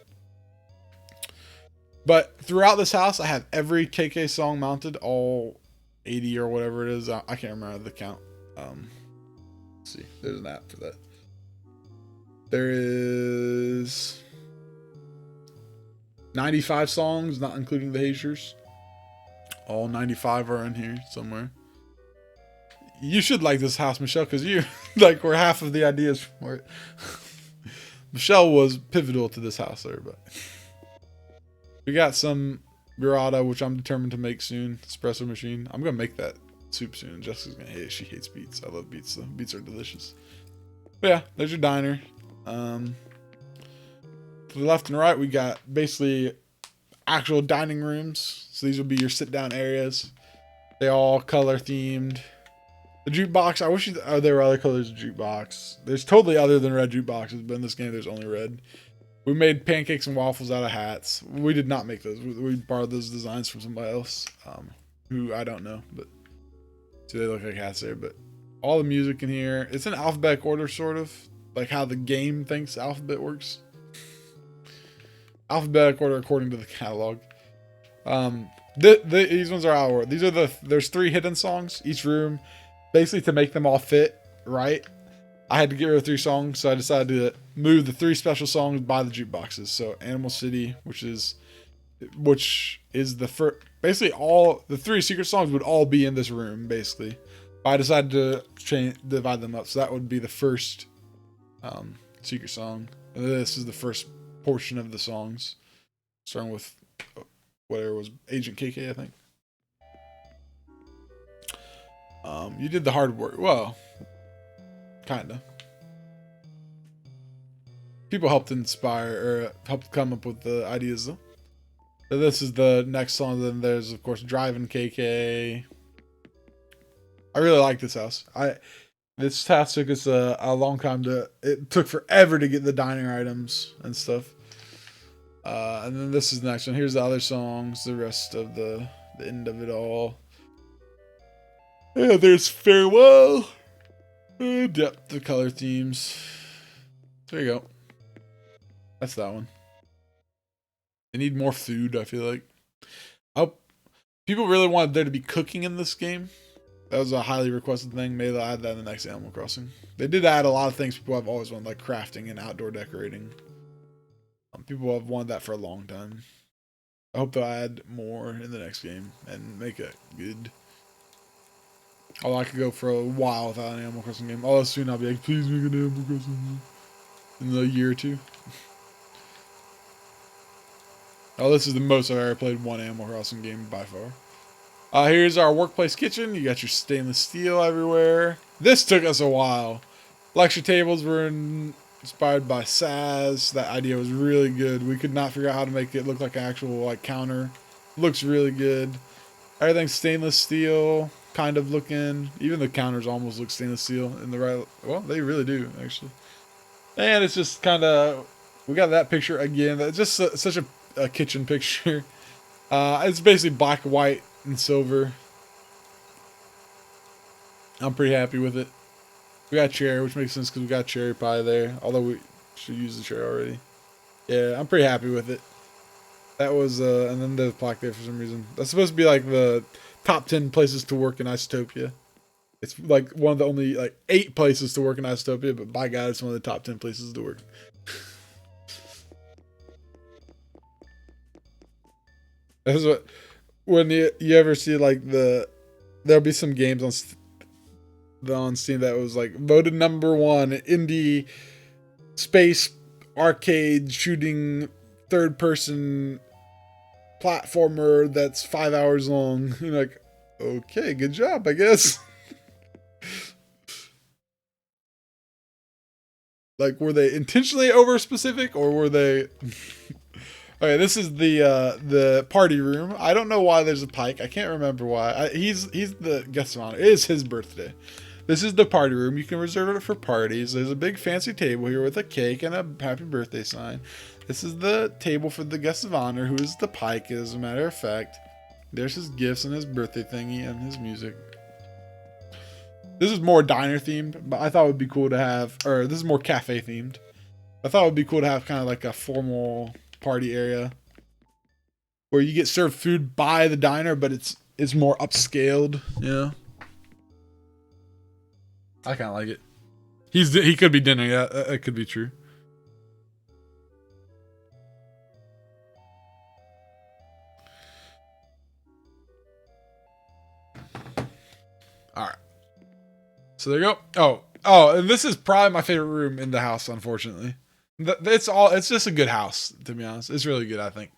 But throughout this house, I have every KK song mounted, all 80 or whatever it is. I can't remember the count. Let's see, there's an app for that. There is 95 songs, not including the Hazers. All 95 are in here somewhere. You should like this house, Michelle, because you like were half of the ideas for it. Michelle was pivotal to this house, everybody. We got some burrata, which I'm determined to make soon. Espresso machine. I'm gonna make that soup soon. Jessica's gonna hate it. She hates beets. I love beets though. Beets are delicious. But yeah, there's your diner. To the left and right, we got basically actual dining rooms. So these will be your sit-down areas. They all color themed. The jukebox, I wish there were other colors of jukebox. There's totally other than red jukeboxes, but in this game there's only red. We made pancakes and waffles out of hats. We did not make those. We borrowed those designs from somebody else, who I don't know, but so they look like hats there. But all the music in here. It's in alphabetic order, sort of like how the game thinks alphabet works. Alphabetic order according to the catalog. These ones are out of order. These are there's 3 hidden songs each room, basically to make them all fit right. I had to get rid of 3 songs, so I decided to move the 3 special songs by the jukeboxes. So Animal City, which is the first, basically all the 3 secret songs would all be in this room, basically. But I decided to divide them up, so that would be the first secret song, and this is the first portion of the songs, starting with whatever was Agent KK, I think. You did the hard work. Well, kinda. People helped inspire or helped come up with the ideas though. So this is the next song. Then there's of course Driving KK. I really like this house. This house took us a long time it took forever to get the diner items and stuff. And then this is the next one. Here's the other songs, the rest of the end of it all. Yeah, there's Farewell. Depth of color themes. There you go. That's that one. They need more food, I feel like. Oh, people really wanted there to be cooking in this game. That was a highly requested thing. Maybe they'll add that in the next Animal Crossing. They did add a lot of things people have always wanted, like crafting and outdoor decorating. People have wanted that for a long time. I hope they'll add more in the next game and make it good. Although I could go for a while without an Animal Crossing game. Although soon I'll be like, please make an Animal Crossing game. In a year or 2. Oh, this is the most I've ever played one Animal Crossing game by far. Here's our workplace kitchen. You got your stainless steel everywhere. This took us a while. Lecture tables were inspired by Saz. That idea was really good. We could not figure out how to make it look like an actual counter. Looks really good. Everything's stainless steel kind of looking. Even the counters almost look stainless steel in the right. Well, they really do actually. And it's just kind of, we got that picture again. That's just such a kitchen picture. It's basically black, white, and silver. I'm pretty happy with it. We got cherry, which makes sense because we got cherry pie there. Although we should use the cherry already. Yeah, I'm pretty happy with it. That was, and then the plaque there for some reason. That's supposed to be like the top 10 places to work in Isotopia. It's like one of the only 8 places to work in Isotopia, but by God, it's one of the top 10 places to work. That's what, when you ever see there'll be some games on Steam that was voted #1 indie space arcade shooting third person platformer that's 5 hours long. You're like, okay, good job, I guess. Were they intentionally over specific or were they? Okay, this is the party room. I don't know why there's a pike. I can't remember why. He's the guest of honor. It is his birthday. This is the party room. You can reserve it for parties. There's a big fancy table here with a cake and a happy birthday sign. This is the table for the guest of honor, who is the pike, as a matter of fact. There's his gifts and his birthday thingy and his music. This is more diner themed, but I thought it would be cool to have, or this is more cafe themed. I thought it would be cool to have kind of a formal party area where you get served food by the diner, but it's more upscaled. Yeah, I kind of like it. He could be dinner. Yeah, that could be true. All right. So there you go. Oh, and this is probably my favorite room in the house, unfortunately. It's just a good house, to be honest. It's really good, I think.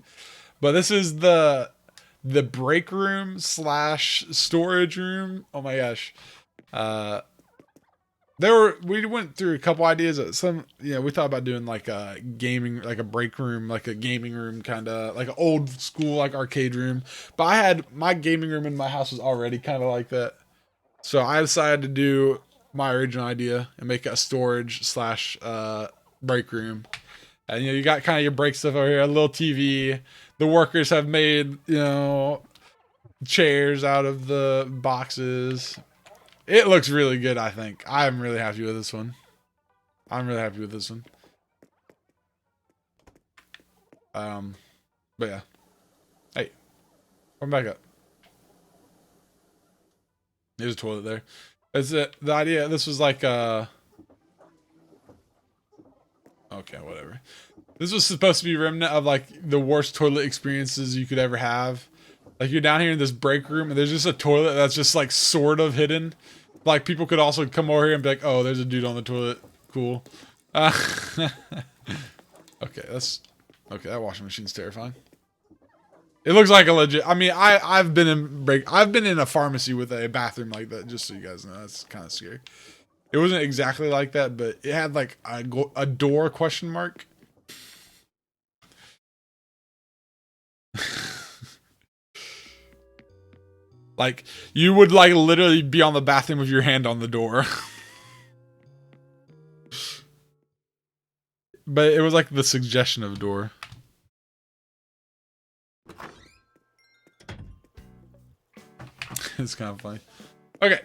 But this is the break room / storage room. Oh my gosh. We went through a couple ideas. We thought about doing a gaming, a break room, a gaming room, kind of like an old school, arcade room. But I had my gaming room in my house was already kind of like that. So I decided to do my original idea and make a storage / break room. And you got kind of your break stuff over here, a little TV. The workers have made chairs out of the boxes. It looks really good, I think. I'm really happy with this one. I'm really happy with this one. But yeah. Hey, come back up. There's a toilet there. Is it the idea? This was like okay, whatever. This was supposed to be a remnant of like the worst toilet experiences you could ever have. Like you're down here in this break room and there's just a toilet that's just like sort of hidden. Like people could also come over here and be like, "Oh, there's a dude on the toilet. Cool." Okay, okay. That washing machine's terrifying. It looks like a legit. I mean, I've been in a pharmacy with a bathroom like that. Just so you guys know, that's kind of scary. It wasn't exactly like that, but it had like a door question mark. Like you would like literally be on the bathroom with your hand on the door. But it was like the suggestion of a door. It's kind of funny. Okay,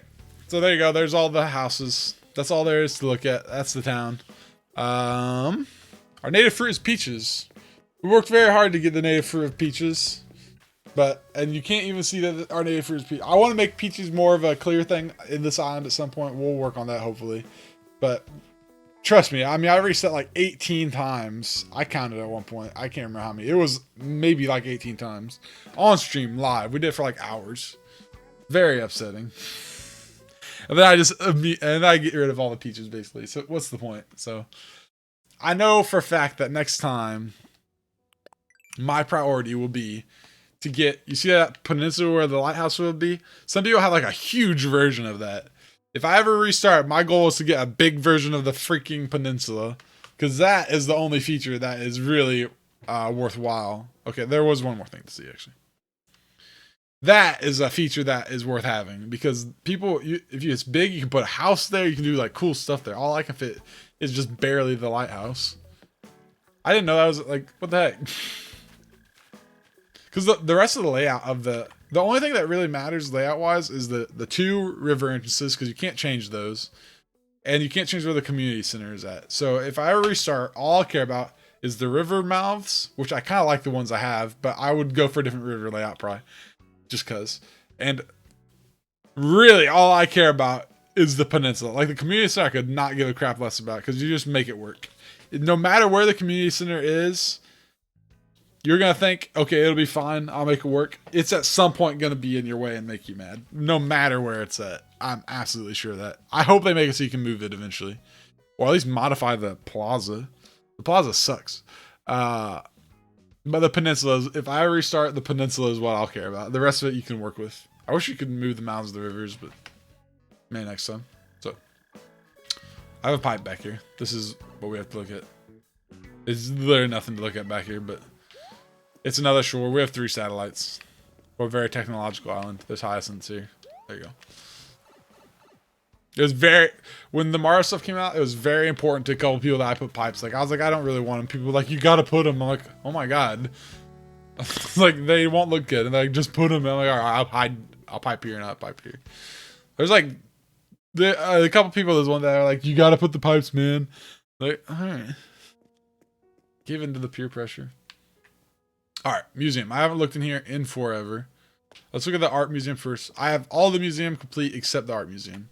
so there you go. There's all the houses. That's all there is to look at. That's the town. Our native fruit is peaches. We worked very hard to get the native fruit of peaches. And you can't even see that our native fruit is peaches. I want to make peaches more of a clear thing in this island at some point. We'll work on that hopefully. But trust me, I mean, I reset like 18 times. I counted at one point. I can't remember how many. It was maybe like 18 times. On stream, live. We did it for like hours. Very upsetting. And then I get rid of all the peaches basically. So what's the point? So I know for a fact that next time my priority will be to get, you see that peninsula where the lighthouse will be? Some people have like a huge version of that. If I ever restart, my goal is to get a big version of the freaking peninsula. Because that is the only feature that is really worthwhile. Okay, there was one more thing to see actually. That is a feature that is worth having. Because people, if it's big, you can put a house there. You can do like cool stuff there. All I can fit is just barely the lighthouse. I didn't know that was like, what the heck? Because the rest of the layout of the only thing that really matters layout wise is the two river entrances, because you can't change those, and you can't change where the community center is at. So if I ever restart, all I care about is the river mouths, which I kind of like the ones I have, but I would go for a different river layout probably, just cause. And really, all I care about is the peninsula. Like the community center, I could not give a crap less about, because you just make it work. No matter where the community center is, you're going to think, okay, it'll be fine. I'll make it work. It's at some point going to be in your way and make you mad. No matter where it's at. I'm absolutely sure of that. I hope they make it so you can move it eventually. Or at least modify the plaza. The plaza sucks. But the peninsula, if I restart, the peninsula is what I'll care about. The rest of it you can work with. I wish you could move the mountains of the rivers, but maybe next time. So, I have a pipe back here. This is what we have to look at. There's literally nothing to look at back here, but it's another shore. We have 3 satellites. We're a very technological island. There's hyacinths here. There you go. It was when the Mario stuff came out, it was very important to a couple people that I put pipes. Like, I was like, I don't really want them. People were like, you gotta put them. I'm like, oh my god. Like, they won't look good. And they're like, just put them. And I'm like, all right, I'll pipe here and I'll pipe here. There's like, a couple people, there's one that are like, you gotta put the pipes, man. Like, alright. Give in to the peer pressure. Alright, museum. I haven't looked in here in forever. Let's look at the art museum first. I have all the museum complete except the art museum.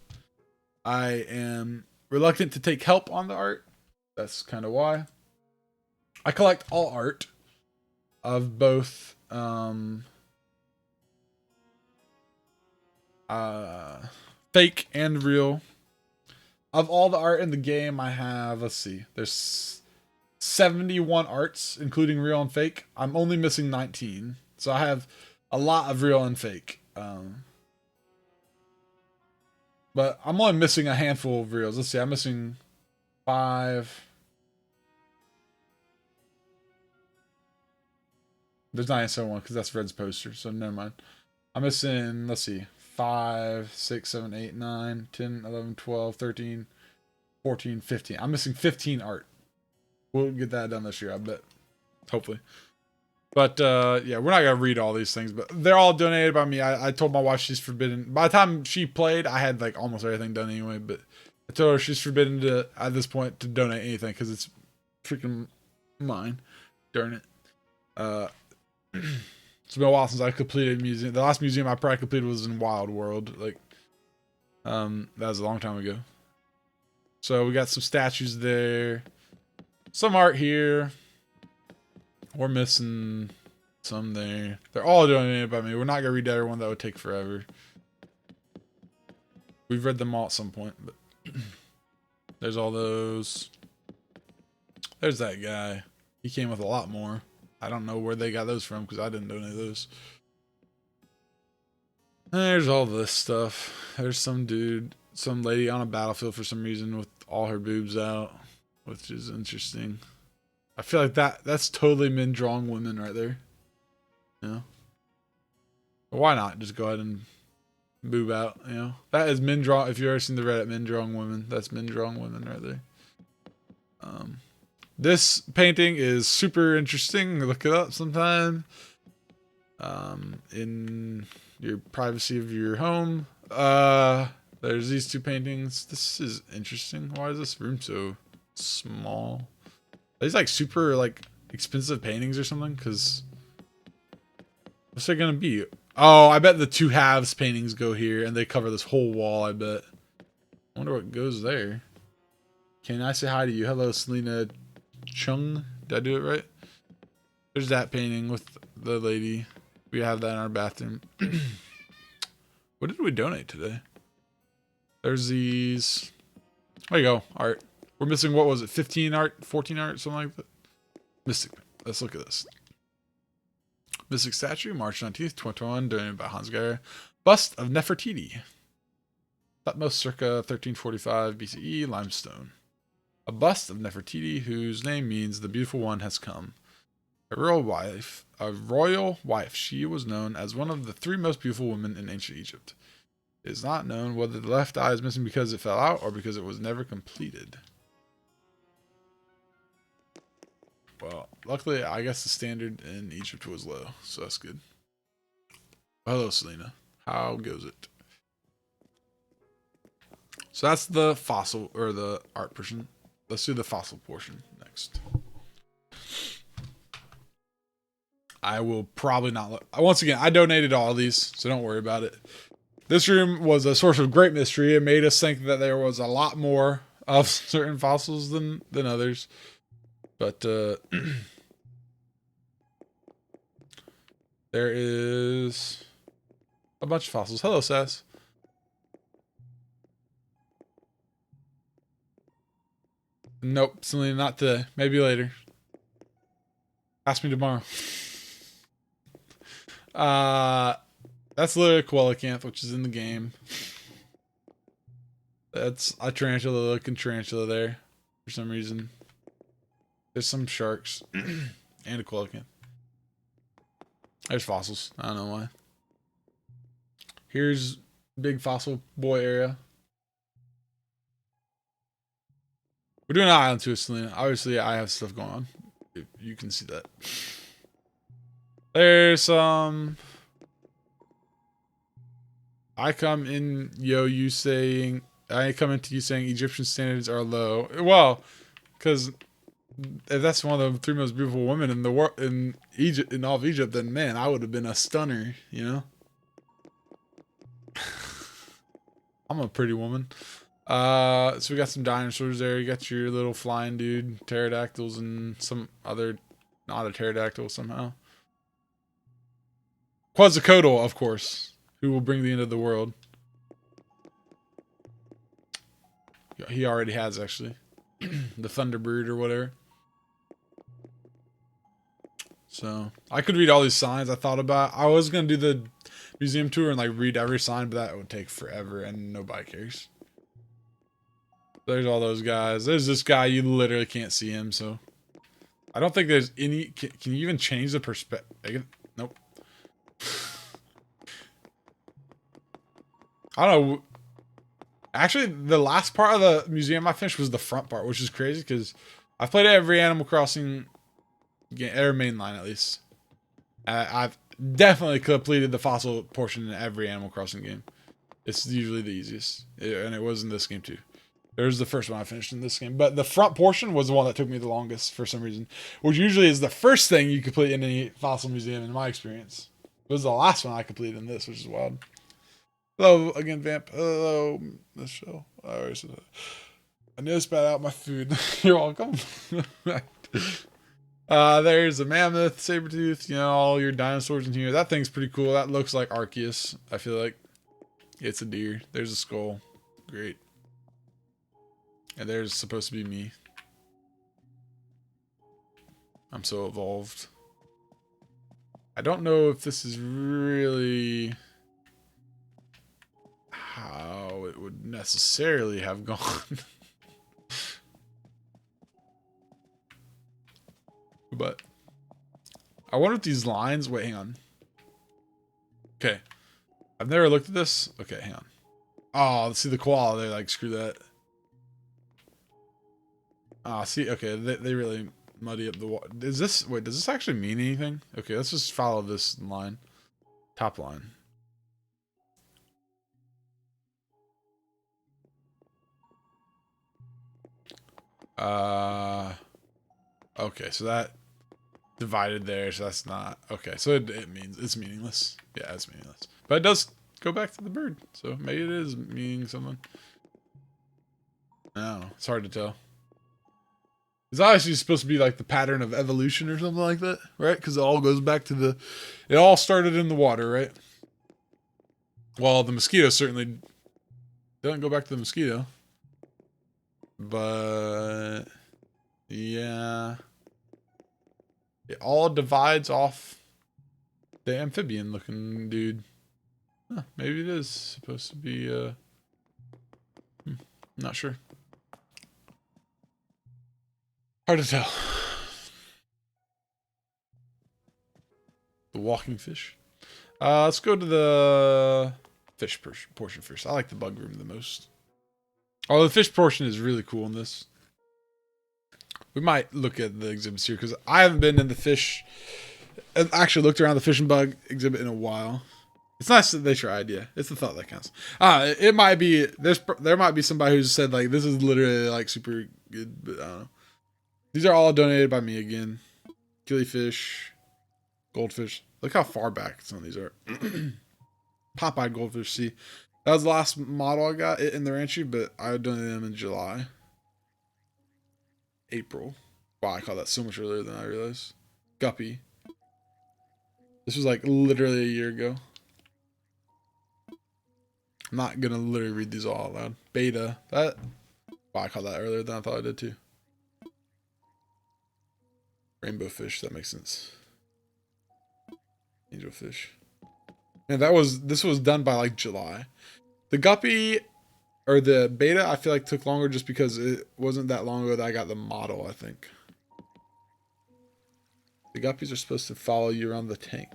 I am reluctant to take help on the art. That's kind of why. I collect all art of both fake and real. Of all the art in the game, I have, let's see, there's 71 arts, including real and fake. I'm only missing 19. So I have a lot of real and fake. But I'm only missing a handful of reals. Let's see, I'm missing 5. There's not even one because that's Red's poster, so never mind. I'm missing, let's see, 5, 6, 7, 8, 9, 10, 11, 12, 13, 14, 15. I'm missing 15 art. We'll get that done this year, I bet. Hopefully. But yeah, we're not gonna read all these things, but they're all donated by me. I told my wife she's forbidden. By the time she played, I had like almost everything done anyway. But I told her she's forbidden to at this point to donate anything because it's freaking mine. Darn it. It's been a while since I completed a museum. The last museum I probably completed was in Wild World. Like, that was a long time ago. So we got some statues there, some art here. We're missing some there. They're all donated by me. We're not gonna read everyone. That would take forever. We've read them all at some point, but there's all those. There's that guy. He came with a lot more. I don't know where they got those from because I didn't donate those. There's all this stuff. There's some dude, some lady on a battlefield for some reason with all her boobs out, which is interesting. I feel like that's totally men drawing women right there. You know? But why not just go ahead and boob out, you know? That is men draw. If you've ever seen the Reddit men drawing women, that's men drawing women right there. This painting is super interesting. Look it up sometime. In your privacy of your home. There's these two paintings. This is interesting. Why is this room so small? Are these like super like expensive paintings or something? Because what's it gonna be? Oh, I bet the two halves paintings go here and they cover this whole wall. I bet. I wonder what goes there. Can I say hi to you? Hello, Selena Chung. Did I do it right? There's that painting with the lady. We have that in our bathroom. What did we donate today? There's these. There you go. Art. We're missing, what was it? 15 art? 14 art? Something like that. Mystic. Let's look at this. Mystic statue, March 19th, 2021, donated by HansGeiger. Bust of Nefertiti. Thutmose circa 1345 BCE, limestone. A bust of Nefertiti, whose name means the beautiful one has come. A royal wife, she was known as one of the three most beautiful women in ancient Egypt. It is not known whether the left eye is missing because it fell out or because it was never completed. Well, luckily, I guess the standard in Egypt was low, so that's good. Hello, Selena. How goes it? So that's the fossil, or the art portion. Let's do the fossil portion next. I will probably not look. Once again, I donated all of these, so don't worry about it. This room was a source of great mystery. It made us think that there was a lot more of certain fossils than others. But there is a bunch of fossils. Hello, Sass. Nope, Selena, not today. Maybe later. Ask me tomorrow. That's literally a coelacanth, which is in the game. That's a tarantula looking tarantula there for some reason. There's some sharks and a coelacanth. There's fossils. I don't know why. Here's big fossil boy area. We're doing an island too, Selena. Obviously, I have stuff going on. You can see that. There's some. I come into you saying Egyptian standards are low. Well, because if that's one of the three most beautiful women in the world, in Egypt, in all of Egypt, then man, I would have been a stunner, you know. I'm a pretty woman. So we got some dinosaurs there. You got your little flying dude, pterodactyls, and some other, not a pterodactyl somehow. Quetzalcoatl, of course, who will bring the end of the world. He already has, actually. The Thunderbird or whatever. So I could read all these signs I thought about. I was gonna do the museum tour and like read every sign, but that would take forever and nobody cares. There's all those guys. There's this guy, you literally can't see him, so I don't think there's any. Can you even change the perspective? Nope. I don't know. Actually, the last part of the museum I finished was the front part, which is crazy because I've played every Animal Crossing game, or mainline at least. I've definitely completed the fossil portion in every Animal Crossing game. It's usually the easiest, and it was in this game too. There's the first one I finished in this game, but the front portion was the one that took me the longest for some reason, which usually is the first thing you complete in any fossil museum in my experience. It was the last one I completed in this, which is wild. Hello again, Vamp. Hello, the show. I nearly spat out my food. You're welcome. There's a mammoth, saber-tooth, you know, all your dinosaurs in here. That thing's pretty cool. That looks like Arceus, I feel like. It's a deer. There's a skull. Great. And there's supposed to be me. I'm so evolved. I don't know if this is really how it would necessarily have gone. But I wonder if these lines... Wait, hang on. Okay. I've never looked at this. Okay, hang on. Oh, let's see the koala there. Like, screw that. Ah, see, okay, they really muddy up the water. Is this... Wait, does this actually mean anything? Okay, let's just follow this line. Top line. Okay, so that divided there, so that's not... Okay, so it means... It's meaningless. Yeah, it's meaningless. But it does go back to the bird, so maybe it is meaning something. No, it's hard to tell. It's obviously supposed to be like the pattern of evolution or something like that, right? Because it all goes back to the... It all started in the water, right? Well, the mosquito certainly doesn't go back to the mosquito. But... Yeah... It all divides off the amphibian looking dude. Huh, maybe it is supposed to be, not sure. Hard to tell. The walking fish. Let's go to the fish portion first. I like the bug room the most. Oh, the fish portion is really cool in this. We might look at the exhibits here because I haven't been in the fish. I've actually looked around the fish and bug exhibit in a while. It's nice that they tried, yeah. It's the thought that counts. It might be there might be somebody who's said like this is literally like super good, but I don't know. These are all donated by me again. Killifish, goldfish. Look how far back some of these are. Popeye goldfish. See, that was the last model I got in the Ranchi, but I donated them in July. April. Wow, I caught that so much earlier than I realized. Guppy. This was like literally a year ago. I'm not gonna literally read these all out loud. Beta. That. Wow, I caught that earlier than I thought I did too. Rainbow fish. That makes sense. Angelfish. And this was done by like July. The guppy or the beta, I feel like took longer just because it wasn't that long ago that I got the model, I think. The guppies are supposed to follow you around the tank.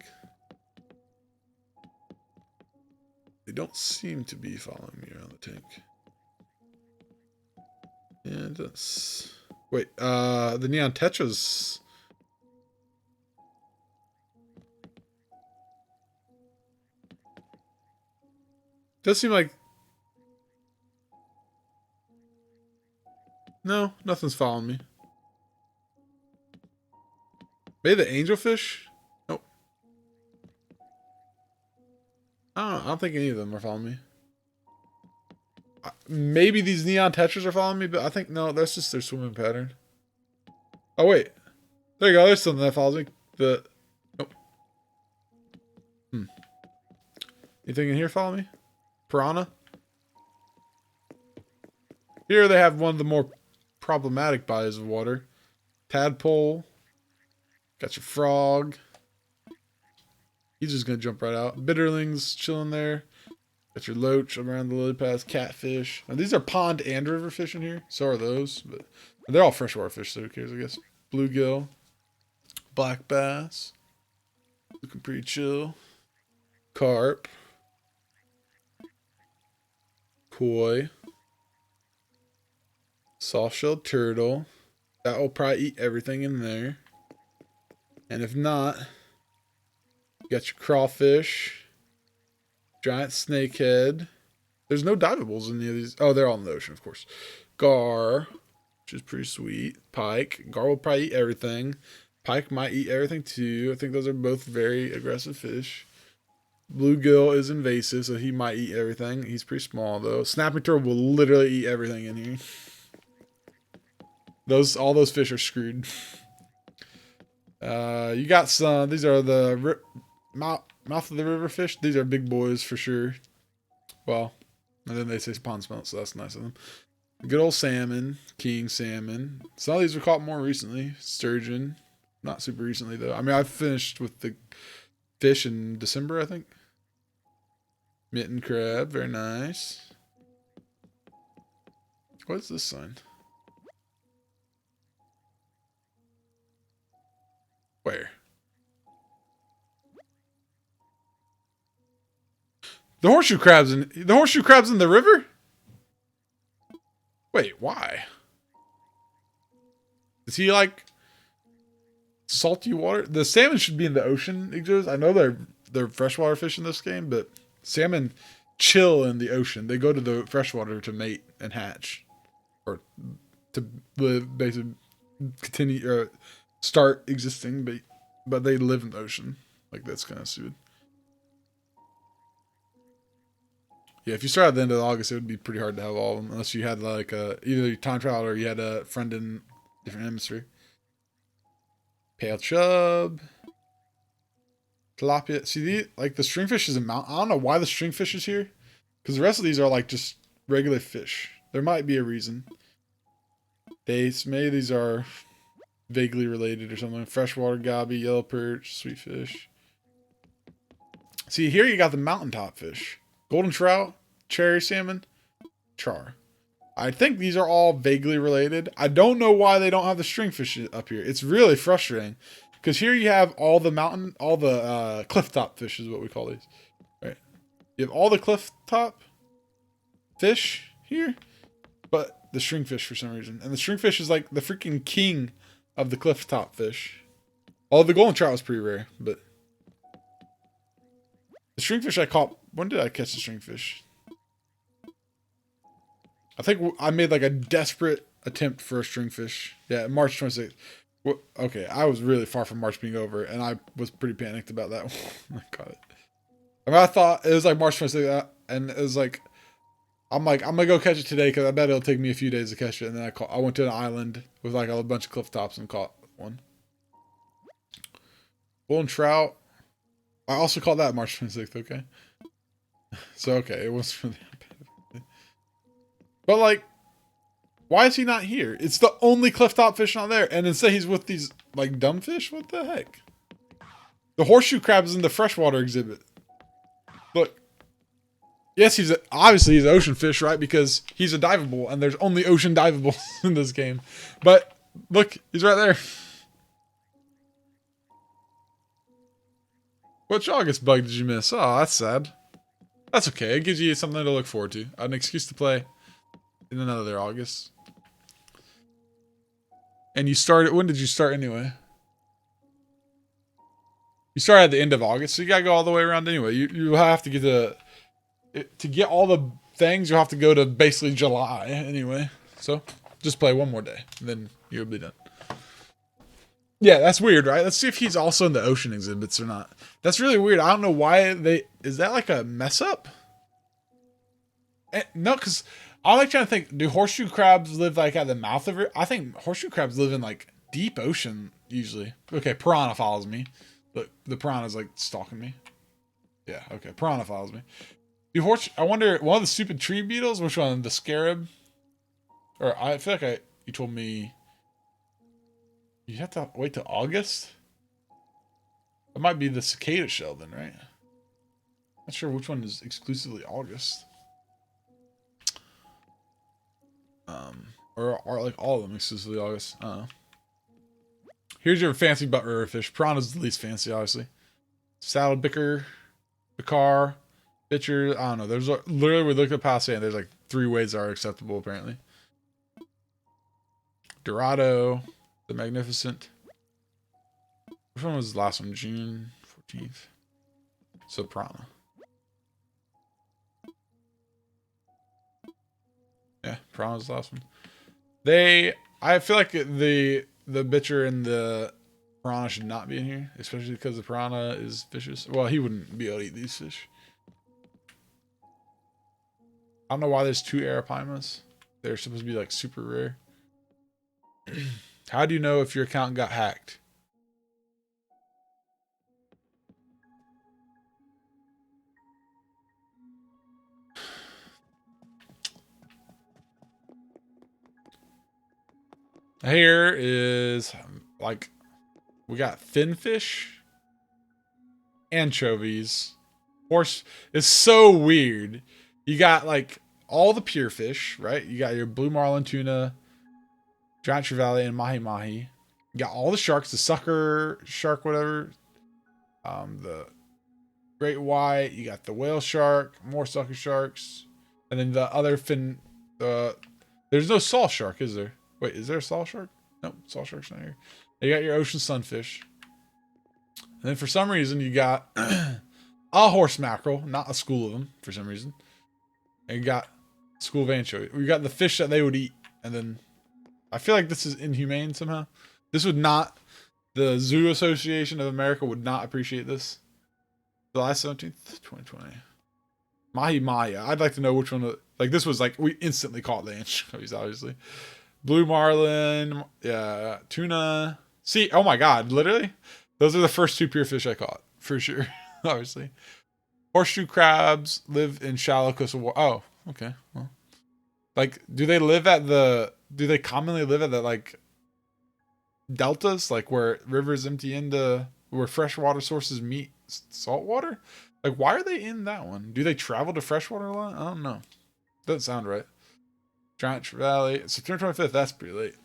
They don't seem to be following me around the tank. And that's... Wait, the Neon Tetras... Does seem like... No, nothing's following me. Maybe the angelfish? Nope. I don't think any of them are following me. Maybe these neon tetras are following me, but I think, no, that's just their swimming pattern. Oh, wait. There you go. There's something that follows me. Nope. Anything in here follow me? Piranha? Here they have one of the more problematic bodies of water. Tadpole. Got your frog. He's just gonna jump right out. Bitterlings chilling there. Got your loach around the lily pads. Catfish. Now, these are pond and river fish in here. So are those, but they're all freshwater fish, so who cares, I guess. Bluegill. Black bass. Looking pretty chill. Carp. Koi. Soft-shelled turtle. That will probably eat everything in there. And if not, You got your crawfish. Giant snakehead. There's no divables in any of these. Oh, they're all in the ocean, of course. Gar, which is pretty sweet. Pike. Gar will probably eat everything. Pike might eat everything too. I think those are both very aggressive fish. Bluegill is invasive, so he might eat everything. He's pretty small though. Snapping turtle will literally eat everything in here. All those fish are screwed. You got some. These are the mouth of the river fish. These are big boys for sure. Well, and then they say pond smelt, so that's nice of them. Good old salmon, king salmon. Some of these were caught more recently. Sturgeon, not super recently though. I mean, I finished with the fish in December, I think. Mitten crab, very nice. What is this sign? Where? The horseshoe crab's in the river? Wait, why? Is he like salty water? The salmon should be in the ocean. I know they're freshwater fish in this game, but salmon chill in the ocean. They go to the freshwater to mate and hatch, or to basically continue start existing. But they live in the ocean. Like, that's kind of stupid. Yeah, if you start at the end of August, it would be pretty hard to have all of them unless you had like either time travel or you had a friend in a different hemisphere. Pale chub. Tilapia. See, like the stringfish is a mount. I don't know why the stringfish is here. Because the rest of these are like just regular fish. There might be a reason. Dace. Maybe these are vaguely related or something. Freshwater gobby, yellow perch, sweet fish. See, here you got the mountaintop fish. Golden trout, cherry salmon, char. I think these are all vaguely related. I don't know why they don't have the stringfish up here. It's really frustrating. Because here you have all the cliff top fish is what we call these. Right? You have all the cliff top fish here, but the stringfish for some reason. And the stringfish is like the freaking king of the cliff top fish. Although the golden trout was pretty rare, but the stringfish I caught. When did I catch the stringfish? I think I made like a desperate attempt for a stringfish. Yeah, March 26th. Well, okay, I was really far from March being over, and I was pretty panicked about that one. I caught it. I mean, I thought it was like March 26th, and it was like, I'm gonna go catch it today because I bet it'll take me a few days to catch it. And then I went to an island with like a bunch of cliff tops and caught one. Golden trout. I also caught that March 26th. Okay. So okay, it was really bad. But like, why is he not here? It's the only cliff top fish not there, and instead he's with these like dumb fish. What the heck? The horseshoe crab is in the freshwater exhibit. Look. Yes, obviously he's an ocean fish, right? Because he's a diveable, and there's only ocean divables in this game. But look, he's right there. Which August bug did you miss? Oh, that's sad. That's okay. It gives you something to look forward to. An excuse to play in another August. And you started... When did you start anyway? You started at the end of August, so you gotta go all the way around anyway. You have to get to get all the things, you'll have to go to basically July anyway. So, just play one more day, and then you'll be done. Yeah, that's weird, right? Let's see if he's also in the ocean exhibits or not. That's really weird. I don't know why is that like a mess up? No, because I like trying to think, do horseshoe crabs live like at the mouth of it? I think horseshoe crabs live in like deep ocean usually. Okay, piranha follows me. Look, the piranha's like stalking me. Yeah, okay, piranha follows me. I wonder, one of the stupid tree beetles, which one? The scarab? Or I feel like you told me you have to wait till August? It might be the cicada shell then, right? Not sure which one is exclusively August. Or are like all of them exclusively August? I don't know. Here's your fancy butt river fish. Piranha's the least fancy, obviously. Saddle bicker, bicar, pitcher. I don't know. There's literally, we looked at past and there's like 3 ways that are acceptable apparently. Dorado, the Magnificent. Which one was the last one? June 14th. So piranha. Yeah, piranha's the last one. I feel like the bitcher and the piranha should not be in here, especially because the piranha is vicious. Well, he wouldn't be able to eat these fish. I don't know why there's 2 Arapimas. They're supposed to be like super rare. How do you know if your account got hacked? Here is like, we got finfish, anchovies, horse. It's so weird. You got like all the pure fish, right? You got your blue marlin, tuna, giant trevally, and mahi mahi. You got all the sharks, the sucker shark, whatever. The great white. You got the whale shark, more sucker sharks, and then the other fin. There's no saw shark, is there? Wait, is there a saw shark? Nope, saw shark's not here. You got your ocean sunfish. And then for some reason, you got a horse mackerel, not a school of them for some reason. And you got a school of anchovy. We got the fish that they would eat. And then I feel like this is inhumane somehow. This would not, the Zoo Association of America would not appreciate this. July 17th, 2020. Mahi Maya. I'd like to know which one. Like, this was like, we instantly caught the anchovies, obviously. Blue marlin. Yeah. Tuna. See, oh my God, literally. Those are the first 2 pure fish I caught, for sure. Obviously. Horseshoe crabs live in shallow coastal water. Oh, okay. Well, like, do they commonly live at the, like, deltas? Like, where rivers empty into, where freshwater sources meet saltwater? Like, why are they in that one? Do they travel to freshwater a lot? I don't know. Doesn't sound right. Giant Valley. September 25th, that's pretty late.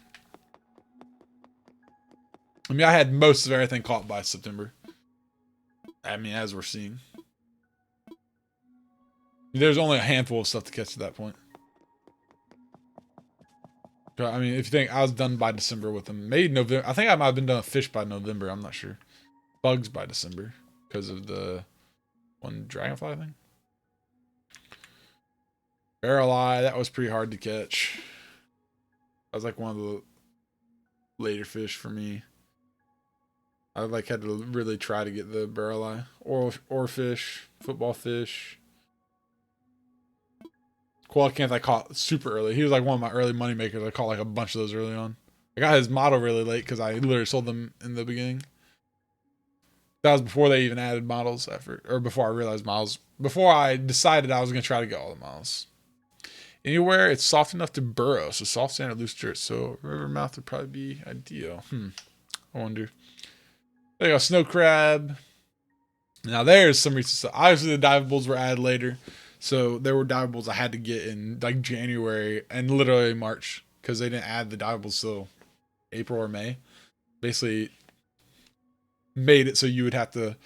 I mean, I had most of everything caught by September. I mean, as we're seeing. There's only a handful of stuff to catch at that point. I mean, if you think I was done by December with them. Maybe November. I think I might have been done with fish by November. I'm not sure. Bugs by December. Because of the one dragonfly thing. Barrel eye. That was pretty hard to catch. That was like one of the later fish for me. I like had to really try to get the barrel eye. Or fish. Football fish. Coelacanth I caught super early. He was like one of my early money makers. I caught like a bunch of those early on. I got his model really late because I literally sold them in the beginning. That was before they even added models or before I realized models. Before I decided I was going to try to get all the models. Anywhere it's soft enough to burrow. So soft sand or loose dirt. So river mouth would probably be ideal. I wonder. There you go. Snow crab. Now there's some recent stuff. Obviously the divables were added later. So there were divables I had to get in like January and literally March because they didn't add the divables till April or May. Basically made it so you would have to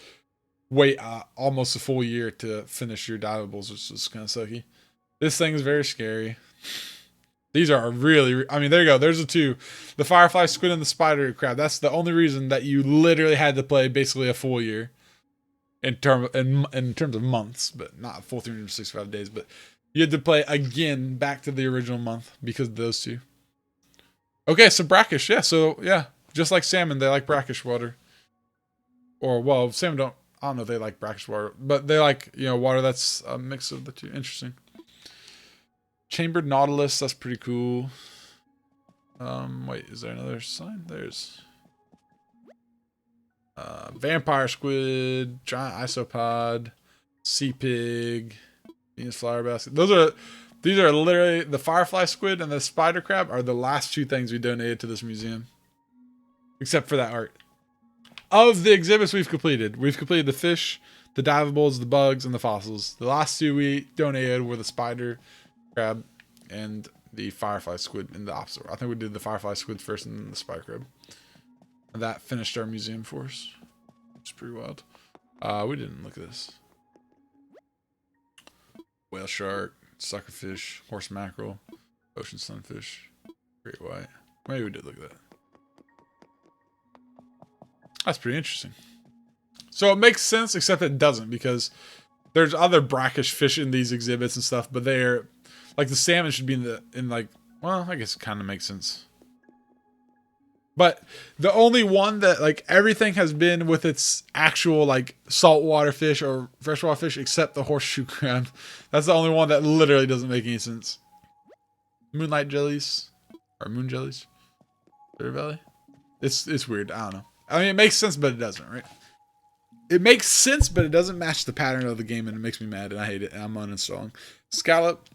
wait almost a full year to finish your divables, which is kind of sucky. This thing is very scary. These are really, I mean, there you go. There's the 2. The firefly squid and the spider crab. That's the only reason that you literally had to play basically a full year. In terms of months, but not full 365 days. But you had to play again back to the original month because of those 2. Okay, so brackish, yeah. So yeah, just like salmon, they like brackish water. Or well, salmon I don't know if they like brackish water, but they like water that's a mix of the 2. Interesting. Chambered nautilus, that's pretty cool. Wait, is there another sign? There's. Vampire squid, giant isopod, sea pig, Venus flower basket. These are literally the firefly squid and the spider crab are the last 2 things we donated to this museum, except for that art. Of the exhibits we've completed the fish, the divables, the bugs, and the fossils. The last 2 we donated were the spider crab and the firefly squid in the opposite order. I think we did the firefly squid first and then the spider crab. And that finished our museum for us. It's pretty wild. We didn't look at this. Whale shark, suckerfish, horse mackerel, ocean sunfish, great white. Maybe we did look at that. That's pretty interesting. So it makes sense, except it doesn't, because there's other brackish fish in these exhibits and stuff, but they're like the salmon should be in like, well, I guess it kind of makes sense. But the only one that like everything has been with its actual like saltwater fish or freshwater fish except the horseshoe crab. That's the only one that literally doesn't make any sense. Moonlight jellies or moon jellies. River Valley. It's weird. I don't know. I mean, it makes sense, but it doesn't, right? It makes sense, but it doesn't match the pattern of the game, and it makes me mad, and I hate it, and I'm uninstalling. Scallop,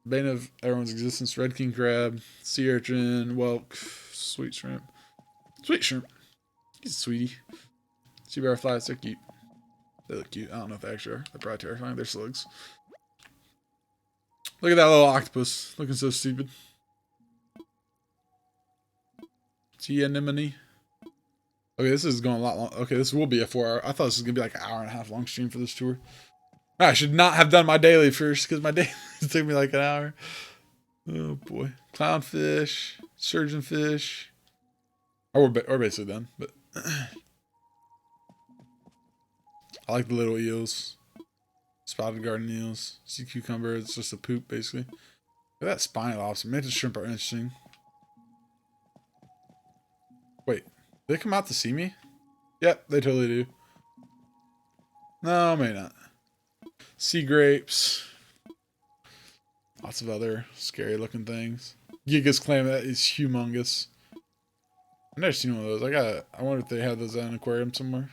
bane of everyone's existence, red king crab, sea urchin, whelk, sweet shrimp. Sweet shrimp. He's a sweetie. Sea butterflies, they're cute. They look cute. I don't know if they actually are. They're probably terrifying. They're slugs. Look at that little octopus. Looking so stupid. Sea anemone. Okay, this is going a lot long. Okay, this will be a 4 hour. I thought this was going to be like an hour and a half long stream for this tour. I should not have done my daily first, because my daily took me like an hour. Oh boy. Clownfish. Surgeonfish. Oh, we're basically done, but I like the little eels. Spotted garden eels. Sea cucumber. It's just a poop, basically. Look at that spiny lobster. Mantis shrimp are interesting. Wait. Did they come out to see me? Yep, they totally do. No, maybe not. Sea grapes. Lots of other scary looking things. Giga's clam, that is humongous. I've never seen one of those. I wonder if they have those at an aquarium somewhere.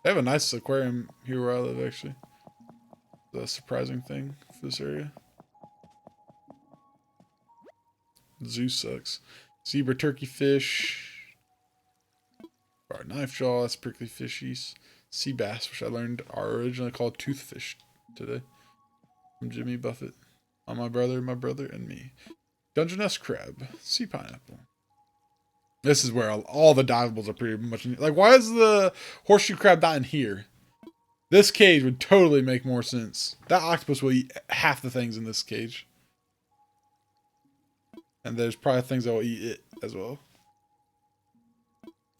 They have a nice aquarium here where I live, actually. That's a surprising thing for this area. Zoo sucks. Zebra turkey fish. Our knife jaw, that's prickly fishies. Sea bass, which I learned are originally called toothfish today. From Jimmy Buffett. On my brother, and me. Dungeness crab. Sea pineapple. This is where all the divables are pretty much... Like, why is the horseshoe crab not in here? This cage would totally make more sense. That octopus will eat half the things in this cage. And there's probably things that will eat it as well.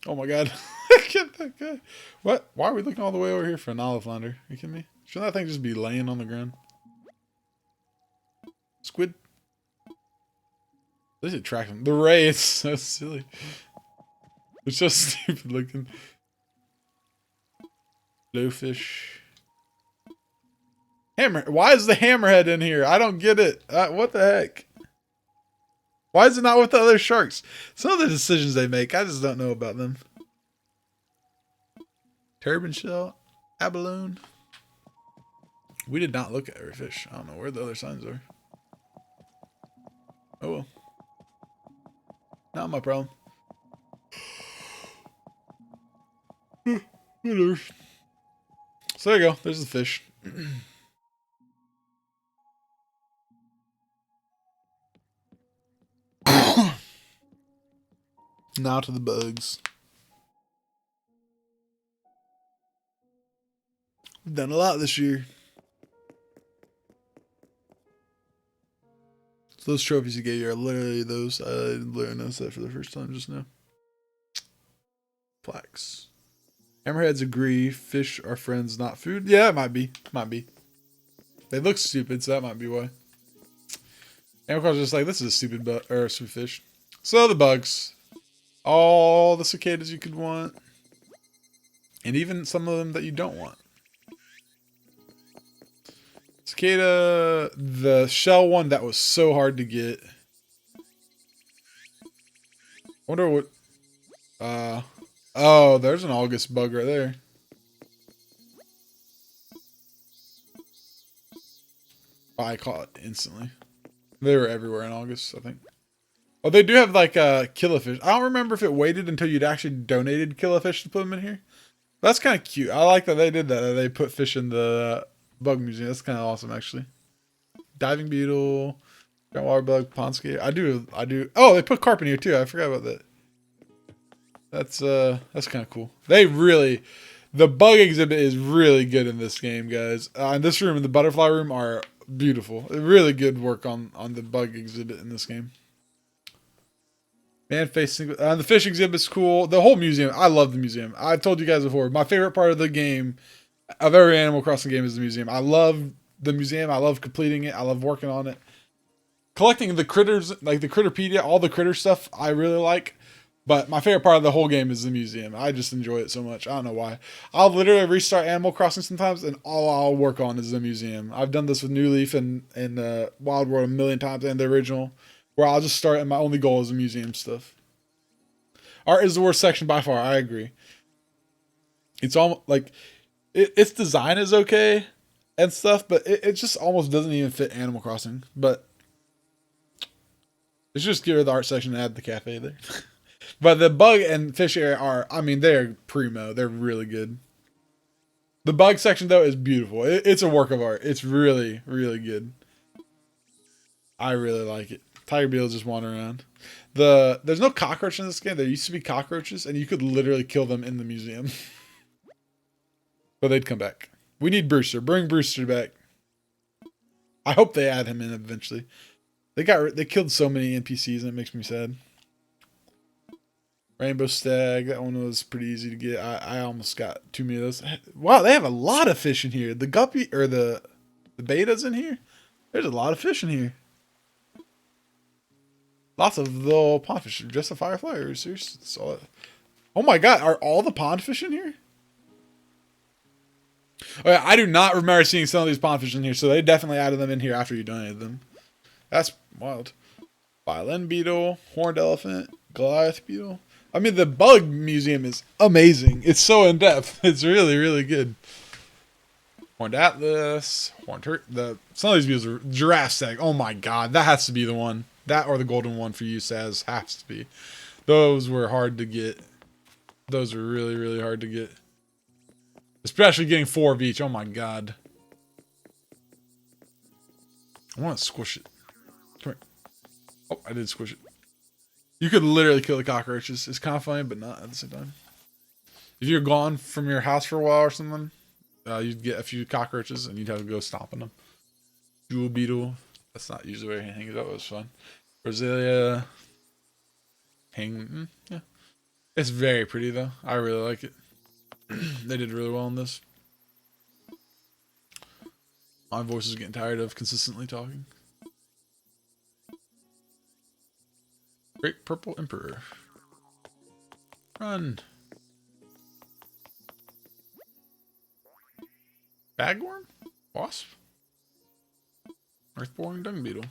Oh my god. Look at that guy. What? Why are we looking all the way over here for an olive flounder? Are you kidding me? Shouldn't that thing just be laying on the ground? Squid. They should track them. The ray is so silly. It's so stupid looking. Blowfish. Hammer. Why is the hammerhead in here? I don't get it. What the heck? Why is it not with the other sharks? Some of the decisions they make, I just don't know about them. Turban shell. Abalone. We did not look at every fish. I don't know where the other signs are. Oh well. Not my problem. Whatever. So there you go. There's the fish. Now to the bugs. We've done a lot this year. So those trophies you get here are literally those. I literally noticed that for the first time just now. Plaques. Hammerheads agree. Fish are friends, not food. Yeah, it might be. Might be. They look stupid, so that might be why. Hammercraw's just like, this is a stupid stupid fish. So the bugs. All the cicadas you could want. And even some of them that you don't want. Cicada, the shell one that was so hard to get. Wonder what... oh, there's an August bug right there. I caught it instantly. They were everywhere in August, I think. Oh, they do have like killifish. I don't remember if it waited until you'd actually donated killifish to put them in here. That's kind of cute. I like that they did that. That they put fish in the bug museum. That's kind of awesome, actually. Diving beetle, giant water bug, pond skater. I do. Oh, they put carp in here too. I forgot about that. That's kind of cool. They really, the bug exhibit is really good in this game, guys. In this room and the butterfly room are beautiful. Really good work on the bug exhibit in this game. Man facing the fish exhibit's cool. The whole museum, I love the museum. I've told you guys before. My favorite part of the game, of every Animal Crossing game, is the museum. I love the museum. I love completing it. I love working on it. Collecting the critters, like the Critterpedia, all the critter stuff, I really like. But my favorite part of the whole game is the museum. I just enjoy it so much. I don't know why. I'll literally restart Animal Crossing sometimes, and all I'll work on is the museum. I've done this with New Leaf and Wild World a million times, and the original, where I'll just start, and my only goal is the museum stuff. Art is the worst section by far. I agree. It's almost like its design is okay and stuff, but it just almost doesn't even fit Animal Crossing. But let's just get rid of the art section and add the cafe there. But the bug and fish area are, I mean, they're primo. They're really good. The bug section, though, is beautiful. It's a work of art. It's really, really good. I really like it. Tiger beetles just wander around. There's no cockroach in this game. There used to be cockroaches, and you could literally kill them in the museum. But they'd come back. We need Brewster. Bring Brewster back. I hope they add him in eventually. They killed so many NPCs, and it makes me sad. Rainbow stag. That one was pretty easy to get. I almost got too many of those. Wow, they have a lot of fish in here. The guppy or the betas in here. There's a lot of fish in here. Lots of the pond fish. Just a firefly or serious? Oh my god, are all the pond fish in here? Oh yeah, I do not remember seeing some of these pond fish in here, so they definitely added them in here after you donated them. That's wild. Violin beetle, horned elephant, Goliath beetle. I mean, the bug museum is amazing. It's so in depth. It's really, really good. Horned atlas, horned some of these beetles are giraffe stag. Oh my god, that has to be the one. That or the golden one for you, Saz, has to be. Those were hard to get. Those were really, really hard to get. Especially getting 4 of each. Oh my god. I want to squish it. Come here. Oh, I did squish it. You could literally kill the cockroaches. It's kind of funny, but not at the same time. If you're gone from your house for a while or something, you'd get a few cockroaches and you'd have to go stomping them. Jewel beetle. That's not usually where he hangs out. It was fun. Brasilia. Yeah. It's very pretty though. I really like it. They did really well in this. My voice is getting tired of consistently talking. Great Purple Emperor. Run. Bagworm? Wasp? Earthboring dung beetle.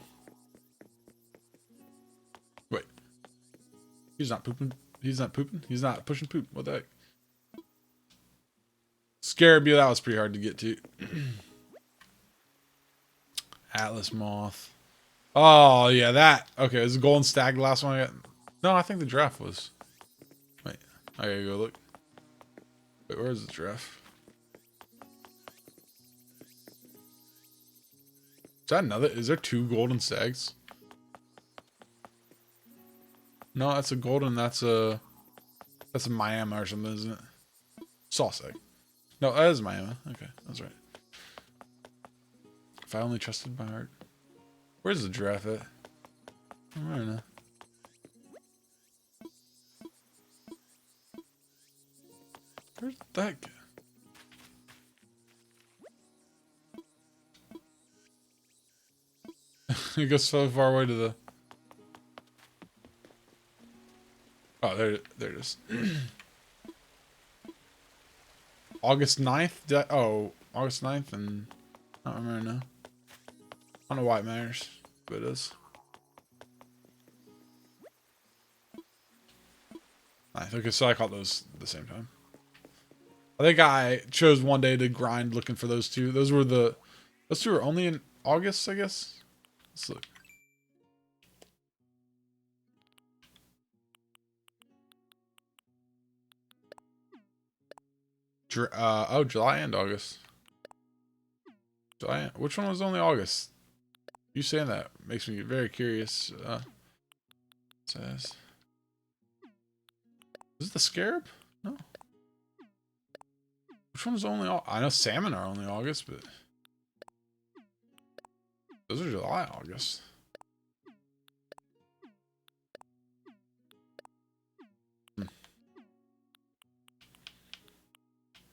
Wait. He's not pooping. He's not pooping. He's not pushing poop. What the heck? Scarabia, that was pretty hard to get to. Atlas moth. Oh, yeah, that. Okay, is the golden stag the last one I got? No, I think the giraffe was. Wait, I gotta go look. Wait, where's the giraffe? Is that another? Is there 2 golden stags? No, that's a golden. That's a Miami or something, isn't it? Saw stag. No, that is Miami. Okay, that's right. If I only trusted my heart. Where's the giraffe at? I don't know. Where's that guy? It goes so far away to the... Oh, there it is. August 9th? August 9th, and I don't remember now. I don't know why it matters, but it is. 9th. Okay, so I caught those at the same time. I think I chose one day to grind looking for those 2. Those 2 are only in August, I guess. Let's look. July and August. Which one was only August? You saying that makes me very curious. Says, is it the scarab? No. Which one's only? I know salmon are only August, but those are July, August.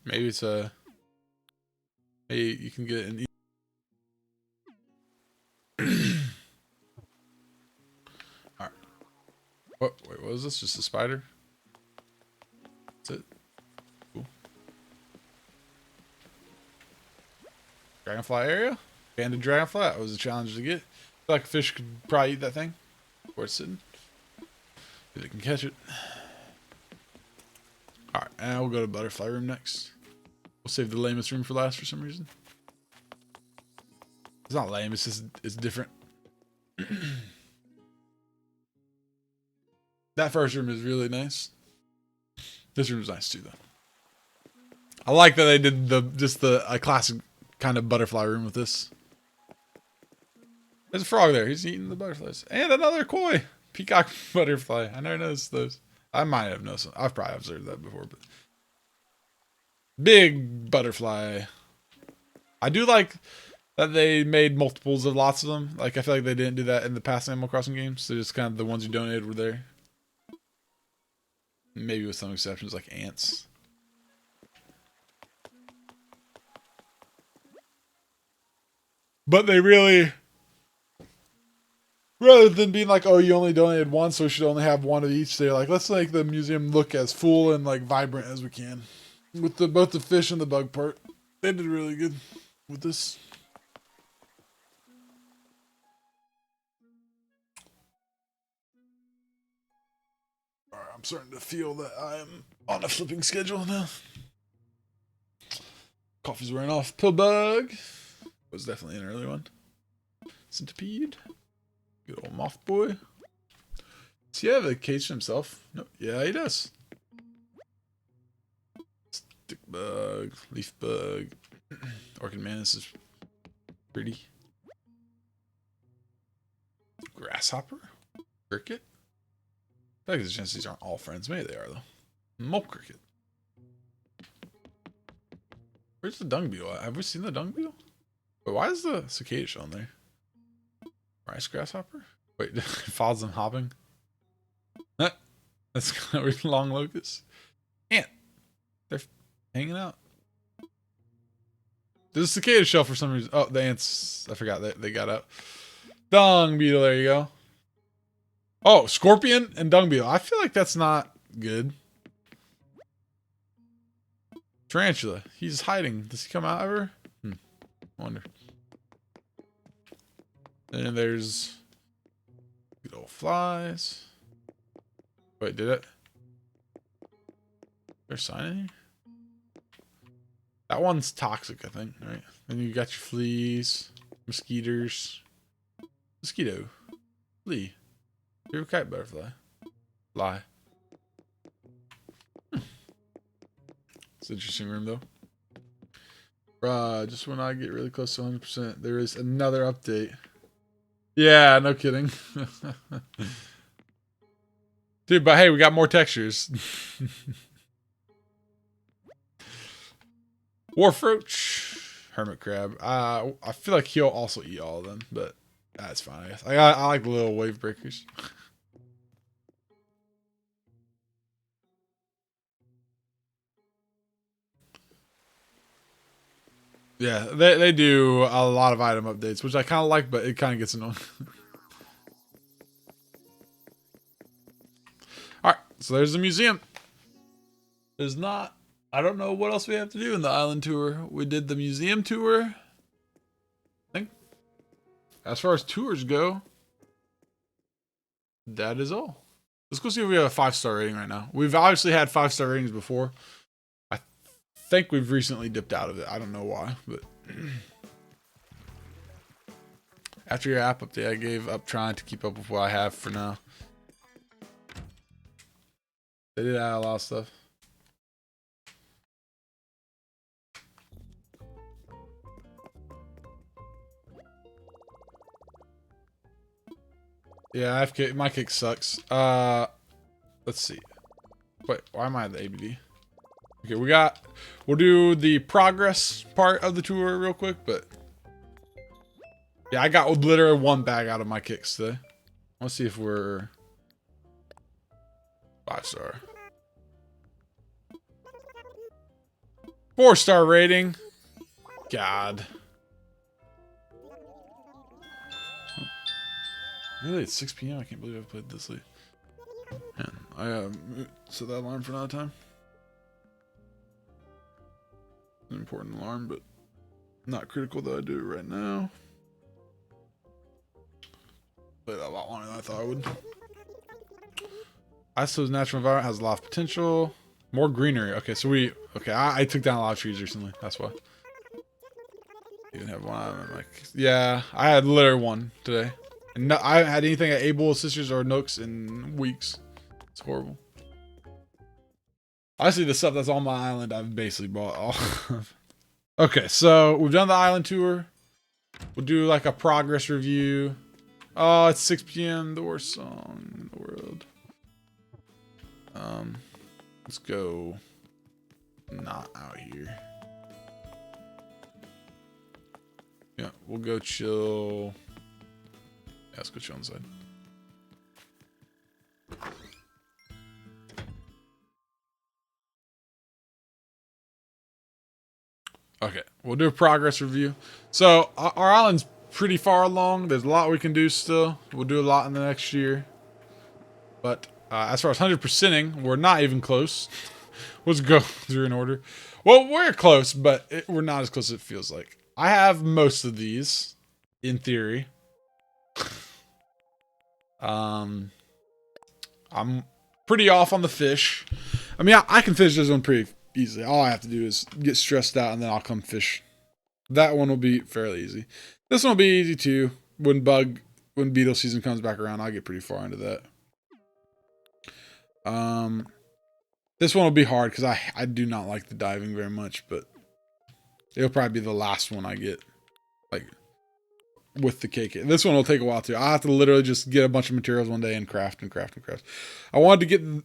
Maybe it's a... Hey, you can get an... Alright. What? Wait, what was this? Just a spider? That's it? Cool. Dragonfly area? Banded dragonfly? That was a challenge to get. I feel like a fish could probably eat that thing. Where it's sitting. If it can catch it. Alright, and we'll go to butterfly room next. We'll save the lamest room for last for some reason. It's not lame, it's just, it's different. That first room is really nice. This room is nice too, though. I like that they did a classic kind of butterfly room with this. There's a frog there. He's eating the butterflies. And another koi. Peacock butterfly. I never noticed those. I might have noticed them. I've probably observed that before, but big butterfly. I do like that they made multiples of lots of them. Like, I feel like they didn't do that in the past Animal Crossing games. So just kind of the ones you donated were there. Maybe with some exceptions like ants. But they really, rather than being like, oh, you only donated one, so we should only have one of each, they're like, let's make the museum look as full and like vibrant as we can. With both the fish and the bug part. They did really good with this. Alright, I'm starting to feel that I'm on a flipping schedule now. Coffee's wearing off. Pill bug. Was definitely an early one. Centipede. Good old moth boy. Does he have a cage to himself? No. Yeah, he does. Stick bug. Leaf bug. Orchid mantis is pretty. Grasshopper? Cricket? I think there's a chance these aren't all friends. Maybe they are, though. Mole cricket. Where's the dung beetle at? Have we seen the dung beetle? Wait, why is the cicada on there? Rice grasshopper? Wait, it follows them hopping? That's kind of long locust. Ant. They're hanging out. There's a cicada shell for some reason. Oh, the ants. I forgot that they got out. Dung beetle, there you go. Oh, scorpion and dung beetle. I feel like that's not good. Tarantula. He's hiding. Does he come out ever? I wonder. And there's good old flies. Wait, did it? There's a sign in here? That one's toxic, I think, right? Then you got your fleas, mosquitoes. Mosquito. Flea. You're a kite butterfly. Fly. It's an interesting room, though. Just when I get really close to 100%, there is another update. Yeah, no kidding. Dude, but hey, we got more textures. Wharfroach. Hermit crab. I feel like he'll also eat all of them, but that's fine, I guess. I like the little wave breakers. Yeah, they do a lot of item updates, which I kind of like, but it kind of gets annoying. Alright, so there's the museum. There's not... I don't know what else we have to do in the island tour. We did the museum tour. I think as far as tours go, that is all. Let's go see if we have a 5-star rating right now. We've obviously had 5-star ratings before. I think we've recently dipped out of it. I don't know why, but after your app update, I gave up trying to keep up with what I have for now. They did add a lot of stuff. Yeah, my kick sucks. Let's see. Wait, why am I at the ABD? Okay, we'll do the progress part of the tour real quick, but yeah, I got literally 1 bag out of my kicks today. Let's see if we're 5-star. 4-star rating. God. Really, it's 6 p.m. I can't believe I've played this late. Man, I set that alarm for another time. An important alarm, but not critical that I do it right now. Played that a lot longer than I thought I would. Isotop's natural environment has a lot of potential. More greenery. Okay, so I took down a lot of trees recently. That's why. Even have one. Yeah, I had literally one today. And no, I haven't had anything at Able Sisters or Nooks in weeks. It's horrible. Honestly, the stuff that's on my island, I've basically bought all of. Okay, so we've done the island tour. We'll do like a progress review. Oh, it's 6 p.m. The worst song in the world. Let's go. Not out here. Yeah, we'll go chill. Yeah, let's go chill inside. Okay, we'll do a progress review. So our island's pretty far along. There's a lot we can do still. We'll do a lot in the next year. But as far as 100%ing, we're not even close. Let's go through in order. Well, we're close, but we're not as close as it feels like. I have most of these, in theory. I'm pretty off on the fish. I mean, I can fish this one pretty easily. All I have to do is get stressed out, and then I'll come fish. That one will be fairly easy. This one will be easy too. When beetle season comes back around, I'll get pretty far into that. This one will be hard because I do not like the diving very much, but it'll probably be the last one I get, like, with the cake. This one will take a while too. I have to literally just get a bunch of materials one day and craft and craft and craft. I wanted to get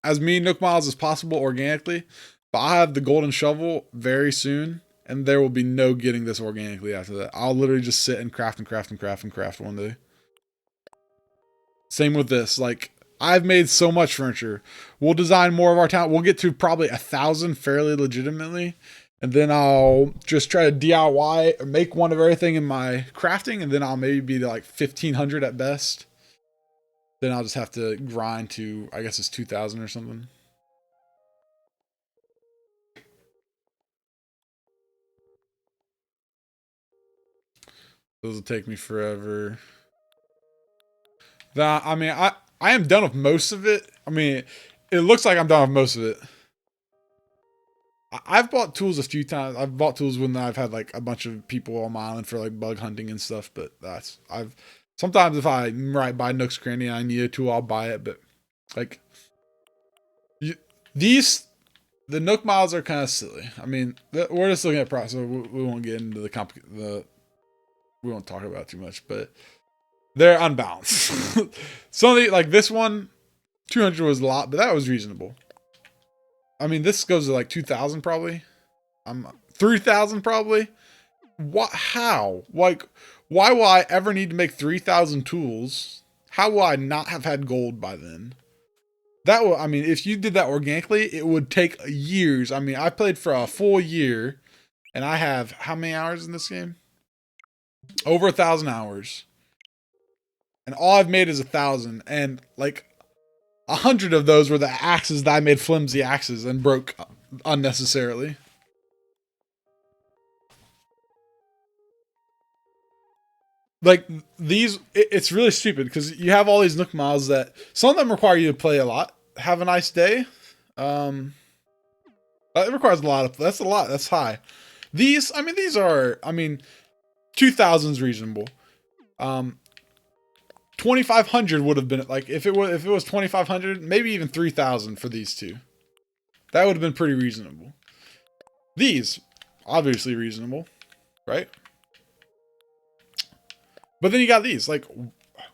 as many Nook Miles as possible organically, but I have the golden shovel very soon, and there will be no getting this organically after that. I'll literally just sit and craft and craft and craft and craft one day. Same with this. Like, I've made so much furniture. We'll design more of our town. We'll get to probably 1,000 fairly legitimately. And then I'll just try to DIY or make one of everything in my crafting. And then I'll maybe be to like 1,500 at best. Then I'll just have to grind to, I guess it's 2,000 or something. Those will take me forever. I mean, I am done with most of it. I mean, it looks like I'm done with most of it. I've bought tools a few times. I've bought tools when I've had like a bunch of people on my island for like bug hunting and stuff. But sometimes if I'm right by Nook's Cranny and I need a tool, I'll buy it. But like the Nook Miles are kind of silly. I mean, we're just looking at price, so we won't get into we won't talk about it too much, but they're unbalanced. Some of the, like this one, 200 was a lot, but that was reasonable. I mean, this goes to like 2,000 probably. 3,000 probably. What? How? Like, why will I ever need to make 3,000 tools? How will I not have had gold by then? That will, I mean, if you did that organically, it would take years. I mean, I played for a full year, and I have how many hours in this game? Over 1,000 hours. And all I've made is 1,000, and like 100 of those were the axes that I made flimsy axes and broke unnecessarily. Like these, it's really stupid because you have all these Nook Miles that some of them require you to play a lot. Have a nice day. It requires a lot of. That's a lot. That's high. These, I mean, these are. I mean, 2,000 is reasonable. 2,500 would have been like if it was 2,500, maybe even 3,000 for these two. That would have been pretty reasonable. These, obviously reasonable, right? But then you got these. Like,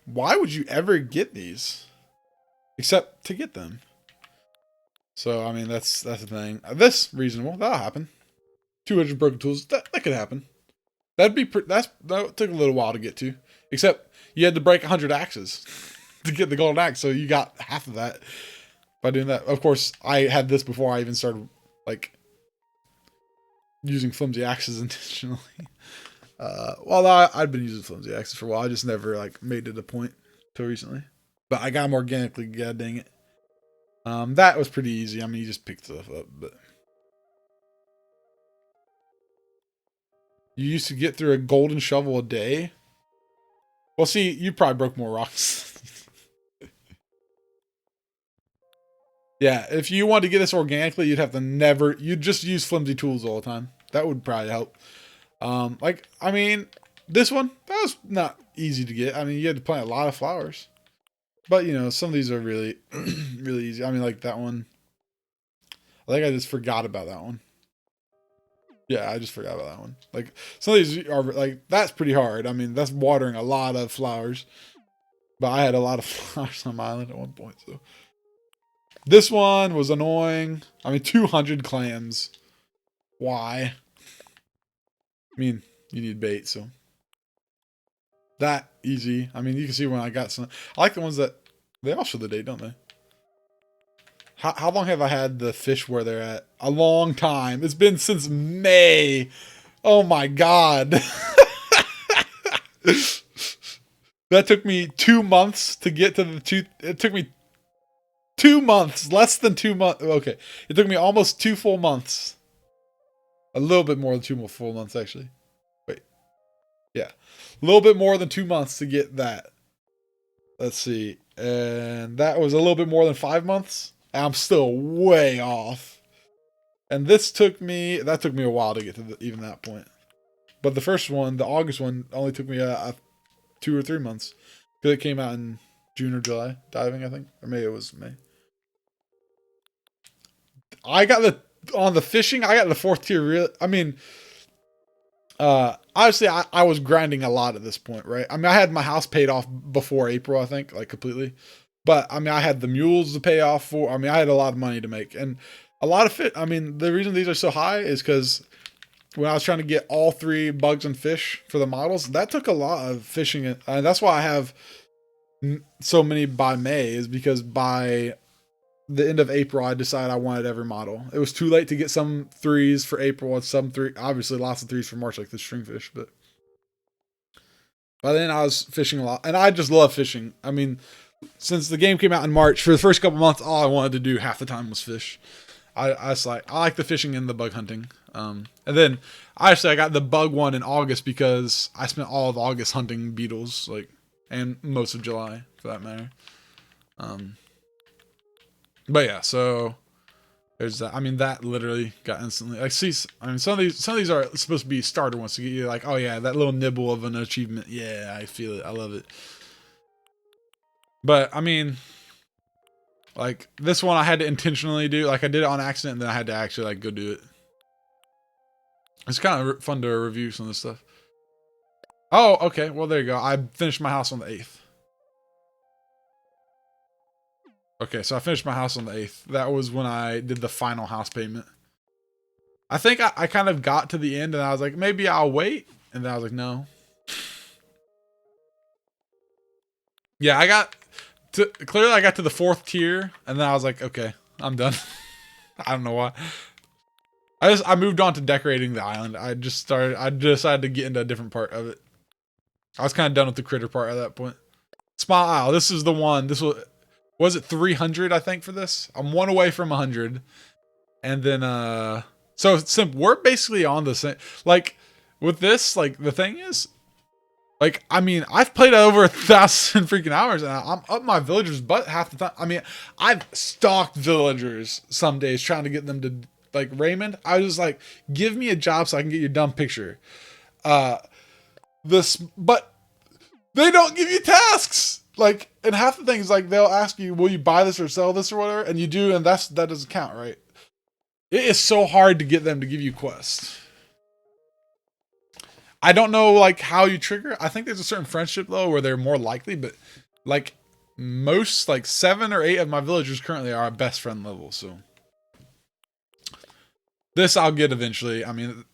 why would you ever get these? Except to get them. So, I mean, that's the thing. This, reasonable. That'll happen. 200 broken tools. That could happen. That took a little while to get to. Except, you had to break 100 axes to get the golden axe. So, you got half of that by doing that. Of course, I had this before I even started, like, using flimsy axes intentionally. Well, I'd been using flimsy axes for a while. I just never like made it a point till recently. But I got them organically. God dang it. That was pretty easy. I mean, you just picked stuff up, but you used to get through a golden shovel a day. Well, see, you probably broke more rocks. Yeah, if you wanted to get this organically, you'd have to you'd just use flimsy tools all the time. That would probably help. Like, I mean, this one, that was not easy to get. I mean, you had to plant a lot of flowers. But, you know, some of these are really, really easy. I mean, like that one. I think I just forgot about that one. Yeah, I just forgot about that one. Like, some of these are, like, that's pretty hard. I mean, that's watering a lot of flowers. But I had a lot of flowers on my island at one point, so. This one was annoying. I mean, 200 clams. Why? I mean, you need bait, so. That easy. I mean, you can see when I got some. I like the ones that, they all show the date, don't they? How long have I had the fish where they're at? A long time. It's been since May. Oh my God. That took me 2 months to get to the it took me 2 months, less than 2 months. Okay. It took me almost 2 full months. A little bit more than 2 full months, actually. Wait. Yeah. A little bit more than 2 months to get that. Let's see. And that was a little bit more than 5 months. I'm still way off. And this took me a while to get to even that point. But the first one, the August one, only took me 2 or 3 months. Because it came out in June or July, diving, I think. Or maybe it was May. On the fishing, I got the 4th tier. I mean, obviously I was grinding a lot at this point, right? I mean, I had my house paid off before April, I think, like completely. But I mean, I had the mules to pay off for. I mean, I had a lot of money to make, and a lot of it. I mean, the reason these are so high is because when I was trying to get all 3 bugs and fish for the models, that took a lot of fishing, and that's why I have so many by May. Is because by the end of April, I decided I wanted every model. It was too late to get some 3s for April and some 3. Obviously, lots of 3s for March, like the stringfish, but by then I was fishing a lot, and I just love fishing. I mean, since the game came out in March, for the first couple months, all I wanted to do half the time was fish. I like the fishing and the bug hunting. And then I got the bug one in August because I spent all of August hunting beetles, like, and most of July for that matter. But yeah, so there's that. I mean, that literally got instantly. Like, see, I mean, some of these are supposed to be starter ones to get you like, oh yeah, that little nibble of an achievement. Yeah, I feel it. I love it. But I mean, like this one I had to intentionally do. Like I did it on accident, and then I had to actually like go do it. It's kind of fun to review some of this stuff. Oh, okay. Well, there you go. I finished my house on the 8th. Okay, so I finished my house on the 8th. That was when I did the final house payment. I think I kind of got to the end, and I was like, maybe I'll wait. And then I was like, no. Yeah, clearly I got to the 4th tier, and then I was like, okay, I'm done. I don't know why. I moved on to decorating the island. I decided to get into a different part of it. I was kind of done with the critter part at that point. Smile Isle, this is the one. This was it 300, I think, for this? I'm 1 away from 100. And then, so it's simple. We're basically on the same, like, with this, like, the thing is, like, I mean, I've played over 1,000 freaking hours, and I'm up my villagers' butt half the time. I mean, I've stalked villagers some days trying to get them to, like, Raymond. I was just like, give me a job so I can get your dumb picture. But they don't give you tasks. Like, and half the things, like, they'll ask you, will you buy this or sell this or whatever? And you do, and that doesn't count, right? It is so hard to get them to give you quests. I don't know, like, how you trigger. I think there's a certain friendship, though, where they're more likely, but, like, most, like, 7 or 8 of my villagers currently are at best friend level, so. This I'll get eventually. I mean,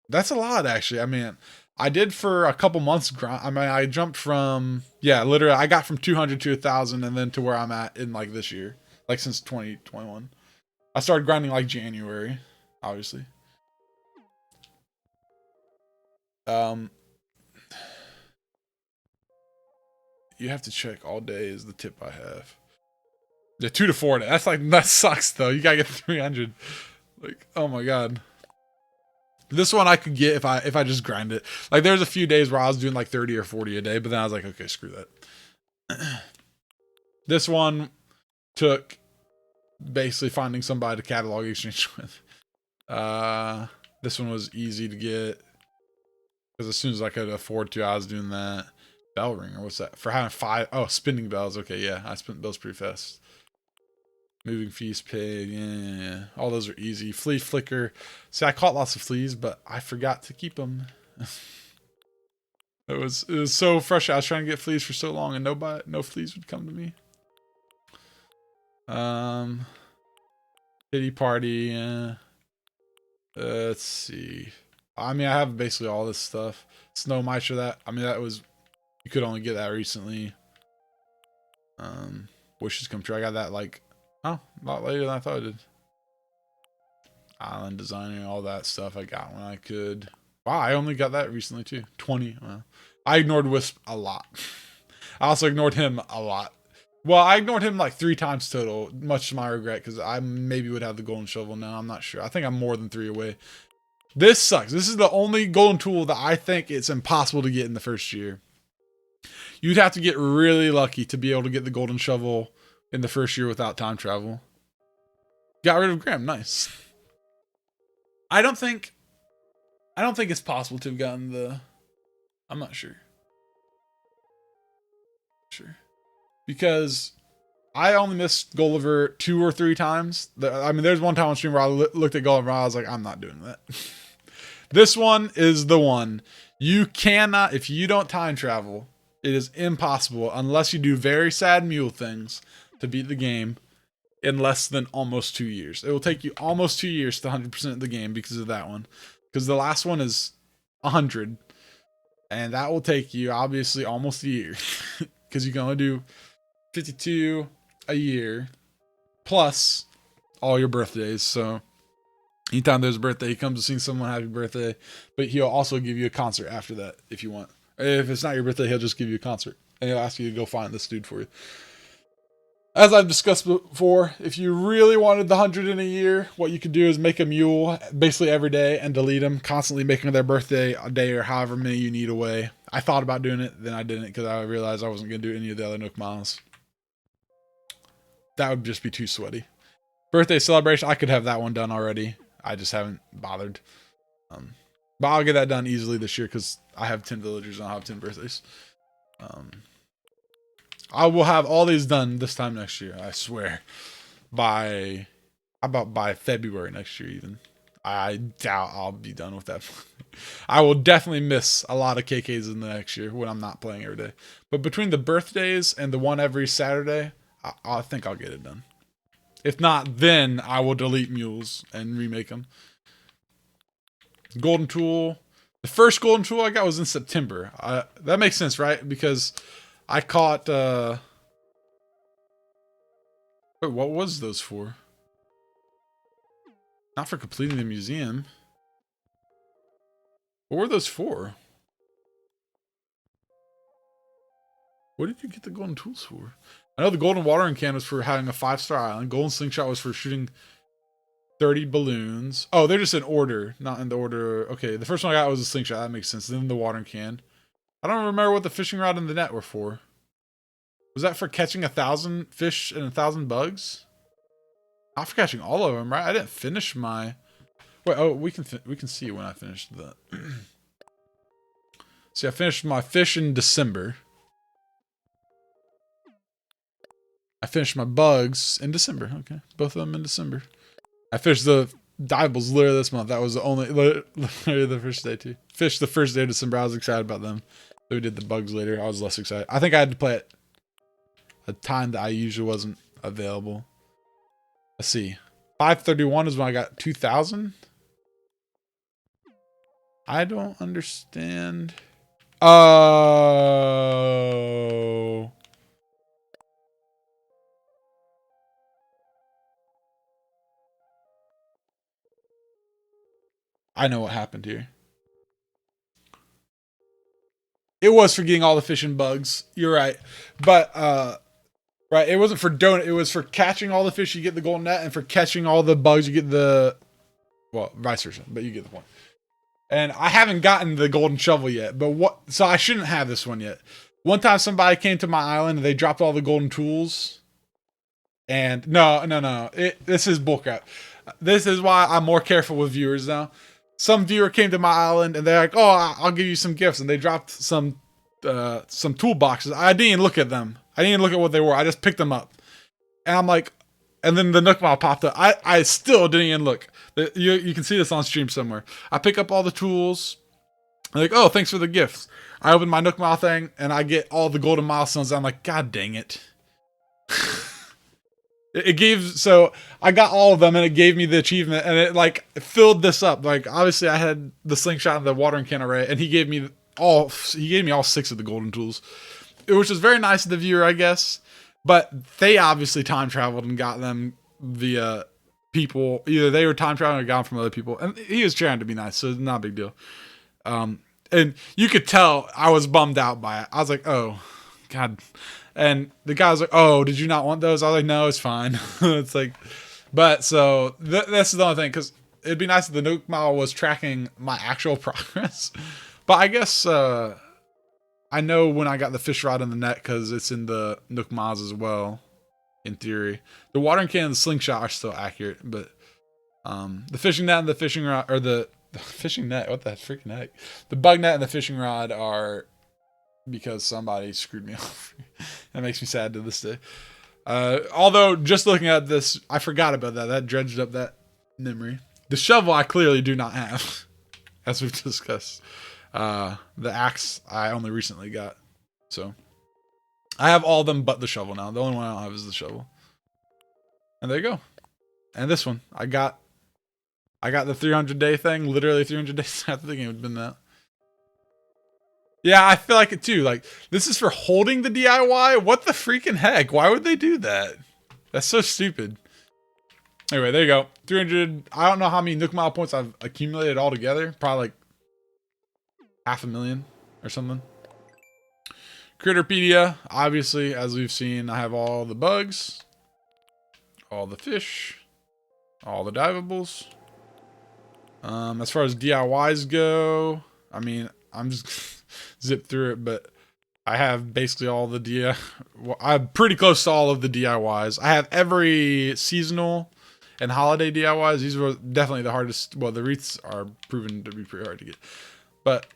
that's a lot, actually. I mean, I did for a couple months. I mean, I jumped from, yeah, literally, I got from 200 to 1,000 and then to where I'm at in, like, this year. Like, since 2021. I started grinding, like, January, obviously. Um, you have to check all day is the tip I have. Yeah, 2 to 4. That's like, that sucks though. You gotta get 300. Like, oh my god. This one I could get if I just grind it. Like there's a few days where I was doing like 30 or 40 a day, but then I was like, okay, screw that. This one took basically finding somebody to catalog exchange with. This one was easy to get because as soon as I could afford to, I was doing that. Bell ringer, what's that? For having 5, oh, spinning bells. Okay, yeah, I spent bells pretty fast. Moving feast pig, yeah. All those are easy. Flea flicker. See, I caught lots of fleas, but I forgot to keep them. it was so frustrating. I was trying to get fleas for so long, and no fleas would come to me. Pity party. Yeah. Let's see. I mean, I have basically all this stuff. Snow mitre. That that was, you could only get that recently. Wishes come true. I got that like, oh, a lot later than I thought I did. Island designer, all that stuff I got when I could. Wow, I only got that recently too. 20. Well, I ignored Wisp a lot. I also ignored him a lot. Well, I ignored him like 3 times total, much to my regret, because I maybe would have the golden shovel now. I'm not sure. I think I'm more than 3 away. This sucks. This is the only golden tool that I think it's impossible to get in the first year. You'd have to get really lucky to be able to get the golden shovel in the first year without time travel. Got rid of Graham. Nice. I don't think it's possible to have gotten the. I'm not sure. Because I only missed Gulliver 2 or 3 times. I mean, there's one time on stream where I looked at Gulliver and I was like, I'm not doing that. This one is the one. You cannot, if you don't time travel, it is impossible unless you do very sad mule things to beat the game in less than almost 2 years. It will take you almost 2 years to 100% of the game because of that one. Because the last one is 100. And that will take you, obviously, almost a year. Because you can only do 52 a year. Plus all your birthdays. So anytime there's a birthday, he comes to sing someone happy birthday. But he'll also give you a concert after that if you want. If it's not your birthday, he'll just give you a concert. And he'll ask you to go find this dude for you. As I've discussed before, if you really wanted the 100 in a year, what you could do is make a mule basically every day and delete them, constantly making their birthday a day or however many you need away. I thought about doing it, then I didn't because I realized I wasn't going to do any of the other Nook Miles. That would just be too sweaty. Birthday celebration, I could have that one done already. I just haven't bothered. But I'll get that done easily this year because I have 10 villagers and I'll have 10 birthdays. I will have all these done this time next year, I swear. By February next year even. I doubt I'll be done with that. I will definitely miss a lot of KKs in the next year when I'm not playing every day. But between the birthdays and the one every Saturday, I think I'll get it done. If not, then I will delete mules and remake them. Golden tool. The first golden tool I got was in September. That makes sense, right? Because I caught, wait, what was those for? Not for completing the museum. What were those for? What did you get the golden tools for? I know the golden watering can was for having a 5-star island. Golden slingshot was for shooting 30 balloons. Oh, they're just in order, not in the order. Okay, the first one I got was a slingshot. That makes sense. Then the watering can. I don't remember what the fishing rod and the net were for. Was that for catching 1,000 fish and 1,000 bugs? Not for catching all of them, right? I didn't finish my. Wait, oh, we can see when I finished that. See, I finished my fish in December. I finished my bugs in December. Okay, both of them in December. I fished the diables literally this month. That was the only, literally the first day too. Fished the first day of December. I was excited about them. So we did the bugs later. I was less excited. I think I had to play it a time that I usually wasn't available. Let's see. 531 is when I got 2,000. I don't understand. Oh. I know what happened here. It was for getting all the fish and bugs. You're right. But, right, it wasn't for donut. It was for catching all the fish, you get the golden net, and for catching all the bugs, you get the, well, vice versa, but you get the point. And I haven't gotten the golden shovel yet, but so I shouldn't have this one yet. One time somebody came to my island and they dropped all the golden tools. And no. This is bullcrap. This is why I'm more careful with viewers now. Some viewer came to my island and they're like, "Oh, I'll give you some gifts," and they dropped some toolboxes. I didn't even look at them. I didn't even look at what they were. I just picked them up, and I'm like, and then the Nook Mile popped up. I still didn't even look. You can see this on stream somewhere. I pick up all the tools. I'm like, "Oh, thanks for the gifts." I open my Nook Mile thing and I get all the golden milestones. I'm like, "God dang it." So I got all of them and it gave me the achievement and it filled this up. Like, obviously I had the slingshot and the watering can array and he gave me all 6 of the golden tools, which was very nice of the viewer, I guess. But they obviously time traveled and got them via people. Either they were time traveling or got them from other people. And he was trying to be nice, so it's not a big deal. And you could tell I was bummed out by it. I was like, "Oh, God." And the guy was like, "Oh, did you not want those?" I was like, "No, it's fine." It's like, but so that's the only thing, because it'd be nice if the Nook Mile was tracking my actual progress. But I guess I know when I got the fish rod in the net because it's in the Nook Miles as well, in theory. The watering can and the slingshot are still accurate, but the fishing net and the fishing rod, or the fishing net, what the freaking heck? The bug net and the fishing rod are because somebody screwed me off. That makes me sad to this day. Although, just looking at this, I forgot about that. That dredged up that memory. The shovel I clearly do not have, as we've discussed. The axe I only recently got. So, I have all of them but the shovel now. The only one I don't have is the shovel. And there you go. And this one, I got the 300-day thing, literally 300 days after the game had been out. Yeah, I feel like it too. Like, this is for holding the DIY? What the freaking heck? Why would they do that? That's so stupid. Anyway, there you go. 300. I don't know how many Nook Mile points I've accumulated all together. Probably like 500,000 or something. Critterpedia. Obviously, as we've seen, I have all the bugs, all the fish, all the divables. As far as DIYs go, I mean, I'm just zip through it, but I have basically all the I'm pretty close to all of the DIYs. I have every seasonal and holiday DIYs. These were definitely the hardest. Well, the wreaths are proven to be pretty hard to get, but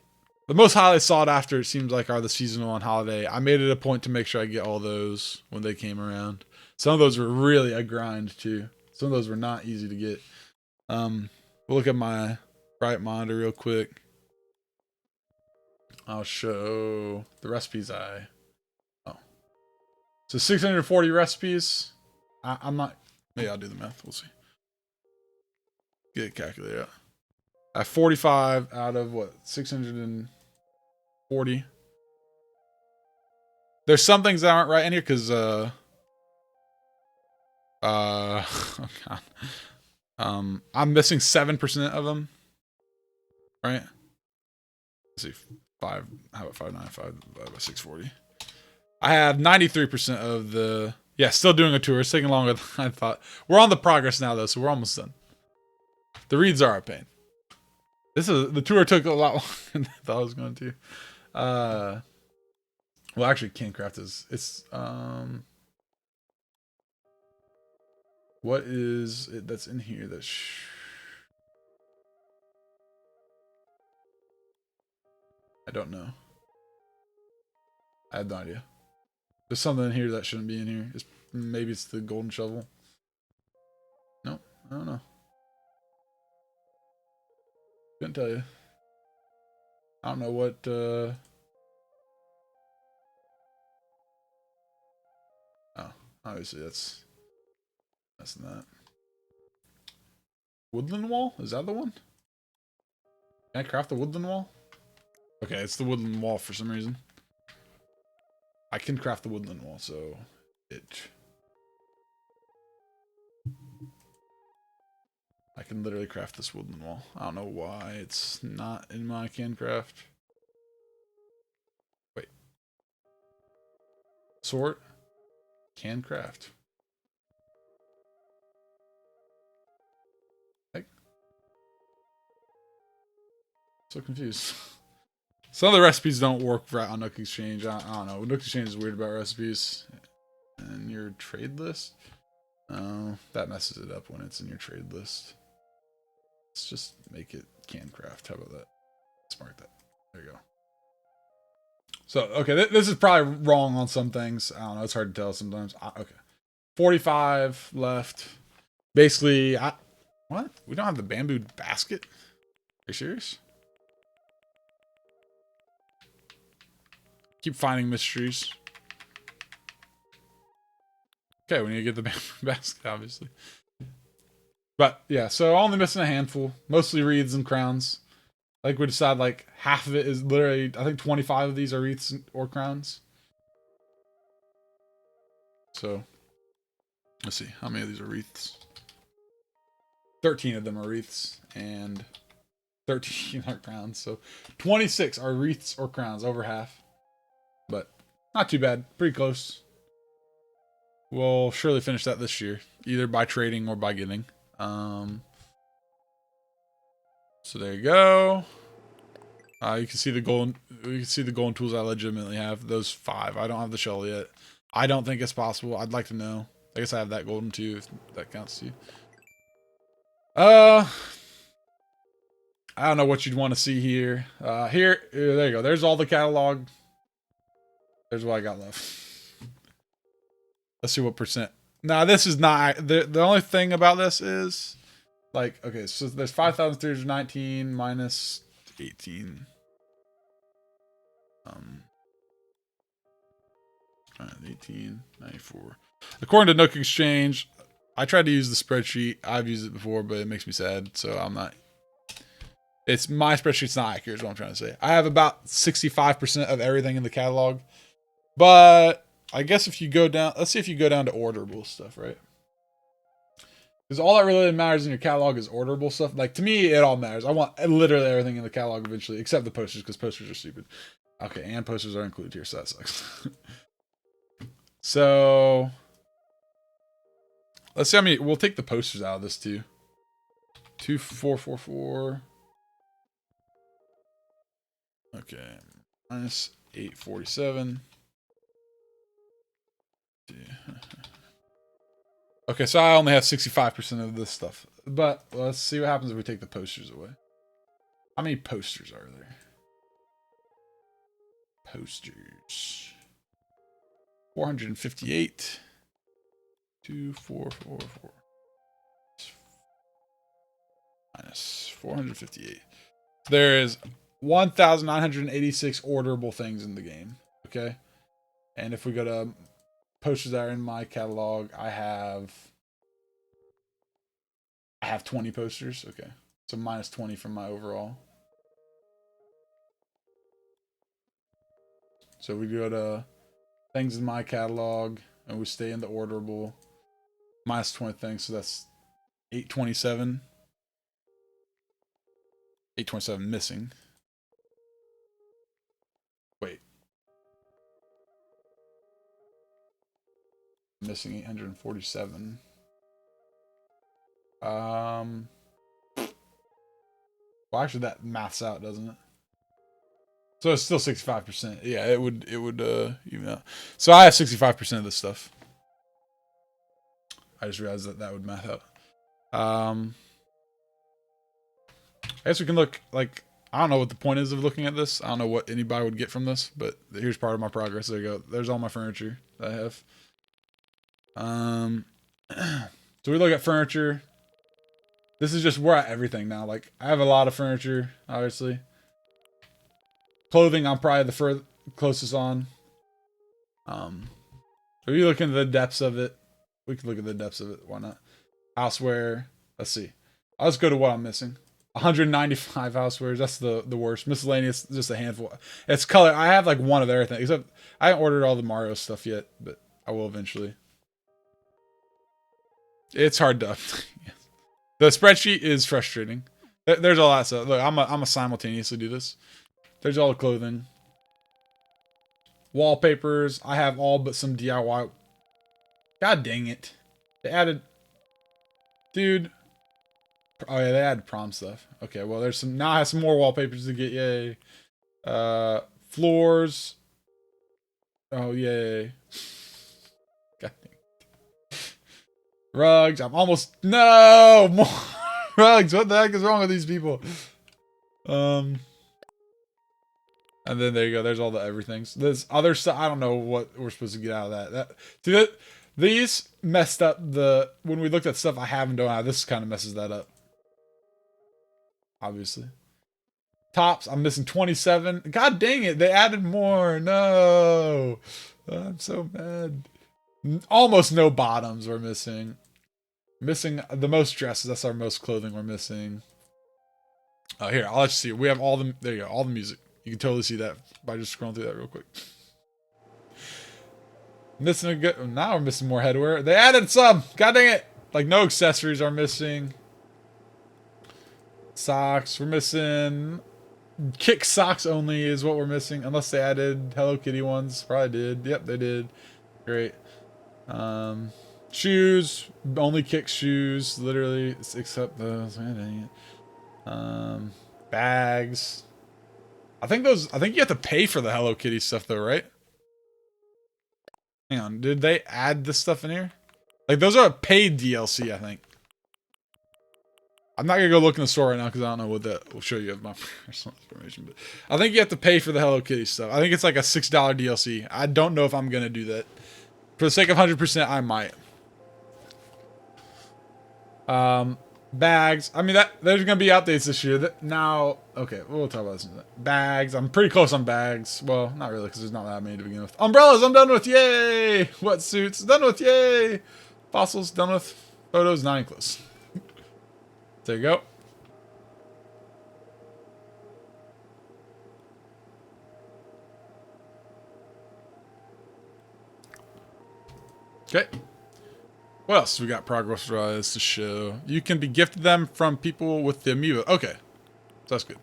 the most highly sought after, it seems like, are the seasonal and holiday. I made it a point to make sure I get all those when they came around. Some of those were really a grind too. Some of those were not easy to get. We'll look at my right monitor real quick. I'll show the recipes So 640 recipes. I'm not, maybe I'll do the math. We'll see. Get a calculator out. I have 45 out of what? 640. There's some things that aren't right in here because, oh God. I'm missing 7% of them. Right? Let's see. How about 595 divided by 640? I have 93% of the, yeah, still doing a tour. It's taking longer than I thought. We're on the progress now though, so we're almost done. The reads are a pain. The tour took a lot longer than I thought it was going to. Well, actually, Canecraft it's what is it that's in here that I don't know. I have no idea. There's something in here that shouldn't be in here. Maybe it's the golden shovel. Nope, I don't know. Couldn't tell you. I don't know what. Oh, obviously that's not. Woodland wall? Is that the one? Can I craft the woodland wall? Okay, it's the woodland wall for some reason. I can craft the woodland wall, so I can literally craft this woodland wall. I don't know why it's not in my can craft. sort, can craft. Like, so confused. Some of the recipes don't work right on Nook Exchange. I don't know. Nook Exchange is weird about recipes. And your trade list? Oh, that messes it up when it's in your trade list. Let's just make it can craft. How about that? Let's mark that. There you go. So, okay, this is probably wrong on some things. I don't know. It's hard to tell sometimes. Okay. 45 left. Basically, what? We don't have the bamboo basket? Are you serious? Keep finding mysteries. Okay, we need to get the bamboo basket, obviously. But, yeah, so only missing a handful. Mostly wreaths and crowns. Like we decide like half of it is literally, I think 25 of these are wreaths or crowns. So let's see, how many of these are wreaths? 13 of them are wreaths and 13 are crowns. So 26 are wreaths or crowns, over half. But not too bad, pretty close. We'll surely finish that this year, either by trading or by getting. So there you go. You can see the golden. You can see the golden tools I legitimately have. Those 5. I don't have the shell yet. I don't think it's possible. I'd like to know. I guess I have that golden too, if that counts to you. I don't know what you'd want to see here. Here, there you go. There's all the catalog. There's what I got left. Let's see what percent. Now this is not the only thing about this is like, okay, so there's 5,319 minus 18. 18, 94. According to Nook Exchange, I tried to use the spreadsheet. I've used it before, but it makes me sad, so I'm not. It's my spreadsheet's not accurate, is what I'm trying to say. I have about 65% of everything in the catalog, but I guess if you go down, let's see if you go down to orderable stuff, right? Because all that really matters in your catalog is orderable stuff. Like, to me, it all matters. I want literally everything in the catalog eventually, except the posters, because posters are stupid. Okay, and posters are included here, so that sucks. So, let's see how many. We'll take the posters out of this, too. 2444. Okay, minus 847. Okay, so I only have 65% of this stuff. But let's see what happens if we take the posters away. How many posters are there? Posters. 458. 2444. Minus 458. There is 1,986 orderable things in the game. Okay? And if we go to posters that are in my catalog, I have 20 posters. Okay. So minus 20 from my overall. So we go to things in my catalog and we stay in the orderable. Minus 20 things, so that's 827. 827 missing. Wait. Missing 847. Well, actually that maths out, doesn't it? So it's still 65%. Yeah, it would even out. So I have 65% of this stuff. I just realized that would math out. I guess we can look, like, I don't know what the point is of looking at this. I don't know what anybody would get from this, but here's part of my progress. There you go. There's all my furniture that I have. So we look at furniture. This is just, we're at everything now. Like, I have a lot of furniture, obviously. Clothing, I'm probably the closest on. If you look into the depths of it, we can look at the depths of it. Why not? Houseware. Let's see. I'll just go to what I'm missing. 195 housewares. That's the worst. Miscellaneous, just a handful. It's color. I have like one of everything. Except I haven't ordered all the Mario stuff yet, but I will eventually. It's hard to. The spreadsheet is frustrating. There's a lot of stuff. Look, I'm a simultaneously do this. There's all the clothing. Wallpapers. I have all but some DIY. God dang it. They added... Dude. Oh yeah, they added prom stuff. Okay, well there's some... Now I have some more wallpapers to get. Yay. Floors. Oh, yay. God dang it. Rugs. I'm almost... No! More rugs. What the heck is wrong with these people? And then there you go. There's all the everythings. There's other stuff. I don't know what we're supposed to get out of that. See, these messed up the... When we looked at stuff I have and don't have, this kind of messes that up. Obviously. Tops. I'm missing 27. God dang it. They added more. No. I'm so mad. Almost no bottoms we're missing. Missing the most dresses. That's our most clothing we're missing. Here, I'll let you see. We have all the... There you go. All the music. You can totally see that by just scrolling through that real quick. Missing a good... Now we're missing more headwear. They added some! God dang it! Like, no accessories are missing. Socks. We're missing... Kick socks only is what we're missing. Unless they added Hello Kitty ones. Probably did. Yep, they did. Great. Shoes. Only kick shoes. Literally. Except those. Dang it. Bags. I think you have to pay for the Hello Kitty stuff though, right? Hang on, did they add this stuff in here? Like, those are a paid DLC, I think. I'm not gonna go look in the store right now because I don't know what that will show you of my personal information, but I think you have to pay for the Hello Kitty stuff. I think it's like a $6 DLC. I don't know if I'm gonna do that. For the sake of 100%, I might. Bags. I mean, there's gonna be updates this year. Now, okay, we'll talk about this in a minute. Bags. I'm pretty close on bags. Well, not really, because there's not that many to begin with. Umbrellas. I'm done with. Yay! Wetsuits. Done with. Yay! Fossils. Done with. Photos. Not even close. There you go. Okay. What else we got progress-wise to show? You can be gifted them from people with the amiibo. Okay. So that's good.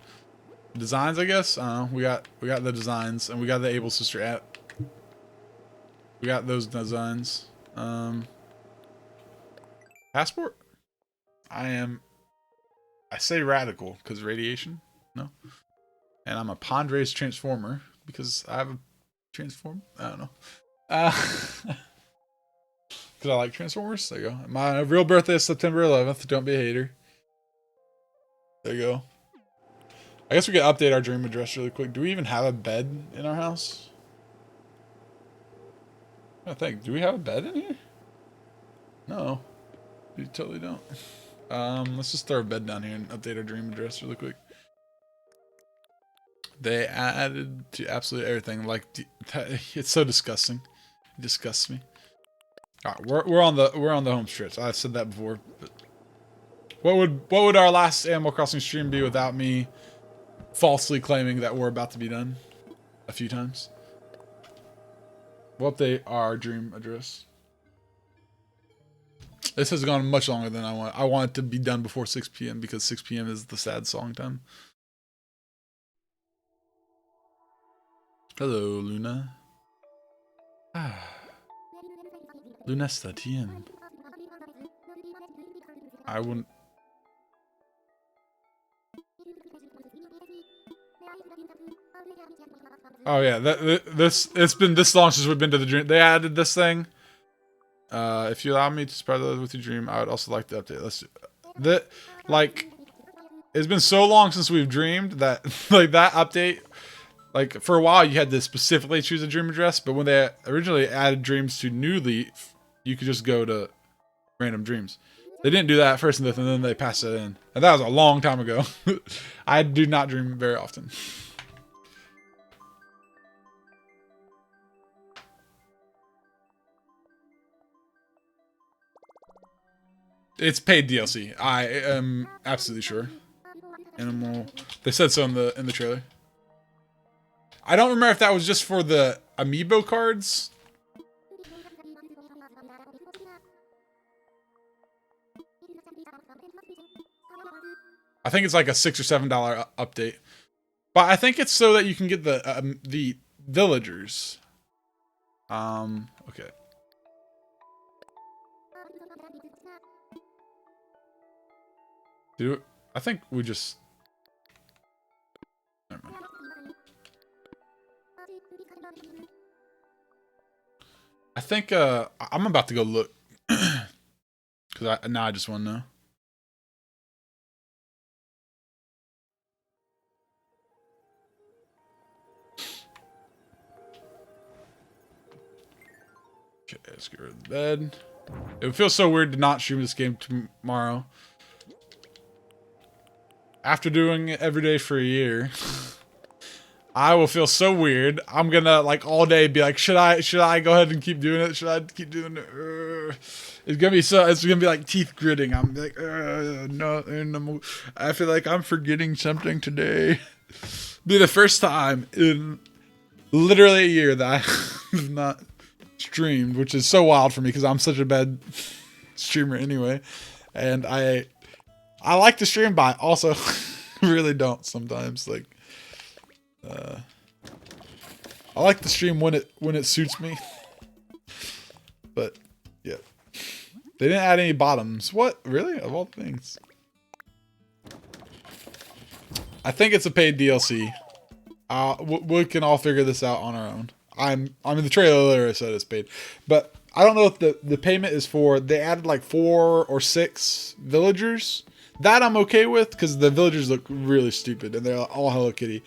Designs, I guess? I don't know. We got the designs, and we got the Able Sister app. We got those designs. Passport? I say radical, because radiation? No. And I'm a Pondres Transformer, because I have a Transform? I don't know. Because I like Transformers. There you go. My real birthday is September 11th. Don't be a hater. There you go. I guess we could update our dream address really quick. Do we even have a bed in our house? I think. Do we have a bed in here? No. We totally don't. Let's just throw a bed down here and update our dream address really quick. They added to absolutely everything. Like, it's so disgusting. It disgusts me. Alright, we're on the home stretch. I said that before. But what would our last Animal Crossing stream be without me falsely claiming that we're about to be done a few times? We'll update our dream address. This has gone much longer than I want. I want it to be done before 6 p.m. because 6 p.m. is the sad song time. Hello, Luna. Lunesta TM. I wouldn't. Oh yeah, it's been this long since we've been to the dream. They added this thing. If you allow me to spread those with your dream, I would also like to update. Let's do that. Like, it's been so long since we've dreamed that like that update. Like, for a while you had to specifically choose a dream address, but when they originally added dreams to New Leaf, you could just go to random dreams. They didn't do that at first, and then they passed it in, and that was a long time ago. I do not dream very often. It's paid DLC. I am absolutely sure. Animal. They said so in the trailer. I don't remember if that was just for the amiibo cards. I think it's like a $6 or $7 update, but I think it's so that you can get the villagers. Okay. Dude, I think we just... Never mind. I think, I'm about to go look. Because now I just want to know. Okay, let's get rid of the bed. It would feel so weird to not stream this game tomorrow. After doing it every day for a year, I will feel so weird. I'm gonna like all day be like, should I go ahead and keep doing it? Should I keep doing it? It's gonna be like teeth gritting. I'm like, no, I feel like I'm forgetting something today. Be the first time in literally a year that I have not streamed, which is so wild for me because I'm such a bad streamer anyway, and I like to stream, but I also really don't sometimes. Like, I like to stream when it suits me, but yeah, they didn't add any bottoms. What, really? Of all things, I think it's a paid DLC. We can all figure this out on our own. I mean, the trailer said it's paid, but I don't know if the payment is for. They added like 4 or 6 villagers. That I'm okay with because the villagers look really stupid and they're all Hello Kitty.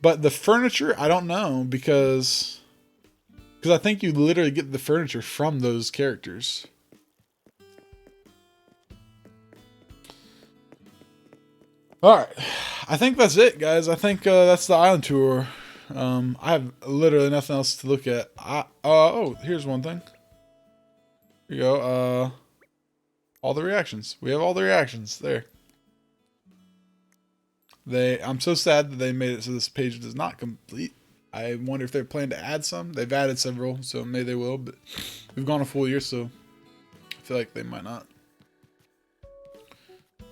But the furniture, I don't know because I think you literally get the furniture from those characters. All right, I think that's it, guys. I think that's the island tour. I have literally nothing else to look at. Oh, here's one thing. Here you go. All the reactions. We have all the reactions there. I'm so sad that they made it so this page does not complete. I wonder if they're planning to add some. They've added several, so maybe they will, but we've gone a full year, so I feel like they might not. I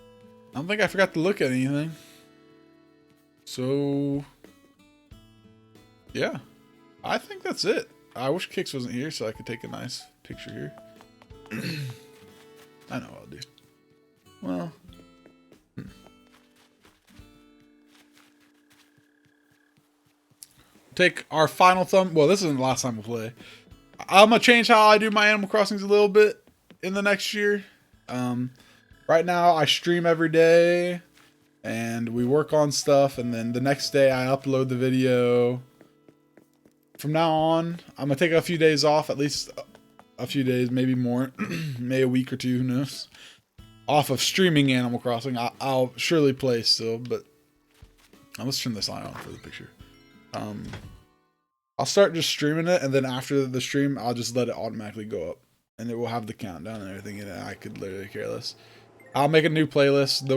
don't think I forgot to look at anything. So, yeah. I think that's it. I wish Kix wasn't here so I could take a nice picture here. I know what I'll do. Well. Take our final thumb. Well, this isn't the last time we'll play. I'm going to change how I do my Animal Crossings a little bit in the next year. Right now, I stream every day. And we work on stuff. And then the next day, I upload the video. From now on, I'm going to take a few days off. At least a few days, maybe more. Maybe a week or two, who knows. Off of streaming Animal Crossing. I'll surely play still. But let's turn this light on for the picture. I'll start just streaming it, and then after the stream, I'll just let it automatically go up, and it will have the countdown and everything in it. I could literally care less. I'll make a new playlist.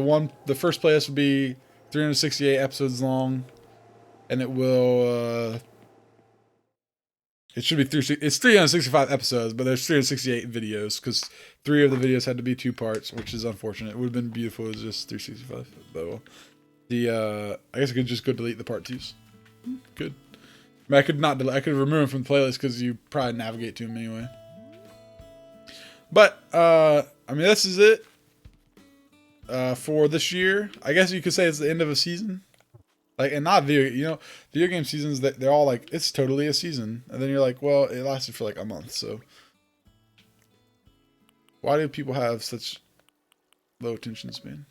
The first playlist will be 368 episodes long, and it will. It should be it's 365 episodes, but there's 368 videos because 3 of the videos had to be 2 parts, which is unfortunate. It would have been beautiful if it was just 365. But well, I guess I could just go delete the part 2s. Good. I mean, I could not. I could remove them from the playlist because you probably navigate to them anyway. But I mean, this is it for this year. I guess you could say it's the end of a season. Like, and not video game seasons. They're all like it's totally a season, and then you're like, well, it lasted for like a month. So why do people have such low attention span?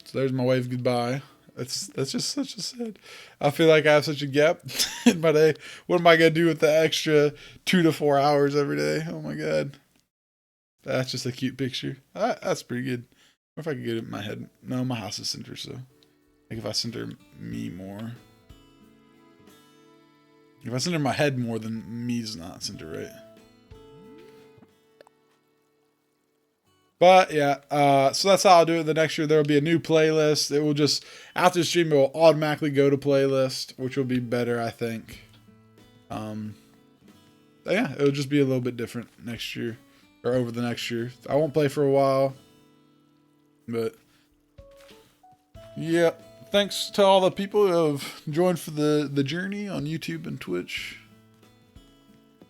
So there's my wave goodbye. That's just such a sad. I feel like I have such a gap in my day. What am I gonna do with the extra 2 to 4 hours every day? Oh my god, that's just a cute picture. That's pretty good. What if I could get it in my head? No, my house is center, so like if I center me more, if I center my head more, then me's not center, right? But yeah, so that's how I'll do it the next year. There will be a new playlist. It will just, after the stream, it will automatically go to playlist, which will be better, I think. Yeah, it'll just be a little bit different next year, or over the next year. I won't play for a while, but yeah, thanks to all the people who have joined for the journey on YouTube and Twitch.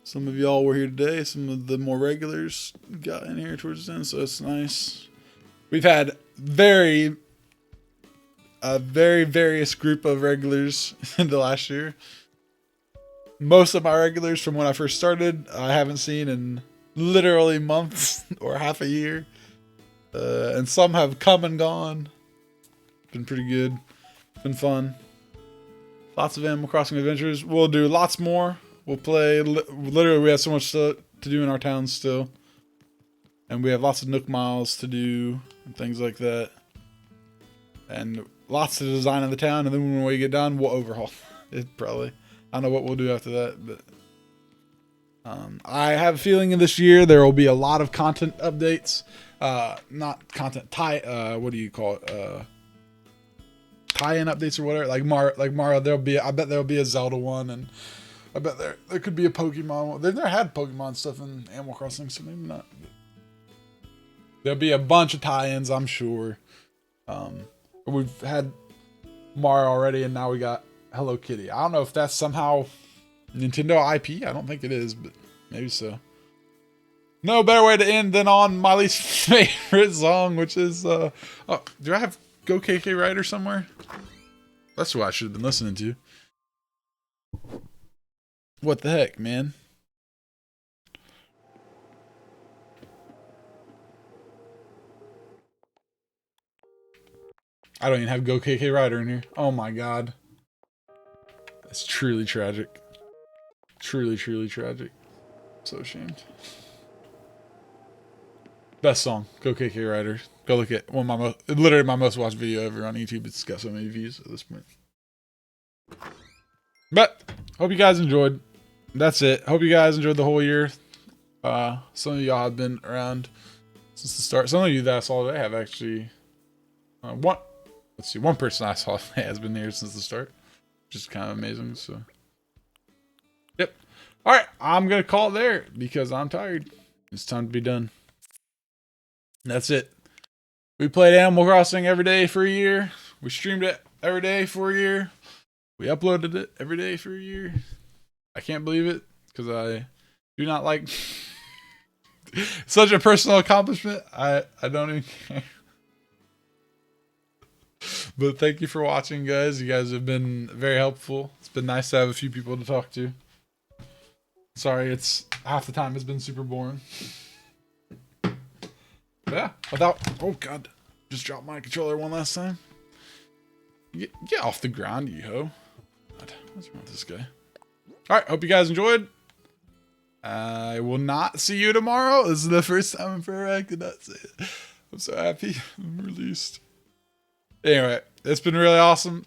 Some of y'all were here today. Some of the more regulars got in here towards the end, so it's nice. We've had a very various group of regulars in the last year. Most of my regulars from when I first started, I haven't seen in literally months or half a year. And some have come and gone. Been pretty good. Been fun. Lots of Animal Crossing adventures. We'll do lots more. We'll play. Literally, we have so much to do in our town still. And we have lots of Nook Miles to do and things like that. And lots to design in the town. And then when we get done, we'll overhaul it probably. I don't know what we'll do after that, but I have a feeling in this year there will be a lot of content updates. Not content what do you call it? Tie-in updates or whatever. Like Mario, I bet there'll be a Zelda one, and I bet there could be a Pokemon one. They've never had Pokemon stuff in Animal Crossing, so maybe not. There'll be a bunch of tie-ins, I'm sure. We've had Mario already, and now we got Hello Kitty. I don't know if that's somehow Nintendo IP. I don't think it is, but maybe so. No better way to end than on my least favorite song, which is oh, do I have Go KK Rider somewhere? That's what I should have been listening to. What the heck, man? I don't even have Go KK Rider in here. Oh my god. That's truly tragic. Truly, truly tragic. So ashamed. Best song, Go KK Rider. Go look at one of my literally my most watched video ever on YouTube. It's got so many views at this point. But hope you guys enjoyed. That's it. Hope you guys enjoyed the whole year. Some of y'all have been around since the start. Some of you that I saw today have actually one person I saw has been here since the start, which is kind of amazing. So, yep. All right, I'm gonna call it there because I'm tired. It's time to be done. That's it. We played Animal Crossing every day for a year. We streamed it every day for a year. We uploaded it every day for a year. I can't believe it because I do not like such a personal accomplishment. I don't even care. But thank you for watching, guys. You guys have been very helpful. It's been nice to have a few people to talk to. Sorry, it's half the time it's been super boring. Yeah, oh god, just dropped my controller one last time. Get off the ground, you hoe. God, what's wrong with this guy? Alright, hope you guys enjoyed. I will not see you tomorrow. This is the first time in forever I could not say it. I'm so happy I'm released. Anyway, it's been really awesome.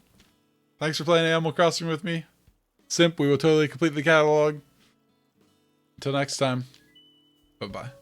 Thanks for playing Animal Crossing with me. Simp, we will totally complete the catalog. Until next time, bye-bye.